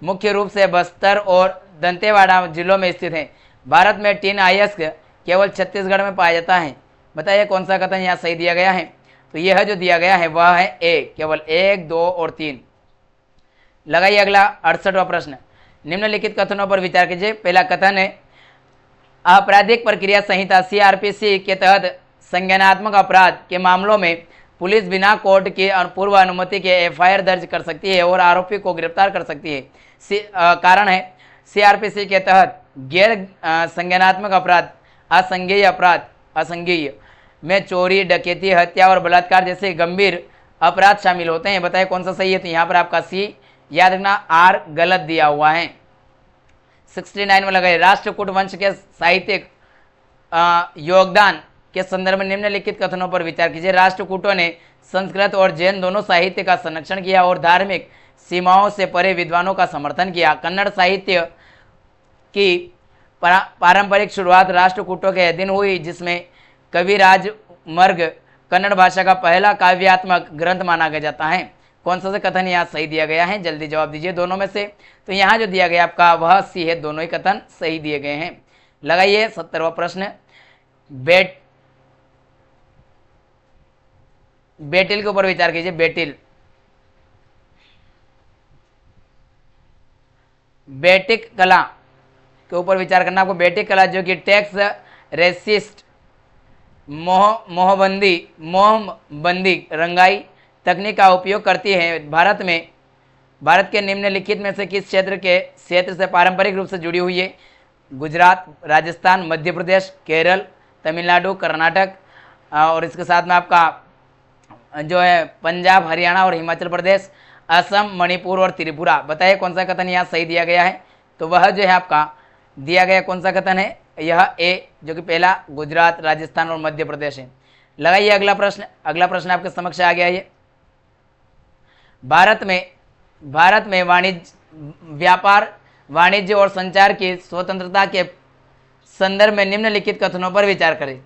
मुख्य रूप से बस्तर और दंतेवाड़ा जिलों में स्थित हैं। भारत में टीन अयस्क केवल छत्तीसगढ़ में पाया जाता है। बताइए कौन सा कथन यहाँ सही दिया गया है। तो यह जो दिया गया है वह है ए, केवल 1, 2 और 3। लगाइए अगला 68वां प्रश्न। निम्नलिखित कथनों पर विचार कीजिए। पहला कथन है, आपराधिक प्रक्रिया संहिता सीआरपीसी के तहत संज्ञानात्मक अपराध के मामलों में पुलिस बिना कोर्ट की पूर्व अनुमति के एफआईआर दर्ज कर सकती है और आरोपी को गिरफ्तार कर सकती है। कारण है, सीआरपीसी के तहत गैर संज्ञानात्मक अपराध असंज्ञेय में चोरी, डकैती, हत्या और बलात्कार जैसे गंभीर अपराध शामिल होते हैं। बताइए कौन सा सही है। तो यहाँ पर आपका सी, याद रखना, आर गलत दिया हुआ है। 69 में लगाए, राष्ट्रकूट वंश के साहित्यिक योगदान के संदर्भ में निम्नलिखित कथनों पर विचार कीजिए। राष्ट्रकूटों ने संस्कृत और जैन दोनों साहित्य का संरक्षण किया और धार्मिक सीमाओं से परे विद्वानों का समर्थन किया। कन्नड़ साहित्य की पारंपरिक शुरुआत राष्ट्रकूटों के अधीन हुई, जिसमें कविराज मर्ग कन्नड़ भाषा का पहला काव्यात्मक ग्रंथ माना जाता है। कौन सा कथन यहाँ सही दिया गया है, जल्दी जवाब दीजिए दोनों में से। तो यहाँ जो दिया गया आपका वह सी है, दोनों ही कथन सही दिए गए हैं। लगाइए 70वां प्रश्न। बेटिल के ऊपर विचार कीजिए। बेटिक कला के ऊपर विचार करना आपको। बेटिक कला जो कि टैक्स मोहबंदी रंगाई तकनीक का उपयोग करती है। भारत के निम्नलिखित में से किस क्षेत्र से पारंपरिक रूप से जुड़ी हुई है? गुजरात, राजस्थान, मध्य प्रदेश, केरल, तमिलनाडु, कर्नाटक और इसके साथ में आपका जो है पंजाब, हरियाणा और हिमाचल प्रदेश, असम, मणिपुर और त्रिपुरा। बताइए कौन सा कथन यहाँ सही दिया गया है? तो वह जो है आपका दिया गया कौन सा कथन है? यह ए, जो कि पहला गुजरात, राजस्थान और मध्य प्रदेश है। लगाइए अगला प्रश्न आपके समक्ष आ गया है। भारत में व्यापार, वाणिज्य और संचार की स्वतंत्रता के संदर्भ में निम्नलिखित कथनों पर विचार करें।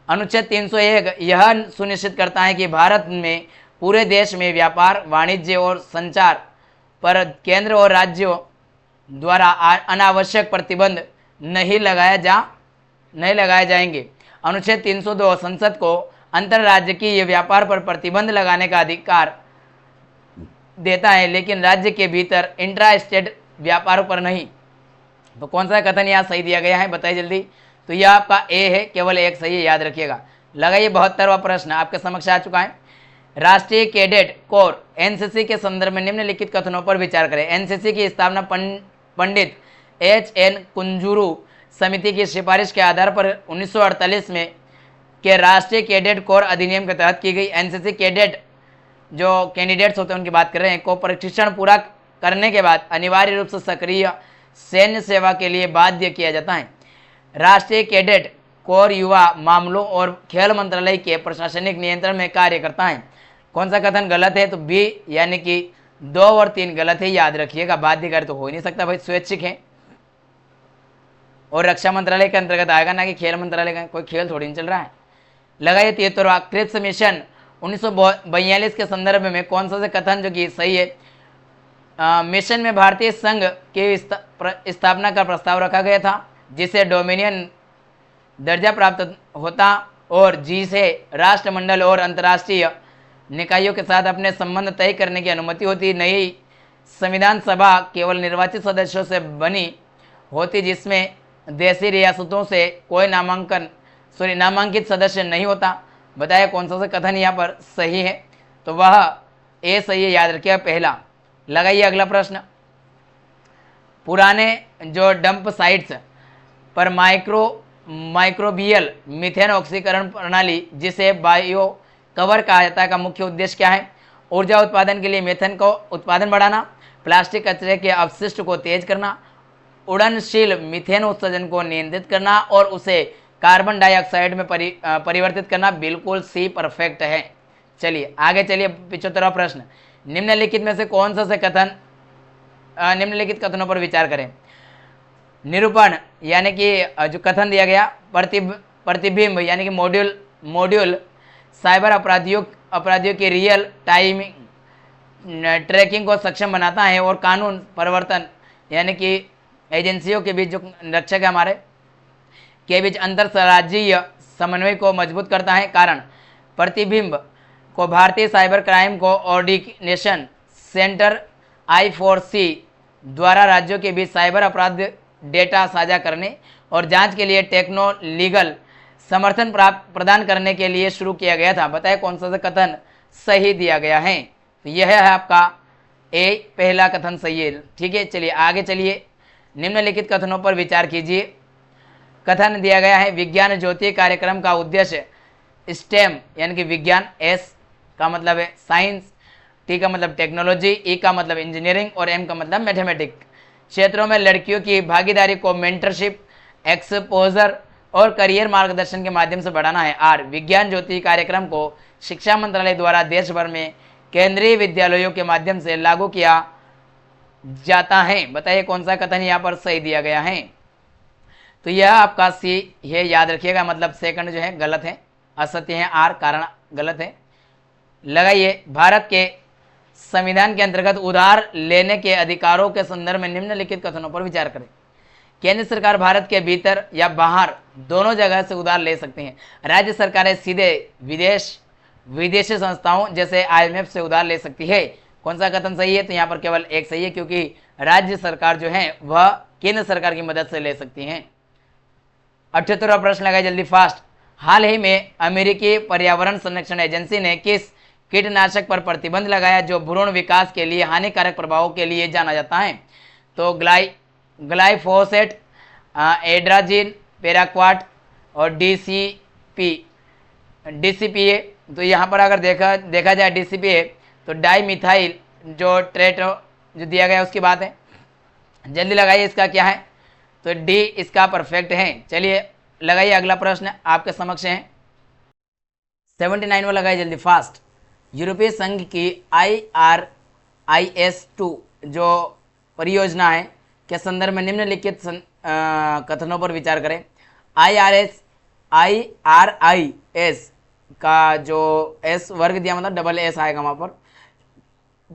अनुच्छेद 301 यह सुनिश्चित करता है कि भारत में पूरे देश में व्यापार, वाणिज्य और संचार पर केंद्र और राज्यों द्वारा अनावश्यक प्रतिबंध नहीं लगाए जाएंगे। अनुच्छेद 302 संसद को अंतर्राज्यीय व्यापार पर प्रतिबंध लगाने का अधिकार देता है, लेकिन राज्य के भीतर इंट्रा स्टेट व्यापार पर नहीं। तो कौन सा कथन यहाँ सही दिया गया है? बताइए जल्दी। तो यह आपका ए है, केवल एक सही है, याद रखिएगा। लगाइए 72वां प्रश्न आपके समक्ष आ चुका है। राष्ट्रीय कैडेट कोर एनसीसी के संदर्भ में निम्नलिखित कथनों पर विचार करें। एनसीसी की स्थापना पंडित HN कुंजूरू समिति की सिफारिश के आधार पर 1948 में के राष्ट्रीय कैडेट कोर अधिनियम के तहत की गई। एनसीसी कैडेट जो कैंडिडेट्स होते हैं उनकी बात कर रहे हैं, को प्रशिक्षण पूरा करने के बाद अनिवार्य रूप से सक्रिय सैन्य सेवा के लिए बाध्य किया जाता है। राष्ट्रीय कैडेट कोर युवा मामलों और खेल मंत्रालय के प्रशासनिक नियंत्रण में कार्य करता है। कौन सा कथन गलत है? तो बी, यानी कि 2 और 3 गलत है, याद रखिएगा। बाध्यकारी तो हो ही नहीं सकता भाई, स्वैच्छिक है और रक्षा मंत्रालय के अंतर्गत आएगा, ना कि खेल मंत्रालय का। कोई खेल थोड़ी नहीं चल रहा है। लगाइए 73वां क्रिप्स मिशन 1942 के संदर्भ में कौन सा से कथन जो कि सही है? मिशन में भारतीय संघ की स्थापना का प्रस्ताव रखा गया था, जिसे डोमिनियन दर्जा प्राप्त होता और जिसे राष्ट्रमंडल और अंतर्राष्ट्रीय निकायों के साथ अपने संबंध तय करने की अनुमति होती। नई संविधान सभा केवल निर्वाचित सदस्यों से बनी होती, जिसमें देशी रियासतों से कोई नामांकित सदस्य नहीं होता। बताया कौन सा कथन यहाँ पर सही है? तो वह ए सही है, याद रखिएगा पहला। लगाइए अगला प्रश्न। पुराने जो डंप साइट्स पर माइक्रोबियल मीथेन ऑक्सीकरण प्रणाली, जिसे बायो कवर कहा जाता है, का मुख्य उद्देश्य क्या है? ऊर्जा उत्पादन के लिए मीथेन को उत्पादन बढ़ाना, प्लास्टिक कचरे के अपशिष्ट को तेज करना, उड़नशील मीथेन उत्सर्जन को नियंत्रित करना और उसे कार्बन डाइऑक्साइड में परिवर्तित करना। बिल्कुल सी, परफेक्ट है। चलिए आगे चलिए। 75वां प्रश्न। निम्नलिखित में से कौन सा से कथन निम्नलिखित कथनों पर विचार करें। निरूपण यानी कि जो कथन दिया गया, प्रतिबिंब यानी कि मॉड्यूल साइबर अपराधियों की रियल टाइम ट्रैकिंग को सक्षम बनाता है और कानून प्रवर्तन यानी कि एजेंसियों के बीच जो रक्षक है हमारे के बीच अंतरराज्यीय समन्वय को मजबूत करता है। कारण प्रतिबिंब को भारतीय cyber crime coordination centre I4C द्वारा राज्यों के बीच साइबर अपराध डेटा साझा करने और जांच के लिए टेक्नो लीगल समर्थन प्रदान करने के लिए शुरू किया गया था। बताए कौन सा कथन सही दिया गया है? तो यह है आपका ए, पहला कथन सही है। ठीक है, चलिए आगे चलिए। निम्नलिखित कथनों पर विचार कीजिए। कथन दिया गया है, विज्ञान ज्योति कार्यक्रम का उद्देश्य स्टेम यानी कि विज्ञान, एस का मतलब है साइंस, टी का मतलब टेक्नोलॉजी, ई का मतलब इंजीनियरिंग और एम का मतलब मैथमेटिक्स क्षेत्रों में लड़कियों की भागीदारी को मेंटरशिप, एक्सपोजर और करियर मार्गदर्शन के माध्यम से बढ़ाना है। आर, विज्ञान ज्योति कार्यक्रम को शिक्षा मंत्रालय द्वारा देश भर में केंद्रीय विद्यालयों के माध्यम से लागू किया जाता है। बताइए कौन सा कथन यहाँ पर सही दिया गया है? तो यह आपका सी है, याद रखिएगा। मतलब सेकंड जो है गलत है, असत्य है। आर कारण गलत है। लगाइए, भारत के संविधान के अंतर्गत उधार लेने के अधिकारों के संदर्भ में निम्नलिखित कथनों पर विचार करें। केंद्र सरकार भारत के भीतर या बाहर दोनों जगह से उधार ले सकती हैं। राज्य सरकारें सीधे विदेशी संस्थाओं जैसे IMF से उधार ले सकती है। कौन सा कथन सही है? तो यहाँ पर केवल एक सही है, क्योंकि राज्य सरकार जो है वह केंद्र सरकार की मदद से ले सकती हैं। 78वां प्रश्न लगाइए जल्दी फास्ट। हाल ही में अमेरिकी पर्यावरण संरक्षण एजेंसी ने किस कीटनाशक पर प्रतिबंध लगाया जो भ्रूण विकास के लिए हानिकारक प्रभावों के लिए जाना जाता है? तो ग्लाइफोसेट, एड्राजिन, पेराक्वाट और डीसीपीए। तो यहाँ पर अगर देखा जाए डीसीपीए तो डाई मिथाइल जो ट्रेटो जो दिया गया उसकी बात है। जल्दी लगाइए, इसका क्या है? तो डी इसका परफेक्ट है। चलिए लगाइए, अगला प्रश्न आपके समक्ष है। 79 में लगाइए जल्दी, फास्ट। यूरोपीय संघ की IRIS2 जो परियोजना है के संदर्भ में निम्नलिखित कथनों पर विचार करें। IRIS का जो एस वर्ग दिया मतलब डबल एस आएगा वहाँ पर,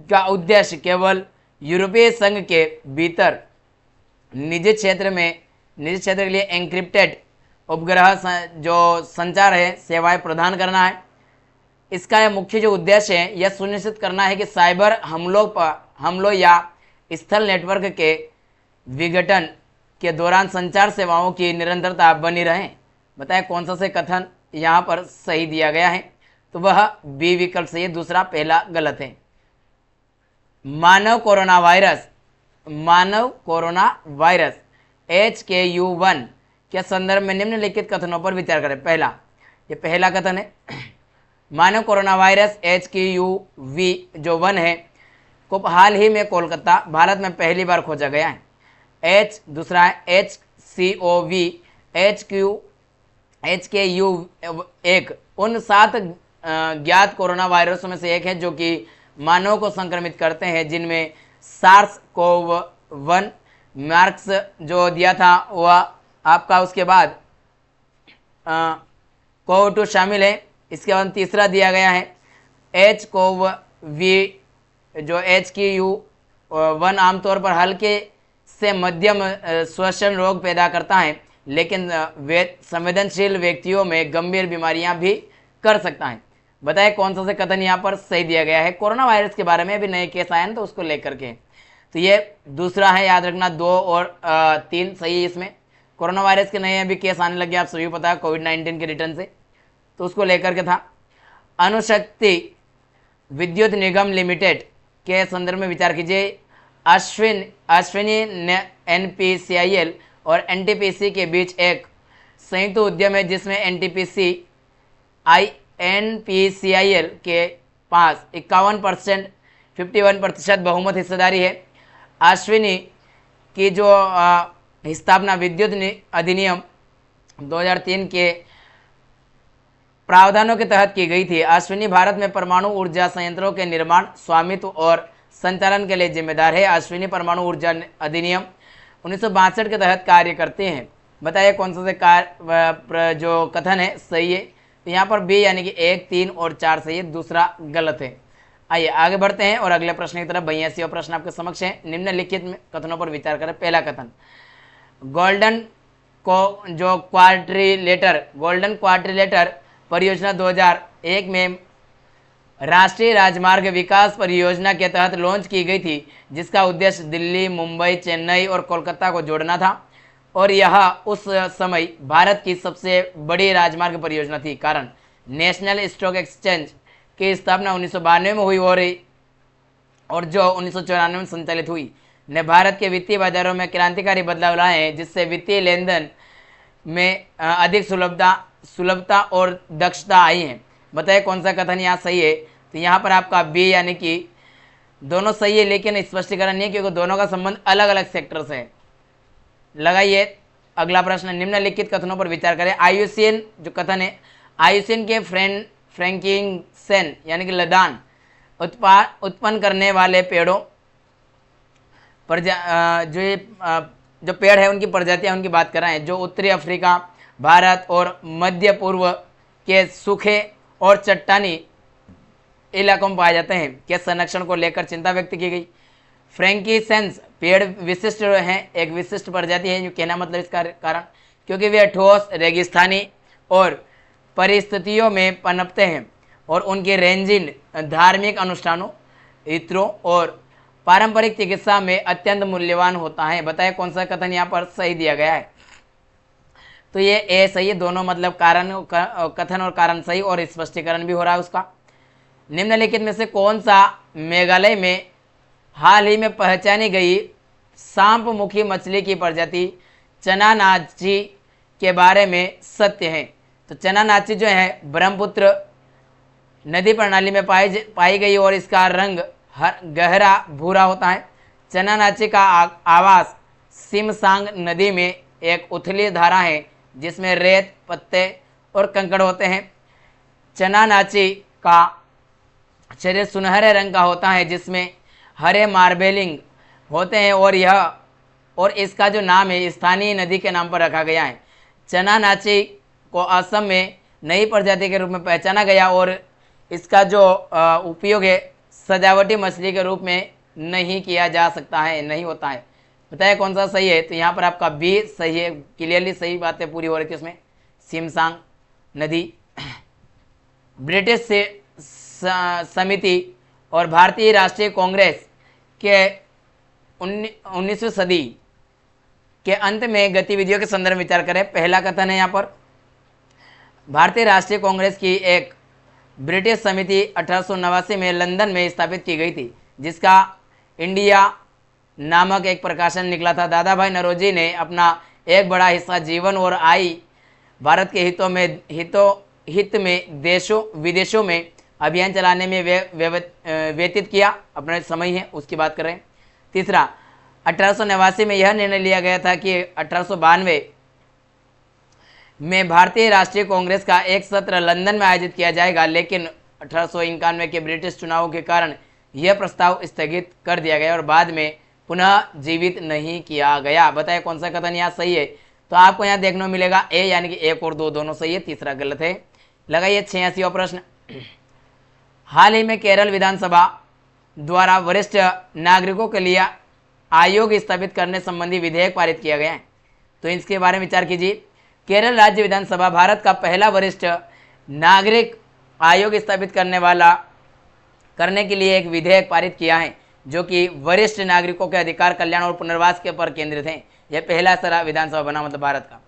का उद्देश्य केवल यूरोपीय संघ के भीतर निजी क्षेत्र के लिए एन्क्रिप्टेड उपग्रह जो संचार है सेवाएं प्रदान करना है। इसका यह मुख्य जो उद्देश्य है यह सुनिश्चित करना है कि साइबर हमलों या स्थल नेटवर्क के विघटन के दौरान संचार सेवाओं की निरंतरता बनी रहे। बताएं कौन सा से कथन यहाँ पर सही दिया गया है? तो वह बी विकल्प सही है, दूसरा पहला गलत है। मानव कोरोना वायरस HKU1 के संदर्भ में निम्नलिखित कथनों पर विचार करें। ये पहला कथन है, मानव कोरोना वायरस HKUV जो 1 है को हाल ही में कोलकाता भारत में पहली बार खोजा गया है। दूसरा है HCOV HKU1 उन 7 ज्ञात कोरोना वायरसों में से एक है जो कि मानव को संक्रमित करते हैं, जिनमें SARS-CoV-1 मार्क्स जो दिया था वह आपका, उसके बाद CoV-2 शामिल है। इसके बाद तीसरा दिया गया है HCOV जो HKU1 आमतौर पर हल्के से मध्यम श्वसन रोग पैदा करता है, लेकिन संवेदनशील व्यक्तियों में गंभीर बीमारियां भी कर सकता है। बताएं कौन सा से कथन यहाँ पर सही दिया गया है? कोरोना वायरस के बारे में अभी नए केस आए हैं तो उसको लेकर के, तो ये दूसरा है, याद रखना। 2 और 3 सही है। इसमें कोरोना वायरस के नए अभी केस आने लगे, आप सभी पता है कोविड-19 के रिटर्न से, तो उसको लेकर के था। अणुशक्ति विद्युत निगम लिमिटेड के संदर्भ में विचार कीजिए। अश्विनी NPCIL और NTPC के बीच एक संयुक्त उद्यम है जिसमें NPCIL के पास 51% बहुमत हिस्सेदारी है। अश्विनी की जो स्थापना विद्युत अधिनियम 2003 के प्रावधानों के तहत की गई थी। अश्विनी भारत में परमाणु ऊर्जा संयंत्रों के निर्माण, स्वामित्व और संचालन के लिए जिम्मेदार है। अश्विनी परमाणु ऊर्जा अधिनियम 1962 के तहत कार्य करते हैं। बताइए कौन सा से जो कथन है सही है? तो यहाँ पर बी यानी कि 1, 3 और 4 सही है, दूसरा गलत है। आइए आगे बढ़ते हैं और अगले प्रश्न की तरफ। 82वां प्रश्न आपके समक्ष है। निम्नलिखित कथनों पर विचार करें। पहला कथन, गोल्डन क्वाड्रिलेटर परियोजना 2001 में राष्ट्रीय राजमार्ग विकास परियोजना के तहत लॉन्च की गई थी, जिसका उद्देश्य दिल्ली, मुंबई, चेन्नई और कोलकाता को जोड़ना था, और यह उस समय भारत की सबसे बड़ी राजमार्ग परियोजना थी। कारण, नेशनल स्टॉक एक्सचेंज की स्थापना 1992 में हुई और जो 1994 में संचालित हुई, ने भारत के वित्तीय बाजारों में क्रांतिकारी बदलाव लाए हैं, जिससे वित्तीय लेन देन में अधिक सुलभता और दक्षता आई है। बताइए कौन सा कथन यहाँ सही है? तो यहाँ पर आपका बी यानी कि दोनों सही है, लेकिन स्पष्टीकरण नहीं है क्योंकि दोनों का संबंध अलग अलग सेक्टर से है। लगाइए अगला प्रश्न, निम्नलिखित कथनों पर विचार करें। आयुषियन जो कथन है, आयुषियन के फ्रैंकिंगसेन यानी कि लदान उत्पन्न करने वाले पेड़ों जो पेड़ है उनकी प्रजातियां उनकी बात कर रहे हैं, जो उत्तरी अफ्रीका, भारत और मध्य पूर्व के सूखे और चट्टानी इलाकों में पाए जाते हैं, के संरक्षण को लेकर चिंता व्यक्त की गई। फ्रैंकिसेंस पेड़ विशिष्ट हैं, एक विशिष्ट प्रजाति है, जो कहना मतलब इसका कारण क्योंकि वे ठोस, रेगिस्तानी और परिस्थितियों में पनपते हैं और उनके रेंजिन धार्मिक अनुष्ठानों, इत्रों और पारंपरिक चिकित्सा में अत्यंत मूल्यवान होता है। बताएं कौन सा कथन यहाँ पर सही दिया गया है? तो ये ए सही है, दोनों मतलब कारण कथन और कारण सही और स्पष्टीकरण भी हो रहा है उसका। निम्नलिखित में से कौन सा मेघालय में हाल ही में पहचानी गई सांप मुखी मछली की प्रजाति चना नाची के बारे में सत्य है? तो चना नाची जो है ब्रह्मपुत्र नदी प्रणाली में पाई गई और इसका रंग गहरा भूरा होता है। चना नाची का आवास सिमसांग नदी में एक उथली धारा है जिसमें रेत, पत्ते और कंकड़ होते हैं। चना नाची का शरीर सुनहरे रंग का होता है जिसमें हरे मार्बलिंग होते हैं और इसका जो नाम है स्थानीय नदी के नाम पर रखा गया है। चना नाची को असम में नई प्रजाति के रूप में पहचाना गया और इसका जो उपयोग है सजावटी मछली के रूप में नहीं किया जा सकता है, नहीं होता है। बताइए कौन सा सही है? तो यहाँ पर आपका बी सही है, क्लियरली सही बातें पूरी हो रही थी उसमें। सिमसांग नदी ब्रिटिश से समिति और भारतीय राष्ट्रीय कांग्रेस के 19वीं सदी के अंत में गतिविधियों के संदर्भ में विचार करें। पहला कथन है यहाँ पर, भारतीय राष्ट्रीय कांग्रेस की एक ब्रिटिश समिति 1889 में लंदन में स्थापित की गई थी जिसका इंडिया नामक एक प्रकाशन निकला था। दादा भाई नौरोजी ने अपना एक बड़ा हिस्सा जीवन और आय भारत के हित में देशों विदेशों में अभियान चलाने में व्यतीत किया, अपना समय है उसकी बात कर रहे हैं। तीसरा, 1889 में यह निर्णय लिया गया था कि 1892 में भारतीय राष्ट्रीय कांग्रेस का एक सत्र लंदन में आयोजित किया जाएगा, लेकिन 1891 के ब्रिटिश चुनावों के कारण यह प्रस्ताव स्थगित कर दिया गया और बाद में पुनः जीवित नहीं किया गया। बताइए कौन सा कथन यहाँ सही है? तो आपको यहाँ देखने को मिलेगा ए, यानी कि एक और दो दोनों सही है, तीसरा गलत है। लगाइए 86वां प्रश्न। हाल ही में केरल विधानसभा द्वारा वरिष्ठ नागरिकों के लिए आयोग स्थापित करने संबंधी विधेयक पारित किया गया है, तो इसके बारे में विचार कीजिए। केरल राज्य विधानसभा भारत का पहला वरिष्ठ नागरिक आयोग स्थापित करने के लिए एक विधेयक पारित किया है जो कि वरिष्ठ नागरिकों के अधिकार, कल्याण और पुनर्वास के पर केंद्रित है। यह पहला सारा विधानसभा बना मतलब भारत का।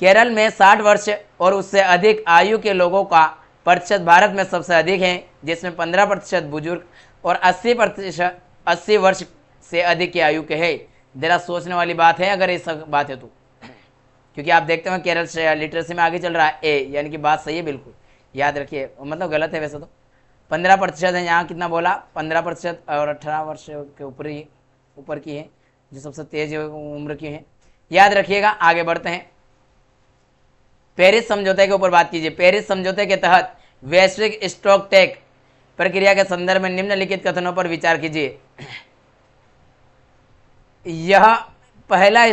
केरल में 60 वर्ष और उससे अधिक आयु के लोगों का प्रतिशत भारत में सबसे अधिक है, जिसमें 15% बुजुर्ग और 80 वर्ष से अधिक की आयु के है। जरा सोचने वाली बात है अगर ये सब बात है तो, क्योंकि आप देखते हैं केरल से लिटरेसी में आगे चल रहा है ए, यानी कि बात सही है बिल्कुल, याद रखिए। मतलब गलत है वैसे तो, 15% है यहाँ, कितना बोला 15% और 18 वर्ष के ऊपर की है जो सबसे तेज उम्र की है, याद रखिएगा। आगे बढ़ते हैं, पेरिस समझौते के ऊपर बात कीजिए। पेरिस समझौते के तहत वैश्विक स्टॉक टेक प्रक्रिया के संदर्भ में निम्नलिखित कथनों पर विचार कीजिए। यह पहला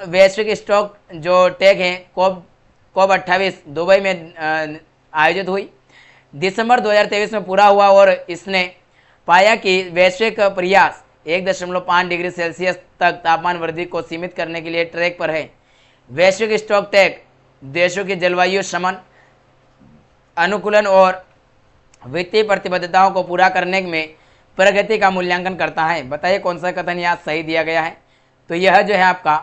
वैश्विक स्टॉक जो टेक है COP 28 दुबई में आयोजित हुई, दिसंबर 2023 में पूरा हुआ और इसने पाया कि वैश्विक प्रयास 1.5 डिग्री सेल्सियस तक तापमान वृद्धि को सीमित करने के लिए ट्रैक पर है। वैश्विक स्टॉक टेक देशों की जलवायु शमन, अनुकूलन और वित्तीय प्रतिबद्धताओं को पूरा करने में प्रगति का मूल्यांकन करता है। बताइए कौन सा कथन यहाँ सही दिया गया है? तो यह जो है आपका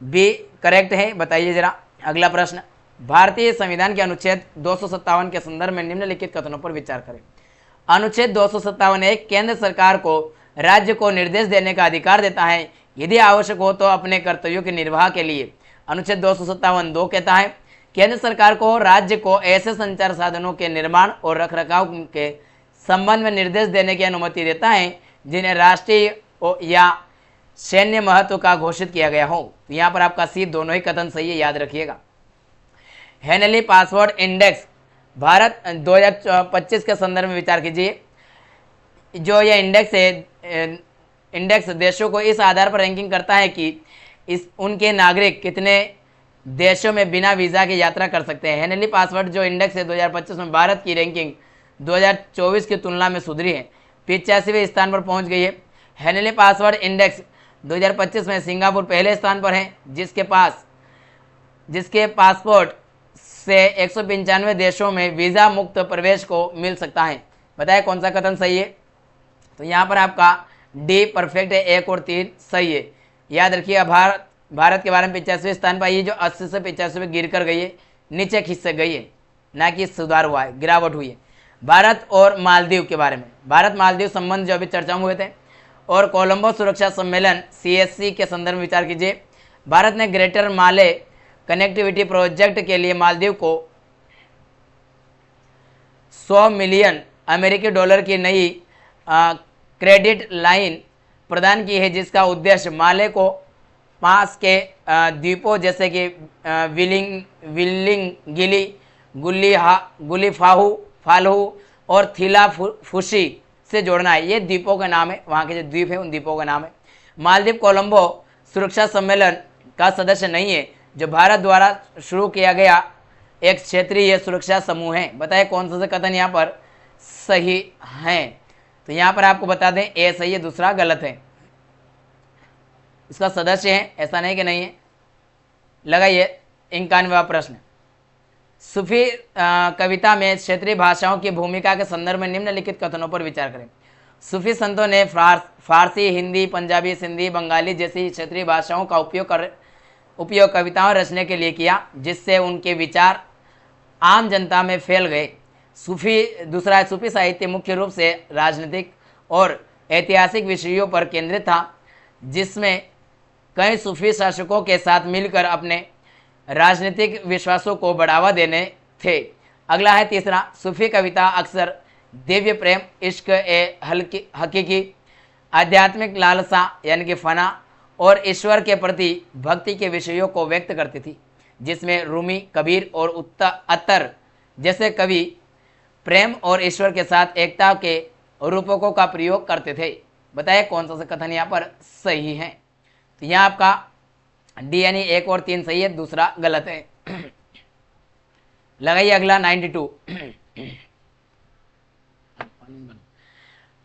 बी करेक्ट है। बताइए जरा अगला प्रश्न, भारतीय संविधान के अनुच्छेद 257 के संदर्भ में निम्नलिखित कथनों पर विचार करें। अनुच्छेद 257 केंद्र सरकार को राज्य को निर्देश देने का अधिकार देता है, यदि आवश्यक हो तो अपने कर्तव्यों के निर्वाह के लिए। अनुच्छेद 257(2) कहता है केंद्र सरकार को राज्य को ऐसे संचार साधनों के निर्माण और रखरखाव के संबंध में निर्देश देने की अनुमति देता है जिन्हें राष्ट्रीय या सैन्य महत्व का घोषित किया गया हो। तो यहाँ पर आपका सी दोनों ही कथन सही है, याद रखिएगा। हेनली पासवर्ड इंडेक्स भारत 2025 के संदर्भ में विचार कीजिए। जो यह इंडेक्स है, इंडेक्स देशों को इस आधार पर रैंकिंग करता है कि उनके नागरिक कितने देशों में बिना वीज़ा की यात्रा कर सकते हैं। हेनली पासवर्ड जो इंडेक्स है 2025 में भारत की रैंकिंग 2024 की तुलना में सुधरी है, 85वें स्थान पर पहुंच गई है। हेनली पासवर्ड इंडेक्स 2025 में सिंगापुर पहले स्थान पर है, जिसके पासपोर्ट से 195 देशों में वीज़ा मुक्त प्रवेश को मिल सकता है। बताएं कौन सा कथन सही है? तो यहाँ पर आपका डी परफेक्ट है, 1 और 3 सही है। याद रखिएगा, भारत भारत के बारे में 85वें स्थान पर, ये जो 80 से 85 गिर कर गई है, नीचे खिसक गई है, ना कि सुधार हुआ है, गिरावट हुई है। भारत और मालदीव के बारे में, भारत मालदीव संबंध जो अभी चर्चा में हुए थे, और कोलंबो सुरक्षा सम्मेलन CSC के संदर्भ में विचार कीजिए। भारत ने ग्रेटर माले कनेक्टिविटी प्रोजेक्ट के लिए मालदीव को 100 मिलियन अमेरिकी डॉलर की नई क्रेडिट लाइन प्रदान की है, जिसका उद्देश्य माले को पास के द्वीपों जैसे कि विलिंग गिली, गुली फालहू और थिलाफुशी से जोड़ना है। ये द्वीपों का नाम है, वहाँ के जो द्वीप है उन द्वीपों का नाम है। मालदीव कोलंबो सुरक्षा सम्मेलन का सदस्य नहीं है, जो भारत द्वारा शुरू किया गया एक क्षेत्रीय सुरक्षा समूह है। बताएं कौन सा कथन यहाँ पर सही है। तो यहाँ पर आपको बता दें ए सही है, दूसरा गलत है। इसका सदस्य है, ऐसा नहीं कि नहीं है। लगाइए 91वां प्रश्न। सूफी कविता में क्षेत्रीय भाषाओं की भूमिका के संदर्भ में निम्नलिखित कथनों पर विचार करें। सूफी संतों ने फारसी, हिंदी, पंजाबी, सिंधी, बंगाली जैसी क्षेत्रीय भाषाओं का उपयोग कविताओं रचने के लिए किया, जिससे उनके विचार आम जनता में फैल गए। दूसरा सूफी साहित्य मुख्य रूप से राजनीतिक और ऐतिहासिक विषयों पर केंद्रित था, जिसमें कई सूफी शासकों के साथ मिलकर अपने राजनीतिक विश्वासों को बढ़ावा देने थे। अगला है तीसरा, सूफी कविता अक्सर दिव्य प्रेम, इश्क हकीकी, आध्यात्मिक लालसा यानी कि फना और ईश्वर के प्रति भक्ति के विषयों को व्यक्त करती थी, जिसमें रूमी, कबीर और अत्तर जैसे कवि प्रेम और ईश्वर के साथ एकता के रूपकों का प्रयोग करते थे। बताइए कौन सा कथन यहाँ पर सही है। तो यहाँ आपका डी यानी 1 और 3 सही है, दूसरा गलत है। लगाइए अगला 92।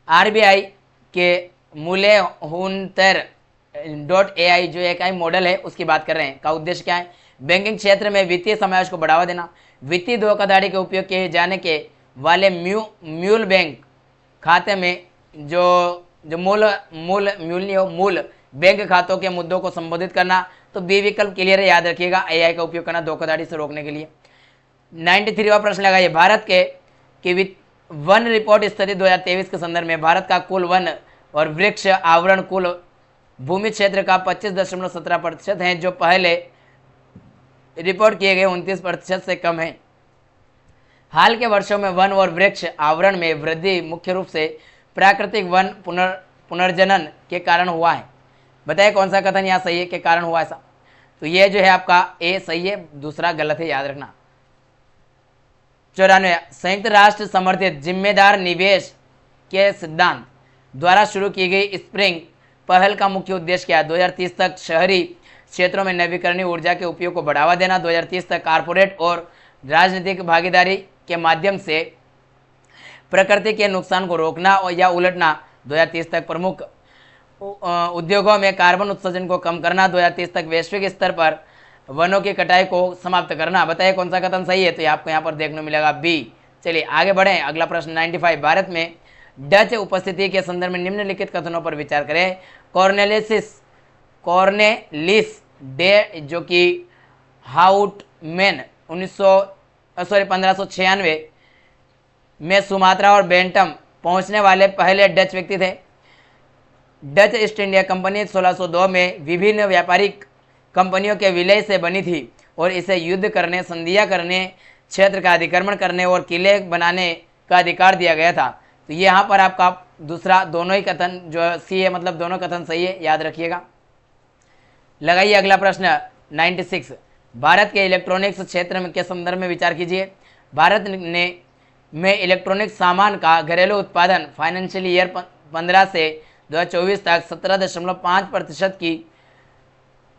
RBI के मूल्यहुंतर.ai जो एक मॉडल है उसकी बात कर रहे हैं, का उद्देश्य क्या है। बैंकिंग क्षेत्र में वित्तीय समावेश को बढ़ावा देना, वित्तीय धोखाधड़ी के उपयोग किए जाने के वाले म्यूल बैंक खाते में जो मूल बैंक खातों के मुद्दों को संबोधित करना। तो बी विकल्प क्लियर है, याद रखिएगा। AI का उपयोग करना धोखाधड़ी से रोकने के लिए। 93वां प्रश्न लगाइए। भारत के वन रिपोर्ट स्थिति 2023 के संदर्भ में भारत का कुल वन और वृक्ष आवरण कुल भूमि क्षेत्र का 25.17% है, जो पहले रिपोर्ट किए गए 29% से कम है। हाल के वर्षों में वन और वृक्ष आवरण में वृद्धि मुख्य रूप से प्राकृतिक वन पुनर्जनन के कारण हुआ है। बताइए कौन सा कथन यहाँ सही है, के कारण हुआ ऐसा। तो ये जो है आपका ए सही है, दूसरा गलत है, याद रखना। 94, संयुक्त राष्ट्र समर्थित जिम्मेदार निवेश के सिद्धांत द्वारा शुरू की गई स्प्रिंग पहल का मुख्य उद्देश्य क्या है। 2030 तक शहरी क्षेत्रों में नवीकरणीय ऊर्जा के उपयोग को बढ़ावा देना। 2030 तक कारपोरेट और राजनीतिक भागीदारी के माध्यम से प्रकृति के नुकसान को रोकना और या उलटना। 2030 तक प्रमुख उद्योगों में कार्बन उत्सर्जन को कम करना। 2030 तक वैश्विक स्तर पर वनों की कटाई को समाप्त करना। बताइए कौन सा कथन सही है। तो आपको यहाँ पर देखने मिलेगा बी। चलिए आगे बढ़ें। अगला प्रश्न 95, भारत में डच उपस्थिति के संदर्भ में निम्नलिखित कथनों पर विचार करें। कॉर्नेलिस डे जो कि हाउटमैन 1596 में सुमात्रा और बेंटम पहुंचने वाले पहले डच व्यक्ति थे। डच ईस्ट इंडिया कंपनी 1602 में विभिन्न व्यापारिक कंपनियों के विलय से बनी थी और इसे युद्ध करने, संधियां करने, क्षेत्र का अतिक्रमण करने और किले बनाने का अधिकार दिया गया था। तो यहाँ पर आपका दूसरा दोनों ही कथन जो सी है, मतलब दोनों कथन सही है, याद रखिएगा। लगाइए अगला प्रश्न 96, भारत के इलेक्ट्रॉनिक्स क्षेत्र के संदर्भ में विचार कीजिए। भारत में इलेक्ट्रॉनिक सामान का घरेलू उत्पादन फाइनेंशियल ईयर 15 से 2024 तक 17.5% की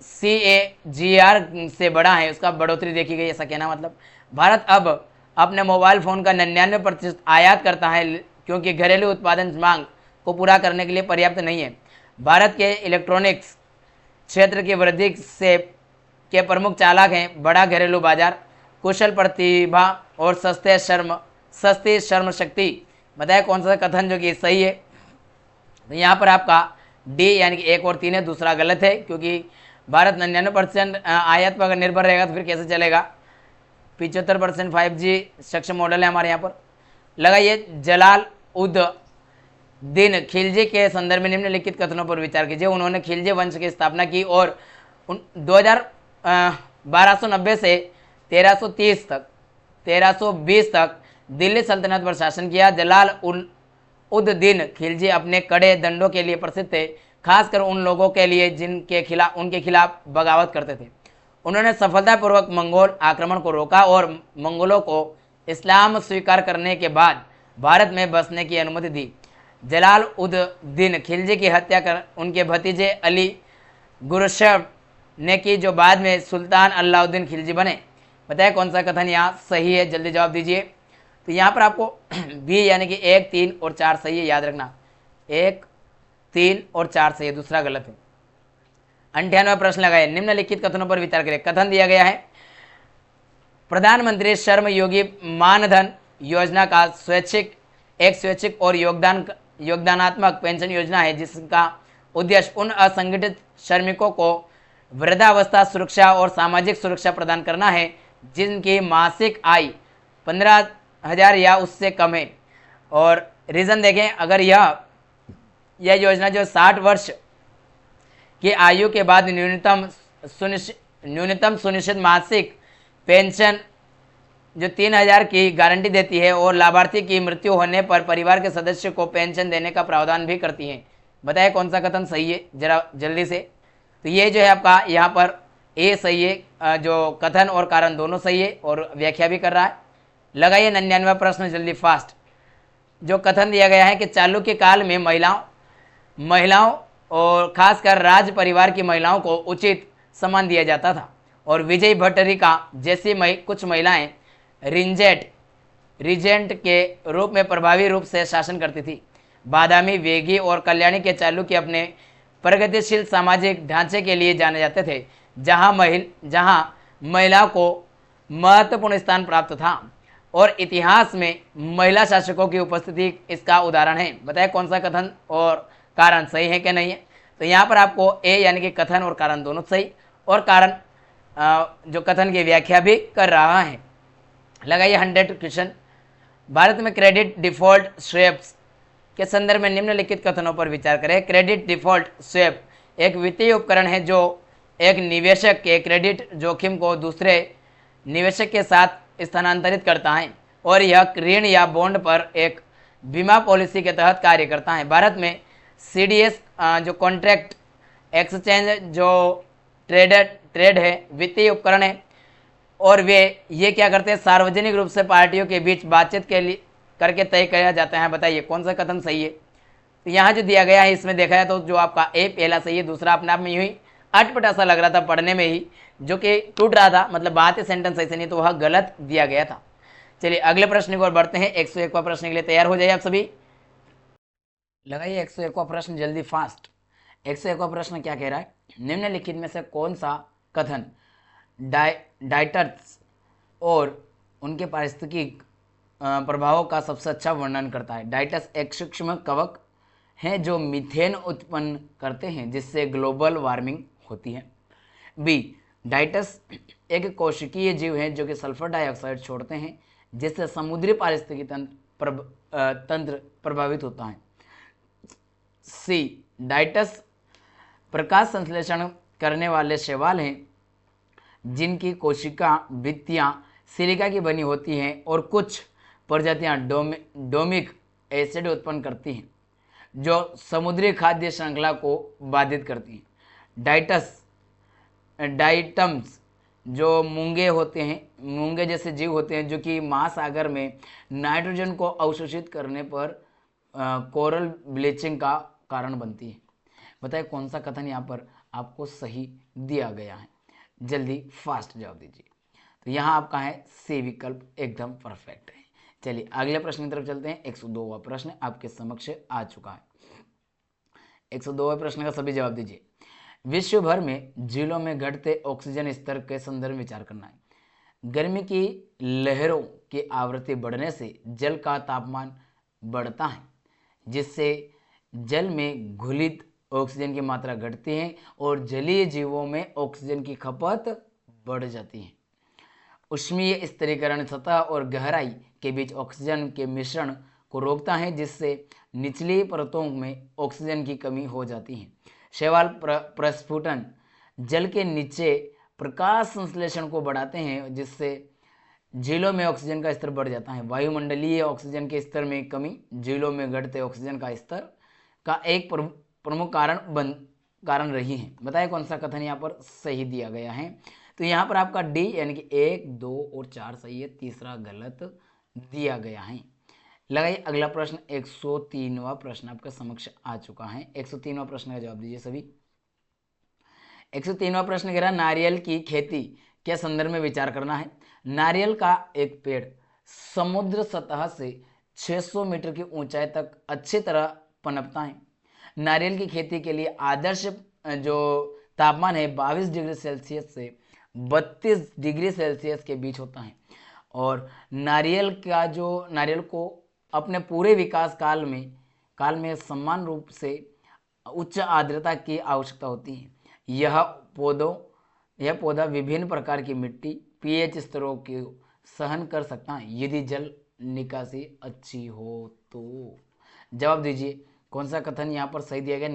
CAGR से बढ़ा है, उसका बढ़ोतरी देखी गई। ऐसा कहना मतलब भारत अब अपने मोबाइल फ़ोन का 99% आयात करता है, क्योंकि घरेलू उत्पादन मांग को पूरा करने के लिए पर्याप्त नहीं है। भारत के इलेक्ट्रॉनिक्स क्षेत्र की वृद्धि के प्रमुख चालक हैं बड़ा घरेलू बाजार, कुशल प्रतिभा और सस्ती श्रम शक्ति। बताया कौन सा कथन जो कि सही है। तो यहाँ पर आपका डी यानी कि 1 और 3 है, दूसरा गलत है, क्योंकि भारत 99% आयात पर अगर निर्भर रहेगा तो फिर कैसे चलेगा। 75% 5G सक्षम मॉडल है हमारे यहाँ पर। लगाइए जलाल उद दिन खिलजी के संदर्भ में निम्नलिखित कथनों पर विचार कीजिए। उन्होंने खिलजी वंश की स्थापना की और 1290 से 1320 तक दिल्ली सल्तनत पर शासन किया। जलाल उद दिन खिलजी अपने कड़े दंडों के लिए प्रसिद्ध थे, खासकर उन लोगों के लिए जिनके खिलाफ उनके खिलाफ बगावत करते थे। उन्होंने सफलतापूर्वक मंगोल आक्रमण को रोका और मंगोलों को इस्लाम स्वीकार करने के बाद भारत में बसने की अनुमति दी। जलाल उद दिन खिलजी की हत्या कर उनके भतीजे अली गुरशब ने की, जो बाद में सुल्तान अलाउद्दीन खिलजी बने। बताइए कौन सा कथन यहाँ सही है, जल्दी जवाब दीजिए। तो यहाँ पर आपको बी यानी कि 1, 3 और 4 सही है, याद रखना 1, 3 और 4 सही है, दूसरा गलत है। 98वां प्रश्न लगाए, निम्नलिखित कथनों पर विचार करें। कथन दिया गया है प्रधानमंत्री श्रम योगी मानधन योजना का स्वैच्छिक और योगदानात्मक पेंशन योजना है, जिसका उद्देश्य उन असंगठित श्रमिकों को वृद्धावस्था सुरक्षा और सामाजिक सुरक्षा प्रदान करना है जिनकी मासिक आय 15,000 या उससे कम है। और रीज़न देखें, अगर यह योजना जो 60 वर्ष की आयु के बाद न्यूनतम सुनिश्चित मासिक पेंशन जो 3,000 की गारंटी देती है और लाभार्थी की मृत्यु होने पर परिवार के सदस्य को पेंशन देने का प्रावधान भी करती है। बताइए कौन सा कथन सही है, जरा जल्दी से। तो ये जो है आपका यहाँ पर ए सही है, जो कथन और कारण दोनों सही है और व्याख्या भी कर रहा है। लगाइए 99वां प्रश्न जल्दी फास्ट। जो कथन दिया गया है कि चालुक्य काल में महिलाओं और खासकर राज परिवार की महिलाओं को उचित सम्मान दिया जाता था और विजय भट्टरिका जैसी कुछ महिलाएं रीजेंट के रूप में प्रभावी रूप से शासन करती थी। बादामी, वेगी और कल्याणी के चालुक्य अपने प्रगतिशील सामाजिक ढांचे के लिए जाने जाते थे, जहां महिला को महत्वपूर्ण स्थान प्राप्त था और इतिहास में महिला शासकों की उपस्थिति इसका उदाहरण है। बताइए कौन सा कथन और कारण सही है कि नहीं है। तो यहाँ पर आपको ए यानी कि कथन और कारण दोनों सही, और कारण जो कथन की व्याख्या भी कर रहा है। लगाइए 100 क्वेश्चन। भारत में क्रेडिट डिफॉल्ट स्वैप्स के संदर्भ में निम्नलिखित कथनों पर विचार करें। क्रेडिट डिफॉल्ट स्वैप एक वित्तीय उपकरण है जो एक निवेशक के क्रेडिट जोखिम को दूसरे निवेशक के साथ स्थानांतरित करता है और यह ऋण या बॉन्ड पर एक बीमा पॉलिसी के तहत कार्य करता है। भारत में सीडीएस जो कॉन्ट्रैक्ट एक्सचेंज जो ट्रेड है वित्तीय उपकरण है और ये क्या करते हैं, सार्वजनिक रूप से पार्टियों के बीच बातचीत के लिए करके तय किया जाता है। बताइए कौन सा कथन सही है। तो यहाँ जो दिया गया है इसमें देखा है तो जो आपका ए पहला सही है, दूसरा अपने आप में यूँ ही अटपटा सा लग रहा था पढ़ने में ही, जो कि टूट रहा था, मतलब बात है सेंटेंस ऐसे नहीं, तो वह गलत दिया गया था। चलिए अगले प्रश्न की ओर बढ़ते हैं। 101वां प्रश्न के लिए तैयार हो जाइए आप सभी। लगाइए 101वां प्रश्न जल्दी फास्ट। 101वां प्रश्न क्या कह रहा है, निम्नलिखित में से कौन सा कथन डाइटर्स और उनके पारिस्थितिक प्रभावों का सबसे अच्छा वर्णन करता है। डाइटस एक सूक्ष्म कवक हैं जो मीथेन उत्पन्न करते हैं जिससे ग्लोबल वार्मिंग होती है। बी, डाइटस एक कोशिकीय जीव है जो कि सल्फर डाइऑक्साइड छोड़ते हैं जिससे समुद्री पारिस्थितिकी तंत्र प्रभावित होता है। सी, डाइटस प्रकाश संश्लेषण करने वाले शैवाल हैं जिनकी कोशिका भित्तियां सिलिका की बनी होती हैं और कुछ प्रजातियां डोमिक एसिड उत्पन्न करती हैं जो समुद्री खाद्य श्रृंखला को बाधित करती हैं। डाइटम्स जो मूंगे होते हैं, मूंगे जैसे जीव होते हैं जो कि महासागर में नाइट्रोजन को अवशोषित करने पर कोरल ब्लीचिंग का कारण बनती है। बताइए कौन सा कथन यहाँ पर आपको सही दिया गया है, जल्दी फास्ट जवाब दीजिए। तो यहाँ आपका है सी विकल्प एकदम परफेक्ट है। चलिए अगले प्रश्न की तरफ चलते हैं। 102वां प्रश्न आपके समक्ष आ चुका है। 102वें प्रश्न का सभी जवाब दीजिए। विश्व भर में झीलों में घटते ऑक्सीजन स्तर के संदर्भ में विचार करना है। गर्मी की लहरों की आवृत्ति बढ़ने से जल का तापमान बढ़ता है जिससे जल में घुलित ऑक्सीजन की मात्रा घटती है और जलीय जीवों में ऑक्सीजन की खपत बढ़ जाती है। उष्मीय स्थिरीकरण सतह और गहराई के बीच ऑक्सीजन के मिश्रण को रोकता है, जिससे निचली परतों में ऑक्सीजन की कमी हो जाती है। शैवाल प्रस्फुटन जल के नीचे प्रकाश संश्लेषण को बढ़ाते हैं, जिससे झीलों में ऑक्सीजन का स्तर बढ़ जाता है। वायुमंडलीय ऑक्सीजन के स्तर में कमी झीलों में घटते ऑक्सीजन का स्तर का एक प्रमुख कारण रही है। बताइए कौन सा कथन यहाँ पर सही दिया गया है। तो यहाँ पर आपका डी यानी कि 1, 2 और 4 सही है, तीसरा गलत दिया गया है। लगाइए अगला प्रश्न। 103वां प्रश्न आपके समक्ष आ चुका है। 103वां प्रश्न का जवाब दीजिए सभी। 103वां प्रश्न कह रहा नारियल की खेती के संदर्भ में विचार करना है। नारियल का एक पेड़ समुद्र सतह से 600 मीटर की ऊंचाई तक अच्छी तरह पनपता है। नारियल की खेती के लिए आदर्श जो तापमान है 22 डिग्री सेल्सियस से 32 डिग्री सेल्सियस के बीच होता है और नारियल को अपने पूरे विकास काल में समान रूप से उच्च आर्द्रता की आवश्यकता होती है। यह पौधा विभिन्न प्रकार की मिट्टी पीएच स्तरों को सहन कर सकता है यदि जल निकासी अच्छी हो तो। जवाब दीजिए कौन सा कथन यहाँ पर सही दिया गया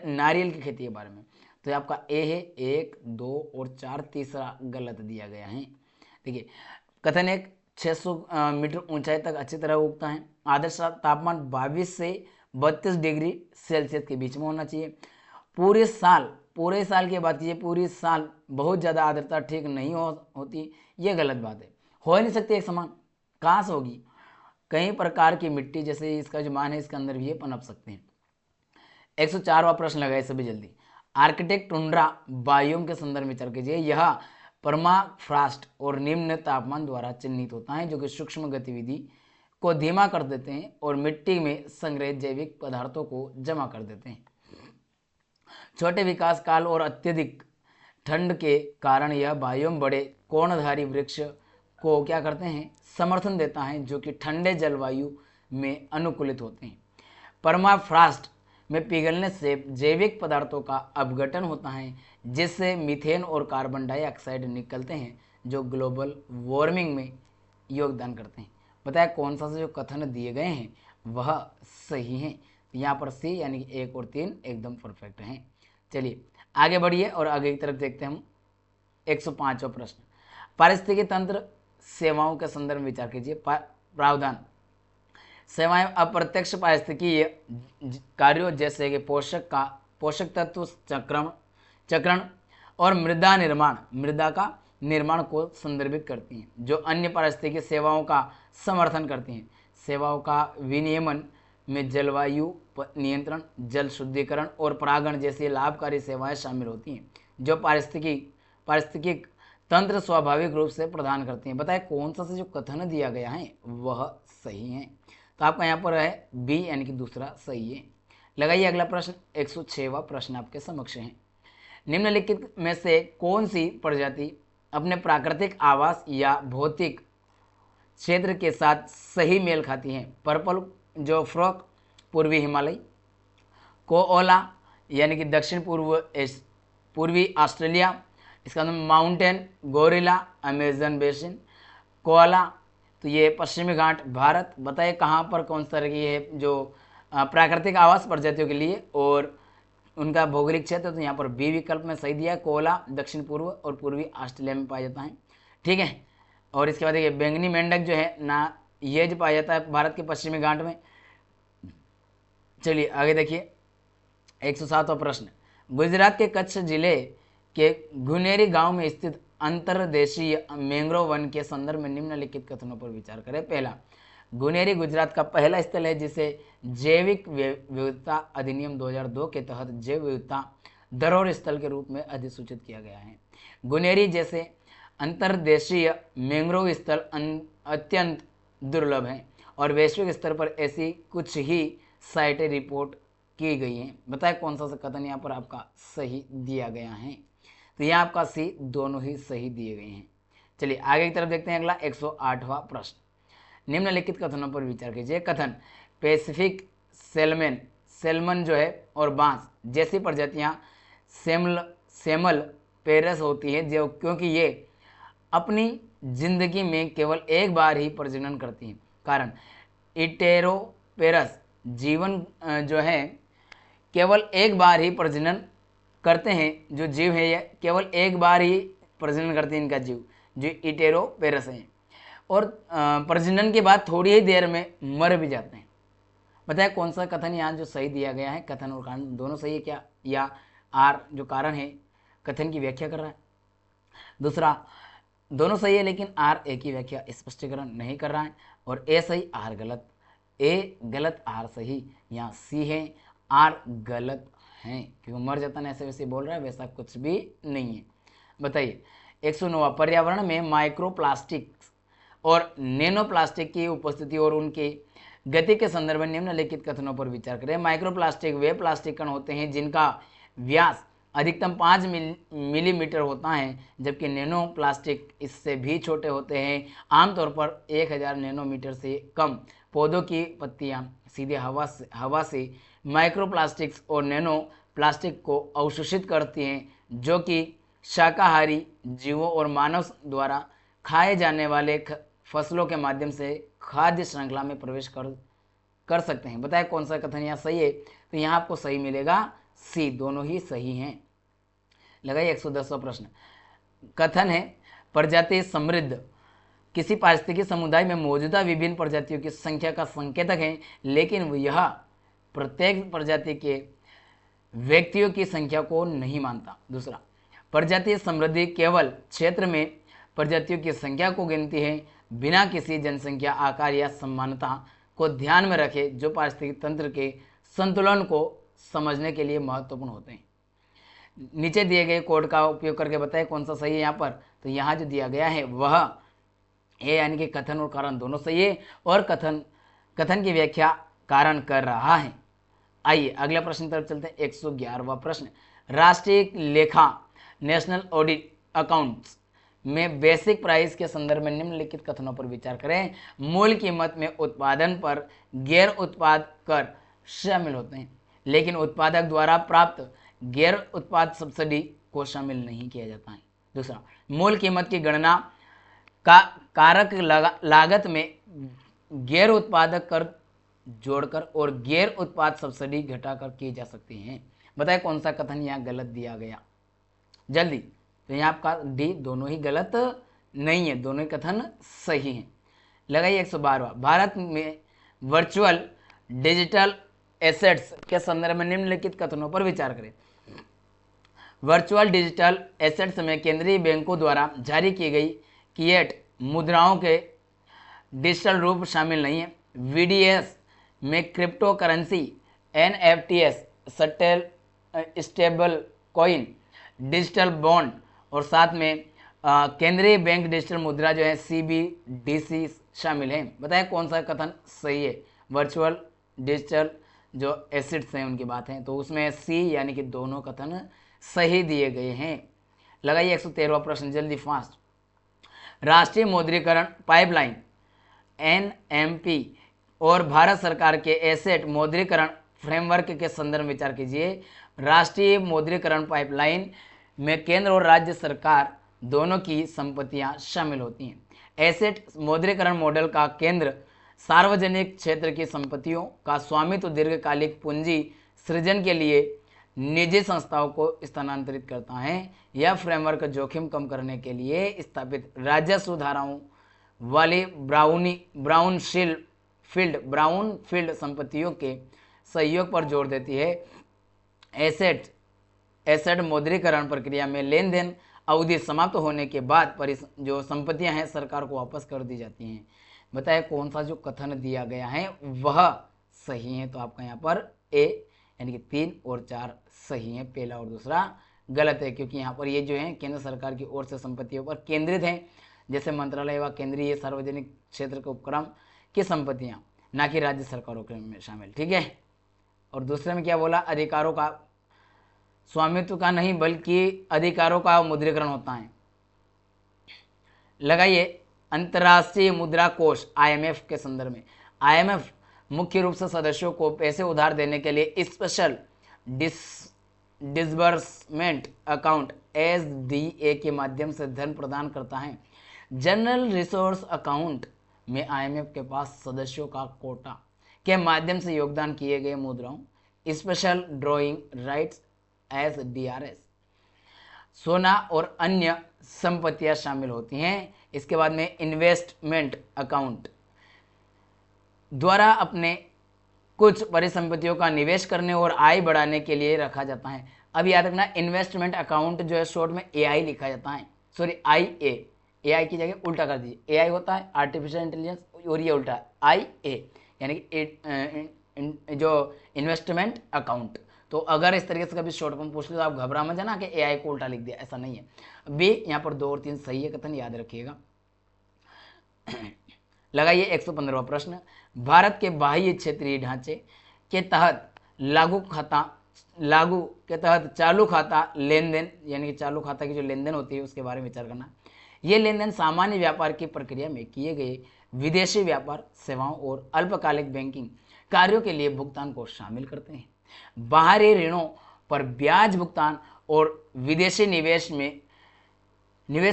नारियल की खेती के बारे में। तो आपका ए है 1, 2 और 4, तीसरा गलत दिया गया है। देखिए कथन 1 600 मीटर ऊंचाई तक अच्छी तरह उगता है। आदर्श तापमान 22 से 32 डिग्री सेल्सियस के बीच में होना चाहिए। पूरे साल की बात कीजिए, पूरे साल बहुत ज़्यादा आर्द्रता ठीक नहीं होती, ये गलत बात है। हो ही नहीं सकती एक समान, कहाँ से होगी। कई प्रकार की मिट्टी जैसे इसका जो मान है इसके अंदर भी ये पनप सकते हैं। 104वां प्रश्न लगाए सभी जल्दी। आर्कटिक टुंड्रा बायोम के संदर्भ में विचार कीजिए। यह परमाफ्रॉस्ट और निम्न तापमान द्वारा चिन्हित होता है, जो कि सूक्ष्म गतिविधि को धीमा कर देते हैं और मिट्टी में संग्रहित जैविक पदार्थों को जमा कर देते हैं। छोटे विकास काल और अत्यधिक ठंड के कारण यह बायोम बड़े कोणधारी वृक्ष को क्या करते हैं, समर्थन देता है, जो कि ठंडे जलवायु में अनुकूलित होते हैं। परमाफ्रॉस्ट में पिघलने से जैविक पदार्थों का अपघटन होता है, जिससे मीथेन और कार्बन डाइऑक्साइड निकलते हैं, जो ग्लोबल वार्मिंग में योगदान करते हैं। बताया कौन सा से जो कथन दिए गए हैं वह सही है। यहाँ पर सी यानी कि 1 और 3 एकदम परफेक्ट हैं। चलिए आगे बढ़िए और आगे की तरफ देखते हैं हम। 105वां प्रश्न। पारिस्थितिकी तंत्र सेवाओं के संदर्भ में विचार कीजिए। प्रावधान सेवाएं अप्रत्यक्ष पारिस्थितिकीय कार्यों जैसे कि पोषक तत्व चक्रण और मृदा का निर्माण को संदर्भित करती हैं, जो अन्य पारिस्थितिकी सेवाओं का समर्थन करती हैं। सेवाओं का विनियमन में जलवायु नियंत्रण, जल शुद्धिकरण और परागण जैसी लाभकारी सेवाएं शामिल होती हैं, जो पारिस्थितिक तंत्र स्वाभाविक रूप से प्रदान करती हैं। बताए कौन सा से जो कथन दिया गया है वह सही है। तो आपका यहाँ पर है बी यानी कि दूसरा सही है। लगाइए अगला प्रश्न। 106वां प्रश्न आपके समक्ष है। निम्नलिखित में से कौन सी प्रजाति अपने प्राकृतिक आवास या भौतिक क्षेत्र के साथ सही मेल खाती है। पर्पल जो फ्रॉक पूर्वी हिमालय, कोओला यानी कि दक्षिण पूर्वी ऑस्ट्रेलिया, इसका नाम mountain gorilla Amazon basin, koala तो ये पश्चिमी घाट भारत। बताइए कहाँ पर कौन सी तरह की है जो प्राकृतिक आवास प्रजातियों के लिए और उनका भौगोलिक क्षेत्र। तो यहाँ पर बी विकल्प में सही दिया है, कोला दक्षिण पूर्व और पूर्वी ऑस्ट्रेलिया में पाया जाता है। ठीक है। और इसके बाद देखिए बैंगनी मेंढक जो है ना, ये जो पाया जाता है भारत के पश्चिमी घाट में। चलिए आगे देखिए 107वां प्रश्न। गुजरात के कच्छ जिले के गुनेरी गांव में स्थित अंतर्देशीय मैंग्रोव वन के संदर्भ में निम्नलिखित कथनों पर विचार करें। पहला, गुनेरी गुजरात का पहला स्थल है जिसे जैविक विविधता अधिनियम 2002 के तहत जैव विविधता धरोहर स्थल के रूप में अधिसूचित किया गया है। गुनेरी जैसे अंतर्देशीय मैंग्रोव स्थल अत्यंत दुर्लभ हैं और वैश्विक स्तर पर ऐसी कुछ ही साइटें रिपोर्ट की गई हैं। बताए कौन सा कथन यहाँ पर आपका सही दिया गया है। तो यहाँ आपका सी दोनों ही सही दिए गए हैं। चलिए आगे की तरफ देखते हैं। अगला 108वां प्रश्न। निम्नलिखित कथनों पर विचार कीजिए। कथन पैसिफिक सैल्मन सैल्मन जो है और बांस जैसी प्रजातियां सेमल पेरस होती हैं, जो क्योंकि ये अपनी जिंदगी में केवल एक बार ही प्रजनन करती हैं। कारण इटेरोपेरस जीवन जो है केवल एक बार ही प्रजनन करते हैं। जो जीव है ये केवल एक बार ही प्रजनन करते हैं, इनका जीव जो इटेरोपेरस है, और प्रजनन के बाद थोड़ी ही देर में मर भी जाते हैं। बताए कौन सा कथन यहाँ जो सही दिया गया है? कथन और कारण दोनों सही है क्या, या आर जो कारण है कथन की व्याख्या कर रहा है? दूसरा, दोनों सही है लेकिन आर ए की व्याख्या स्पष्टीकरण नहीं कर रहा है, और ए सही आर गलत, ए गलत आर सही, यहाँ सी है आर गलत है, क्योंकि मर जाता ना ऐसे वैसे बोल रहा है, वैसा कुछ भी नहीं है। बताइए 109, पर्यावरण में माइक्रोप्लास्टिक और नैनो प्लास्टिक की उपस्थिति और उनकी गति के संदर्भ में निम्नलिखित कथनों पर विचार करें। माइक्रोप्लास्टिक वे प्लास्टिक कण होते हैं जिनका व्यास अधिकतम 5 मिलीमीटर होता है, जबकि नैनो प्लास्टिक इससे भी छोटे होते हैं, आमतौर पर 1000 नैनोमीटर से कम। पौधों की पत्तियां सीधे हवा से माइक्रोप्लास्टिक्स और नैनो प्लास्टिक को अवशोषित करती हैं, जो कि शाकाहारी जीवों और मानव द्वारा खाए जाने वाले फसलों के माध्यम से खाद्य श्रृंखला में प्रवेश कर सकते हैं। बताए कौन सा कथन यहाँ सही है? तो यहाँ आपको सही मिलेगा सी, दोनों ही सही हैं। लगाइए 110वां प्रश्न। कथन है प्रजाति समृद्ध किसी पारिस्थितिकी समुदाय में मौजूदा विभिन्न प्रजातियों की संख्या का संकेतक है, लेकिन यह प्रत्येक प्रजाति के व्यक्तियों की संख्या को नहीं मानता। दूसरा, प्रजातीय समृद्धि केवल क्षेत्र में प्रजातियों की संख्या को गिनती है, बिना किसी जनसंख्या आकार या समानता को ध्यान में रखे, जो पारिस्थितिक तंत्र के संतुलन को समझने के लिए महत्वपूर्ण होते हैं। नीचे दिए गए कोड का उपयोग करके बताएं कौन सा सही है यहाँ पर। तो यहाँ जो दिया गया है वह ए, यानी कि कथन और कारण दोनों सही है, और कथन की व्याख्या कारण कर रहा है। आइए अगले प्रश्न तरफ चलते हैं। 111वां प्रश्न, राष्ट्रीय लेखा नेशनल ऑडिट अकाउंट्स में बेसिक प्राइस के संदर्भ में निम्नलिखित कथनों पर विचार करें। मूल कीमत में उत्पादन पर गैर उत्पाद कर शामिल होते हैं, लेकिन उत्पादक द्वारा प्राप्त गैर उत्पाद सब्सिडी को शामिल नहीं किया जाता है। दूसरा, मूल कीमत की गणना का कारक लागत में गैर उत्पादक कर जोड़कर और गैर उत्पाद सब्सिडी घटाकर की जा सकती है। बताए कौन सा कथन यहाँ गलत दिया गया? जल्दी। तो यहाँ आपका डी, दोनों ही गलत नहीं है, दोनों ही कथन सही हैं। लगाइए 112वां, भारत में वर्चुअल डिजिटल एसेट्स के संदर्भ में निम्नलिखित कथनों पर विचार करें। वर्चुअल डिजिटल एसेट्स में केंद्रीय बैंकों द्वारा जारी की गई फिएट मुद्राओं के डिजिटल रूप शामिल नहीं है। वीडीएस में crypto currency, NFTs, stable coin, digital bond और साथ में केंद्रीय बैंक डिजिटल मुद्रा जो है सीबीडीसी शामिल है। बताएं कौन सा कथन सही है? वर्चुअल डिजिटल जो एसेट्स हैं उनकी बात है, तो उसमें सी यानी कि दोनों कथन सही दिए गए हैं। लगाइए 113वां प्रश्न, जल्दी फास्ट। राष्ट्रीय मौद्रीकरण पाइपलाइन एनएमपी और भारत सरकार के एसेट मौद्रीकरण फ्रेमवर्क के संदर्भ में विचार कीजिए। राष्ट्रीय मौद्रीकरण पाइपलाइन में केंद्र और राज्य सरकार दोनों की संपत्तियां शामिल होती हैं। एसेट मौद्रीकरण मॉडल का केंद्र सार्वजनिक क्षेत्र की संपत्तियों का स्वामित्व दीर्घकालिक पूंजी सृजन के लिए निजी संस्थाओं को स्थानांतरित करता है। यह फ्रेमवर्क जोखिम कम करने के लिए स्थापित राजस्व धाराओं वाली ब्राउनफील्ड संपत्तियों के सहयोग पर जोर देती है। एसेट मौद्रीकरण प्रक्रिया में लेन देन अवधि समाप्त होने के बाद जो संपत्तियां हैं सरकार को वापस कर दी जाती हैं। बताए कौन सा जो कथन दिया गया है वह सही है? तो आपका यहाँ पर ए यानी कि 3 और 4 सही है, पहला और दूसरा गलत है, क्योंकि यहाँ पर ये जो है केंद्र सरकार की ओर से संपत्तियों पर केंद्रित हैं, जैसे मंत्रालय व केंद्रीय सार्वजनिक क्षेत्र के उपक्रम की संपत्तियाँ, ना कि राज्य सरकारों के में शामिल। ठीक है। और दूसरे में क्या बोला? अधिकारों का स्वामित्व का नहीं बल्कि अधिकारों का मुद्रीकरण होता है। लगाइए अंतर्राष्ट्रीय मुद्रा कोष आईएमएफ के संदर्भ में। आईएमएफ मुख्य रूप से सदस्यों को पैसे उधार देने के लिए स्पेशल डिसबर्समेंट अकाउंट SDA के माध्यम से धन प्रदान करता है। जनरल रिसोर्स अकाउंट में IMF के पास सदस्यों का कोटा के माध्यम से योगदान किए गए मुद्राओं स्पेशल ड्रॉइंग राइट्स SDRS, सोना और अन्य संपत्तियां शामिल होती हैं। इसके बाद में इन्वेस्टमेंट अकाउंट द्वारा अपने कुछ परिसंपत्तियों का निवेश करने और आय बढ़ाने के लिए रखा जाता है। अब याद रखना, इन्वेस्टमेंट अकाउंट जो है शॉर्ट में AI लिखा जाता है, सॉरी AI की जगह उल्टा कर दीजिए। AI होता है आर्टिफिशियल इंटेलिजेंस और ये उल्टा IA यानी कि जो इन्वेस्टमेंट अकाउंट। तो अगर इस तरीके से कभी शॉर्ट फॉर्म पूछ ले तो आप घबरा मत जाना कि AI को उल्टा लिख दिया, ऐसा नहीं है। बी यहाँ पर 2 और 3 सही है कथन, याद रखिएगा। लगाइए 115वां प्रश्न। भारत के बाह्य क्षेत्रीय ढांचे के तहत लागू के तहत चालू खाता लेन देन यानी कि चालू खाता की जो लेन देन होती है उसके बारे में विचार करना। ये लेन देन सामान्य व्यापार की प्रक्रिया में किए गए विदेशी व्यापार सेवाओं और अल्पकालिक बैंकिंग कार्यों के लिए भुगतान को शामिल करते हैं। बाहरी ऋणों पर ब्याज भुगतान और विदेशी निवेश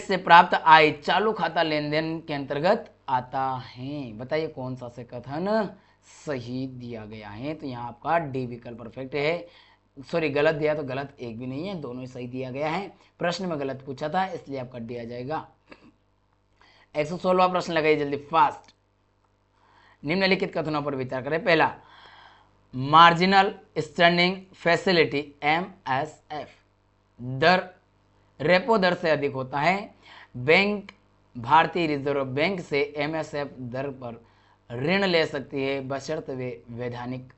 से प्राप्त आय चालू खाता लेन देन के अंतर्गत आता है। बताइए कौन सा से कथन सही दिया गया है। तो यहाँ आपका डी विकल्प परफेक्ट है, सॉरी गलत दिया तो गलत एक भी नहीं है, दोनों ही सही दिया गया है। प्रश्न में गलत पूछा था इसलिए आपका डी आ जाएगा। 116वां प्रश्न लगाइए जल्दी फास्ट। निम्नलिखित कथनों पर विचार करें। पहला, मार्जिनल स्टैंडिंग फैसिलिटी MSF दर रेपो दर से अधिक होता है। बैंक भारतीय रिजर्व बैंक से MSF दर पर ऋण ले सकती है बशर्ते वे वैधानिक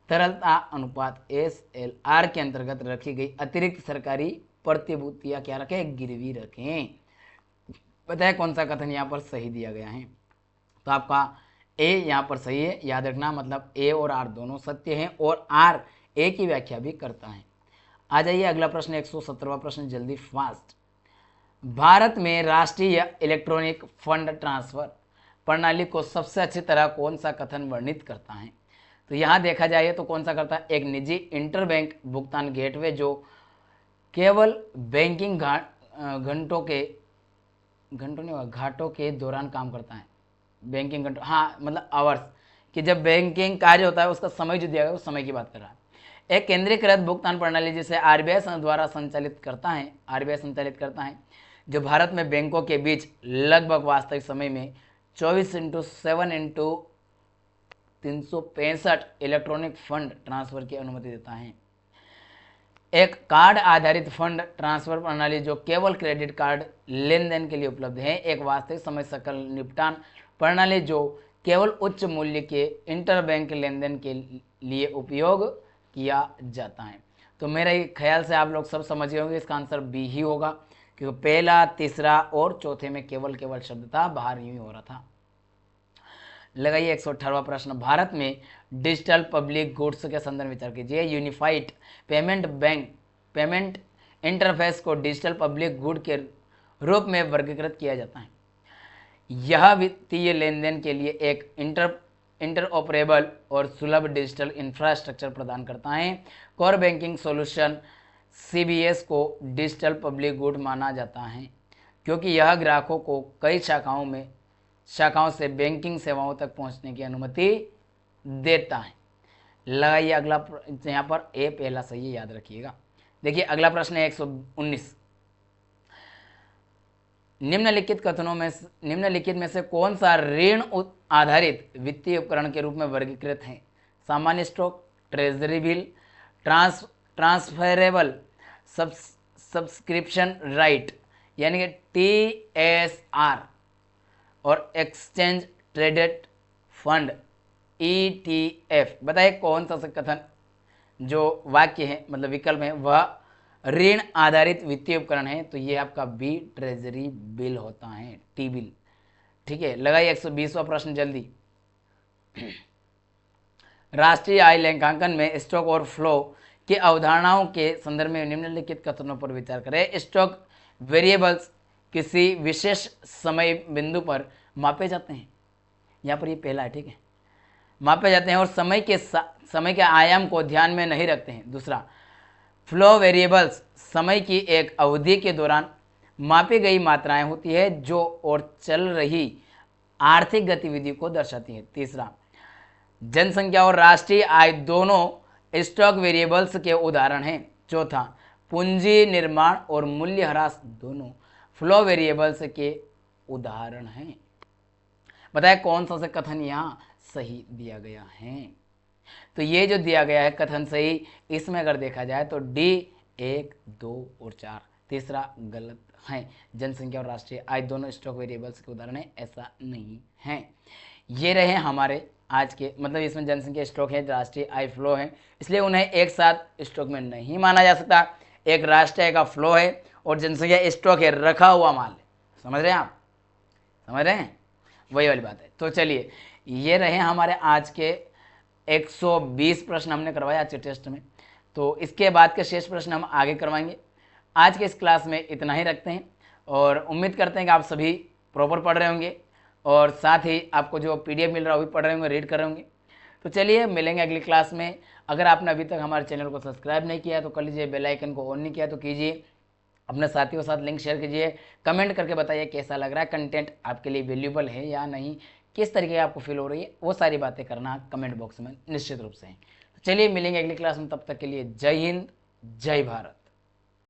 तरलता अनुपात SLR के अंतर्गत रखी गई अतिरिक्त सरकारी प्रतिभूतियां क्या रखें, गिरवी रखें। बताए कौन सा कथन यहाँ पर सही दिया गया है। तो आपका A यहाँ पर सही है, याद रखना, मतलब A और R दोनों सत्य हैं और R A की व्याख्या भी करता है। आ जाइए अगला प्रश्न 117वां प्रश्न जल्दी फास्ट। भारत में राष्ट्रीय इलेक्ट्रॉनिक फंड ट्रांसफर प्रणाली को सबसे अच्छी तरह कौन सा कथन वर्णित करता है। तो यहाँ देखा जाए तो कौन सा करता है, एक निजी इंटरबैंक भुगतान गेटवे जो केवल बैंकिंग घाटों के दौरान काम करता है। बैंकिंग घंटों, हाँ मतलब आवर्स, कि जब बैंकिंग कार्य होता है उसका समय जो दिया गया उस समय की बात कर रहा है। एक केंद्रीकृत भुगतान प्रणाली जिसे RBI द्वारा संचालित करता है, जो भारत में बैंकों के बीच लगभग वास्तविक समय में 24/7/365 इलेक्ट्रॉनिक फंड ट्रांसफर की अनुमति देता है। एक कार्ड आधारित फंड ट्रांसफर प्रणाली जो केवल क्रेडिट कार्ड लेन देन के लिए उपलब्ध है। एक वास्तविक समय सकल निपटान प्रणाली जो केवल उच्च मूल्य के इंटरबैंक लेन देन के लिए उपयोग किया जाता है। तो मेरे ख्याल से आप लोग सब समझ गए होंगे, इसका आंसर बी ही होगा, क्योंकि पहला, तीसरा और चौथे में केवल शब्द था, बाहर यूं ही हो रहा था। लगाइए 118वां प्रश्न। भारत में डिजिटल पब्लिक गुड्स के संदर्भ में विचार कीजिए। यूनिफाइड पेमेंट इंटरफेस को डिजिटल पब्लिक गुड के रूप में वर्गीकृत किया जाता है। यह वित्तीय लेन देन के लिए एक इंटरऑपरेबल और सुलभ डिजिटल इंफ्रास्ट्रक्चर प्रदान करता है। कोर बैंकिंग सॉल्यूशन CBS को डिजिटल पब्लिक गुड माना जाता है क्योंकि यह ग्राहकों को कई शाखाओं से बैंकिंग सेवाओं तक पहुंचने की अनुमति देता है। लगाइए अगला, यहाँ पर A पहला सही है, याद रखिएगा। देखिए अगला प्रश्न है 119। निम्नलिखित में से कौन सा ऋण आधारित वित्तीय उपकरण के रूप में वर्गीकृत है। सामान्य stock, treasury bill, transferable subscription right यानी कि TSR और एक्सचेंज ट्रेडेड फंड ETF। बताइए कौन सा कथन जो वाक्य है मतलब विकल्प है वह ऋण आधारित वित्तीय उपकरण है। तो ये आपका बी ट्रेजरी बिल होता है, T बिल। ठीक है, लगाइए 120वां प्रश्न जल्दी। राष्ट्रीय आय लेखांकन में स्टॉक और फ्लो की अवधारणाओं के संदर्भ में निम्नलिखित कथनों पर विचार करें। स्टॉक वेरिएबल्स किसी विशेष समय बिंदु पर मापे जाते हैं। यहाँ पर ये पहला है, ठीक है। मापे जाते हैं और समय के आयाम को ध्यान में नहीं रखते हैं। दूसरा, फ्लो वेरिएबल्स समय की एक अवधि के दौरान मापी गई मात्राएं होती है जो और चल रही आर्थिक गतिविधि को दर्शाती है। तीसरा, जनसंख्या और राष्ट्रीय आय दोनों स्टॉक वेरिएबल्स के उदाहरण हैं। चौथा, पूंजी निर्माण और मूल्य ह्रास दोनों फ्लो वेरिएबल्स के उदाहरण हैं। बताएं कौन सा कथन यहाँ सही दिया गया है। तो ये जो दिया गया है कथन सही, इसमें अगर देखा जाए तो डी 1, 2 और 4, तीसरा गलत है। जनसंख्या और राष्ट्रीय आय दोनों स्टॉक वेरिएबल्स के उदाहरण है, ऐसा नहीं है। ये रहे हमारे आज के, मतलब इसमें जनसंख्या स्टॉक है, राष्ट्रीय आय फ्लो है, इसलिए उन्हें एक साथ स्टॉक में नहीं माना जा सकता। एक राष्ट्रीय आय का फ्लो है और जनसंख्या स्टॉक है, रखा हुआ माल है। समझ रहे हैं आप, समझ रहे हैं, वही वाली बात है। तो चलिए, ये रहे हमारे आज के 120 प्रश्न हमने करवाए आज के टेस्ट में। तो इसके बाद के शेष प्रश्न हम आगे करवाएंगे। आज के इस क्लास में इतना ही रखते हैं और उम्मीद करते हैं कि आप सभी प्रॉपर पढ़ रहे होंगे और साथ ही आपको जो PDF मिल रहा है वो भी पढ़ रहे होंगे, रीड कर रहे होंगे। तो चलिए मिलेंगे अगली क्लास में। अगर आपने अभी तक हमारे चैनल को सब्सक्राइब नहीं किया तो कर लीजिए, बेल आइकन को ऑन नहीं किया तो कीजिए, अपने साथियों के साथ लिंक शेयर कीजिए, कमेंट करके बताइए कैसा लग रहा है, कंटेंट आपके लिए वैल्यूएबल है या नहीं, किस तरीके आपको फील हो रही है, वो सारी बातें करना कमेंट बॉक्स में निश्चित रूप से है। तो चलिए मिलेंगे अगली क्लास में, तब तक के लिए जय हिंद, जय भारत।